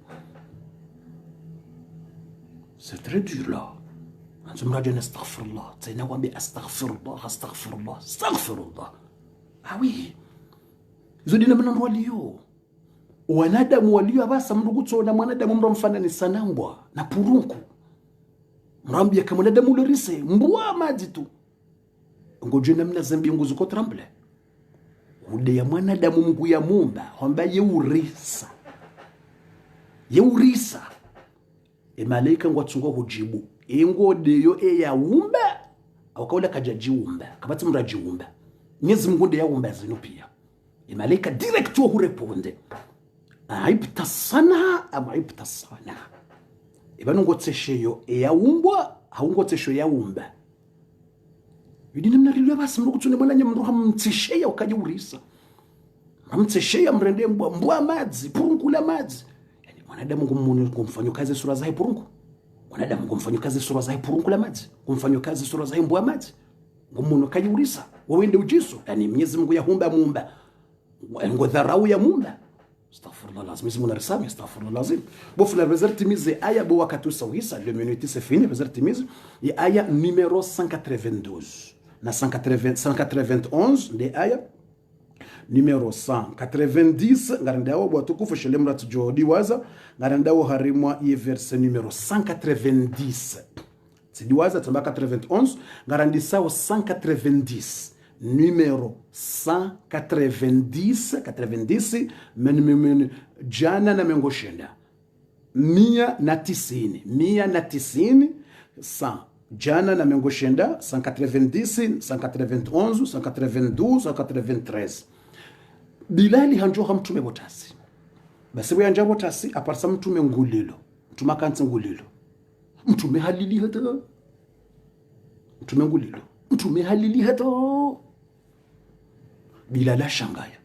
Speaker 1: C'est très dur là. Antum rajin astaghfirullah. Tena wambi astaghfirullah, astaghfirullah, astaghfirullah. Ah oui. Zodina mnano walio. Wanadamu walio abasa mrugutso na mwanadamu mromfana ni sanambwa na purunku. Mrambia kama mwanadamu lorise mbwa maji tu. Ngoje namna zambi nguzuko tremble. Ude ya mwanadamu mgu ya mumba hamba yeurisa. Yeurisa. Malaika ngwatsungo hujibu ingodeyo eyaumba awakaula kajajiumba kabati mrajiumba Mwenyezi Mungu ndiye yaumba zinu pia malaika direct wo hureponde aibta sana ama aibta sana ibanu ngotsesheyo eyaumbwa haungotsesho yaumba yidini mnarilwa basi mrukutsune mwananye mruha mtsesheya ukajiurisa mtsesheya mrende mbwa madzi purungula madzi. Mwanadamu kumfanyo kazi sura za purungu. Mwanadamu kumfanyo kazi sura za purungu la maji. Kumfanyo kazi sura za mbwa maji. Ngumuno kajiurisa. Wawende ujiso. Yani Mwenyezi Mungu yahumba muumba. Ngodharau ya muumba. Astaghfirullah lazim. Mwenyezi Mungu arisami. Astaghfirullah lazim. Bofu la vezar timize aya bo wakatu sawisa. Le minute c'est fini. Vezar timize. Et aya numéro 192. Na 191 de aya. Numéro 190 ngarandawo bwatukufu shelemra tujodi waza ngarandawo harimwa ye verse numéro 190 tidiwaza tamba 91 ngarandisawo 190 numéro 190 men jana na mengoshenda 190 100 jana na mengoshenda 190 191 192 193 Bilali hanjoha mtume botasi. Basi we anja botasi aparsa mtume ngulilo. Mtume kanti ngulilo. Mtume halili hata. Mtume ngulilo. Mtume halili hata. Bilala shangaya.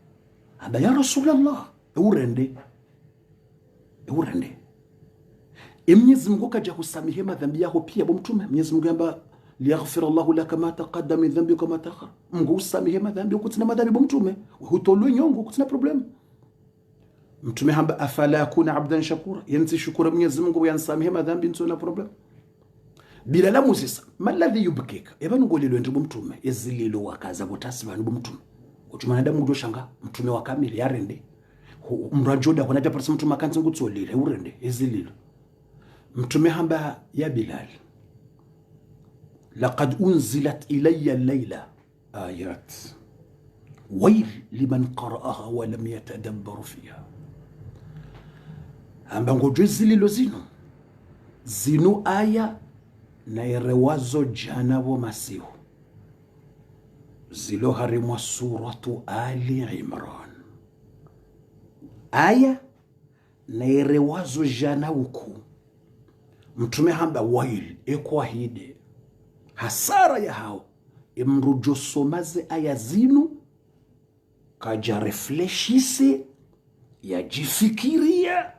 Speaker 1: Aba ya Rasulullah. Urende. Mwenyezi Mungu kaja kusamehe madhambi yako pia bo mtume. Mwenyezi Mungu amba liyaghfira Allahu laka ma taqaddama min dhanbika ma ta'akhkhara. Mungu usamehe madhambi ukutina madhambi bo mtume. Hutolwe nyongo ukutina problem. Mtume hamba afala yakuna abdan shakura. Yanti shukura Mwenyezi Mungu yansamehe madhambi nsona problem. Bila la Moses maladhi yubkika. Eba ngolilo ndibo mtume. Ezililo wakaza botasi banu bo mtume. Utuma nadamu ndo shanga mtume wa kamili yarende. Mrajoda kunaja parsa mtume akanzi ngutsolile urende ezililo. Mtume hamba ya Bilal. لقد أنزلت إلي الليلة آيات ويل لمن قرأها ولم يتدبر فيها. Ambango jezili lo zinu aya na irewazo jana wo masihu zilo harimwa suratu Ali Imran aya na irewazo jana uku mtume hamba wail ekwa hide hasara ya hao imrujo somaze aya zinu kaja refleshise ya jifikiria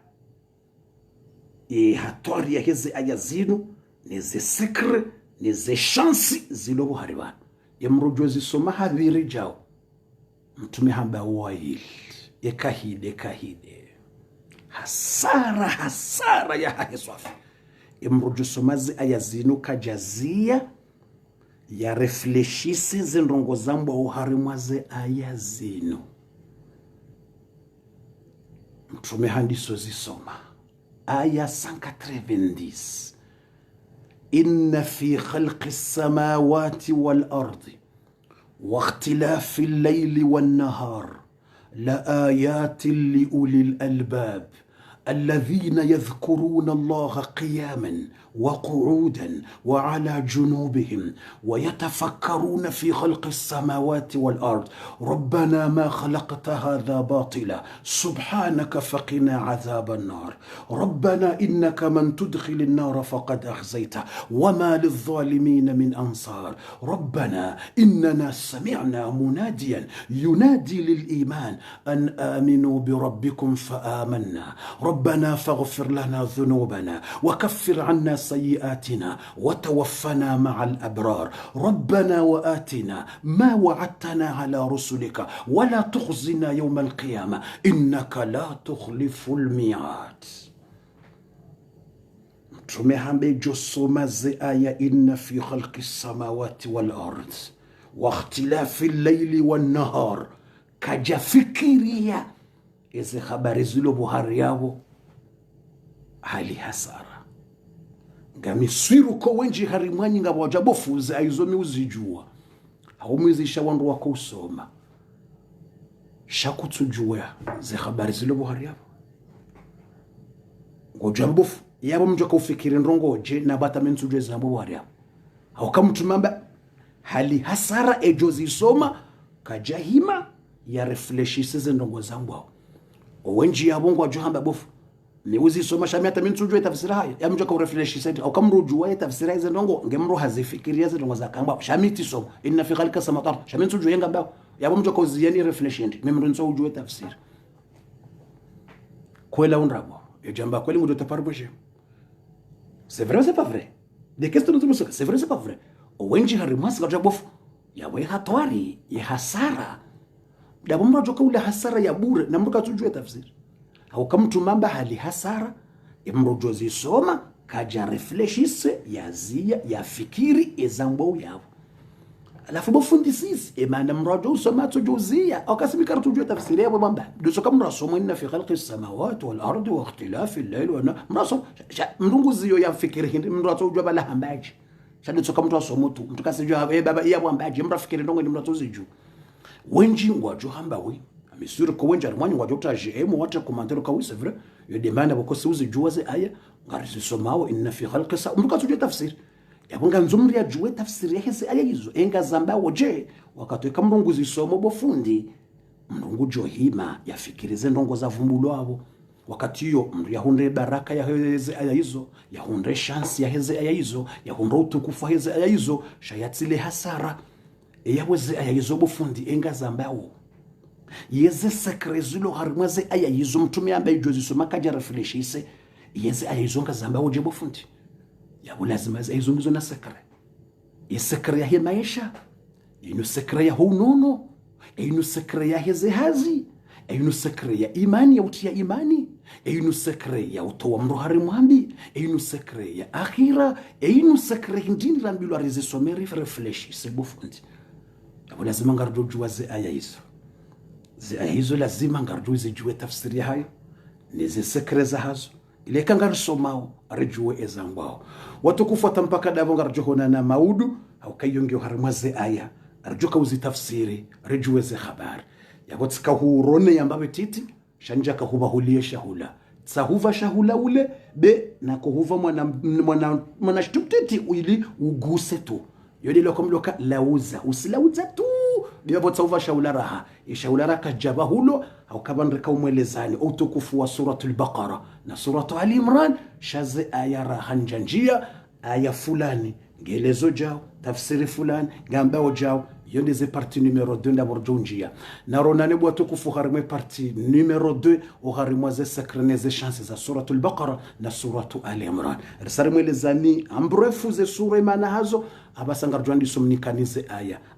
Speaker 1: hatori ya hizi aya zinu nize sikre nize shansi zilobo haribana imrujo zisoma hadhiri jao mtume hamba wail ekahide hasara ya hahiswafi imrujo somaze aya zinu kajazia ya refleshise zinrongo zambo uharimwaze aya zinu mtume handiso zisoma aya 190 inna fi khalqi samawati wal ardi wa ikhtilafi al-layli wan nahar la ayatin li ulil albab الذين يذكرون الله قياما وقعودا وعلى جنوبهم ويتفكرون في خلق السماوات والأرض ربنا ما خلقت هذا باطلا سبحانك فقنا عذاب النار ربنا إنك من تدخل النار فقد أخزيته وما للظالمين من أنصار ربنا إننا سمعنا مناديا ينادي للإيمان أن آمنوا بربكم فآمنا ربنا فاغفر لنا ذنوبنا وكفر عنا سيئاتنا وتوفنا مع الأبرار ربنا وآتنا ما وعدتنا على رسلك ولا تخزنا يوم القيامة إنك لا تخلف الميعاد. Tumehambe josoma ze aya inna fi khalqi samawati wal ard wa ikhtilafi al-layli wan nahar kajafikiria eze habari zilo buhari yabo hali hasara ngamiswiru ko wenji harimwanyi ngabo wajabofuza aizo miuzijua haumizisha wandu wako usoma shakutujua ze habari zilo buhari yabo ngojambofu yabo mjoka ufikiri ndongoje na batamentsujwe zambo waria haukamtumamba hali hasara ejozi soma kajahima ya refleshise ndongo zangu owenji yabo ngwajo hamba bofu ni uzi soma shamia tamentsujwe tafsira haya ya mjoka urefleshise haukamrujua tafsira hizo ndongo ngemro hazifikiria hizo ndongo zakamba shamiti soma inna fi khalqa samawati shamentujwe yenga mbao yabo mjoka uziani refleshende memro nso ujue tafsira kwela unrabo ejamba kweli ngudo taparboje. C'est vrai ou c'est pas vrai? Des questions de c'est vrai ou c'est pas vrai? Owenji harimwasi kwa jabofu yawe hatwari ya hasara dabo mrajoka ule hasara ya bure na mruka tujue tafsiri au kamtumamba hali hasara imrojozi soma kaja refleshise yazia ya fikiri ezambo yabo alafu bofundisisi emana mrajo usoma tujuzia akasimika tujue tafsiri yabo bamba duso kamra somo inna fi khalqi samawati wal ardi wa ikhtilafi al-layli wa mraso mndunguziyo ya fikiri hindi mrato ujua bala hambaji shadutso kamra somo tu mtu kasijua baba yabo hambaji mra fikiri ndongo ni mrato ziju wenji ngwajo hamba we amisuri ko wenji armani ngwajo taje emo wata komantero ka c'est vrai yo demanda boko suzi juwaze aya ngari somawo inna fi khalqi mruka tujue tafsiri yabonga nzumri ajue tafsiri yake aya hizo enga zamba woje wakati kama mrungu zisomo bofundi mrungu johima yafikirize ndongo za vumbulo abo wakati hiyo mri yahunde baraka ya heze aya hizo yahunde chance ya heze aya hizo yahunde utukufu heze aya hizo shayatile hasara yaweze aya hizo bofundi enga zamba wo yeze sakrezulo harimwaze aya hizo mtume ambaye jozi soma kaja refleshise yeze aya hizo ngazamba woje bofundi yabo lazima aizunguzo na sekre isekre ya maisha inu sekre ya hunono inu sekre ya hezehazi inu sekre ya imani ya utia imani inu sekre ya utowa mrohari mwambi inu sekre ya akhira inu sekre ndini rambilo arizisomeri refresh sebofundi yabo lazima ngardo jua ze aya hizo lazima ngardo zijue tafsiri hayo nize sekre za hazo ile kanga risomao arejue ezangwao watukufuata mpaka dabo ngarjohona na maudu au kayongeo harimwaze aya arjuka uzitafsiri rejue ze habari yagotsika hurone yambabe titi shanja kahuba hulie shahula tsahuva shahula ule be na kuhuva mwana shtutiti ili uguse tu yodi lokomloka lauza usilauza tu biabo tsahuva shahula raha ishaula raka jabahulo au kabandrika umwelezani utukufu wa suratul Baqara na suratul Ali Imran shaze aya rahanjanjia aya fulani ngelezo jao tafsiri fulani gambao jao yonde ze parti numero 2 ndaborjonjia na ronane bwa tukufu harimwe parti numero 2 o harimwe ze sakreneze chances za suratul Baqara na suratul Ali Imran risare mwelezani ambrefu ze sura maana hazo abasanga rwandi somnikanize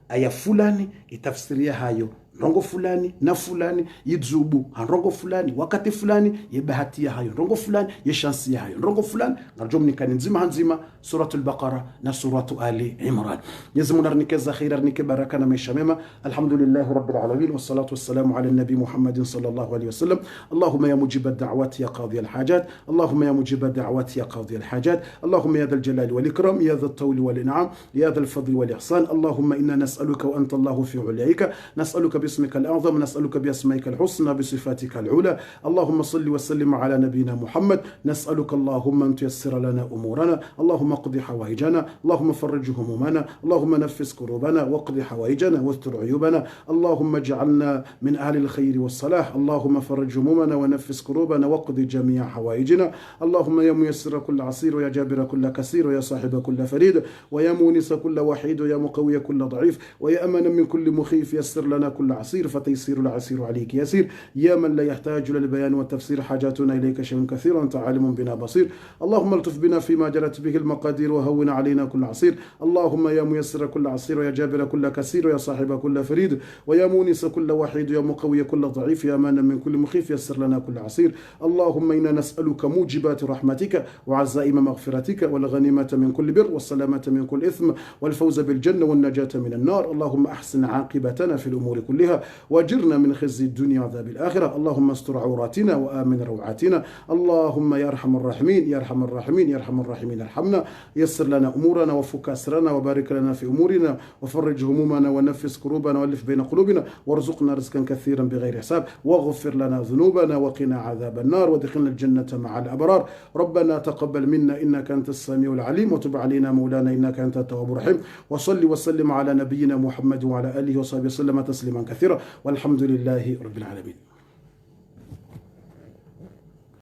Speaker 1: aya fulani itafsiria hayo rongo fulani na fulani yidzubu rongo fulani wakati fulani yebahati ya hayo rongo fulani yeshansi ya hayo rongo fulani ngarjomnikani nzima suratul Baqara na suratul Ali Imran Mwenyezi narnikeza khair arnike baraka na maisha mema alhamdulillah rabbil alamin wassalatu wassalamu ala nabi Muhammad sallallahu alayhi wasallam Allahumma ya mujib ad-da'wat ya qadi al-hajat Allahumma ya mujib ad-da'wat ya qadi al-hajat Allahumma ya dhal jalali wal ikram ya dhal tawli wal in'am ya dhal fadli wal ihsan Allahumma inna nas'aluka wa anta Allahu fi 'ulayka nas'aluka باسمك الأعظم، نسألك بأسمائك الحسنى بصفاتك العلى. اللهم صل وسلم على نبينا محمد. نسألك اللهم أن تيسر لنا أمورنا، اللهم اقض حوائجنا، اللهم فرج همومنا، اللهم نفس كروبنا واقض حوائجنا واستر عيوبنا، اللهم اجعلنا من أهل الخير والصلاح، اللهم فرج همومنا ونفس كروبنا واقض جميع حوائجنا. اللهم يا ميسر كل عسير، ويا جابر كل كسير، ويا صاحب كل فريد، ويا مونس كل وحيد، ويا مقوي كل ضعيف، ويا أمن من كل مخيف، يسر لنا كل عسير فتيسير العسير عليك يسير. يا من لا يحتاج للبيان والتفسير، حاجاتنا إليك شيء كثير وأنت عالم بنا بصير. اللهم الطف بنا فيما جرت به المقادير، وهون علينا كل عسير. اللهم يا ميسر كل عسير، ويا جابر كل كسير، ويا صاحب كل فريد، ويا مونس كل وحيد، ويا مقوي كل ضعيف، يا أمانا من كل مخيف، يسر لنا كل عسير. اللهم إنا نسألك موجبات رحمتك وعزائم مغفرتك والغنيمة من كل بر والسلامة من كل إثم والفوز بالجنة والنجاة من النار. اللهم أحسن عاقبتنا في الأمور كلها واجرنا من خزي الدنيا وعذاب الآخرة. اللهم استر عوراتنا وآمن روعاتنا. اللهم يا أرحم الراحمين، يا أرحم الراحمين، يا أرحم الراحمين ارحمنا. يسر لنا أمورنا وفك أسرنا وبارك لنا في أمورنا وفرج همومنا ونفس كروبنا والف بين قلوبنا وارزقنا رزقا كثيرا بغير حساب واغفر لنا ذنوبنا وقنا عذاب النار وادخلنا الجنة مع الأبرار. ربنا تقبل منا إنك أنت السميع العليم، وتب علينا مولانا إنك أنت التواب الرحيم. وصل وسلم على نبينا محمد وعلى آله وصحبه وسلم تسليما كثيرا، والحمد لله رب العالمين.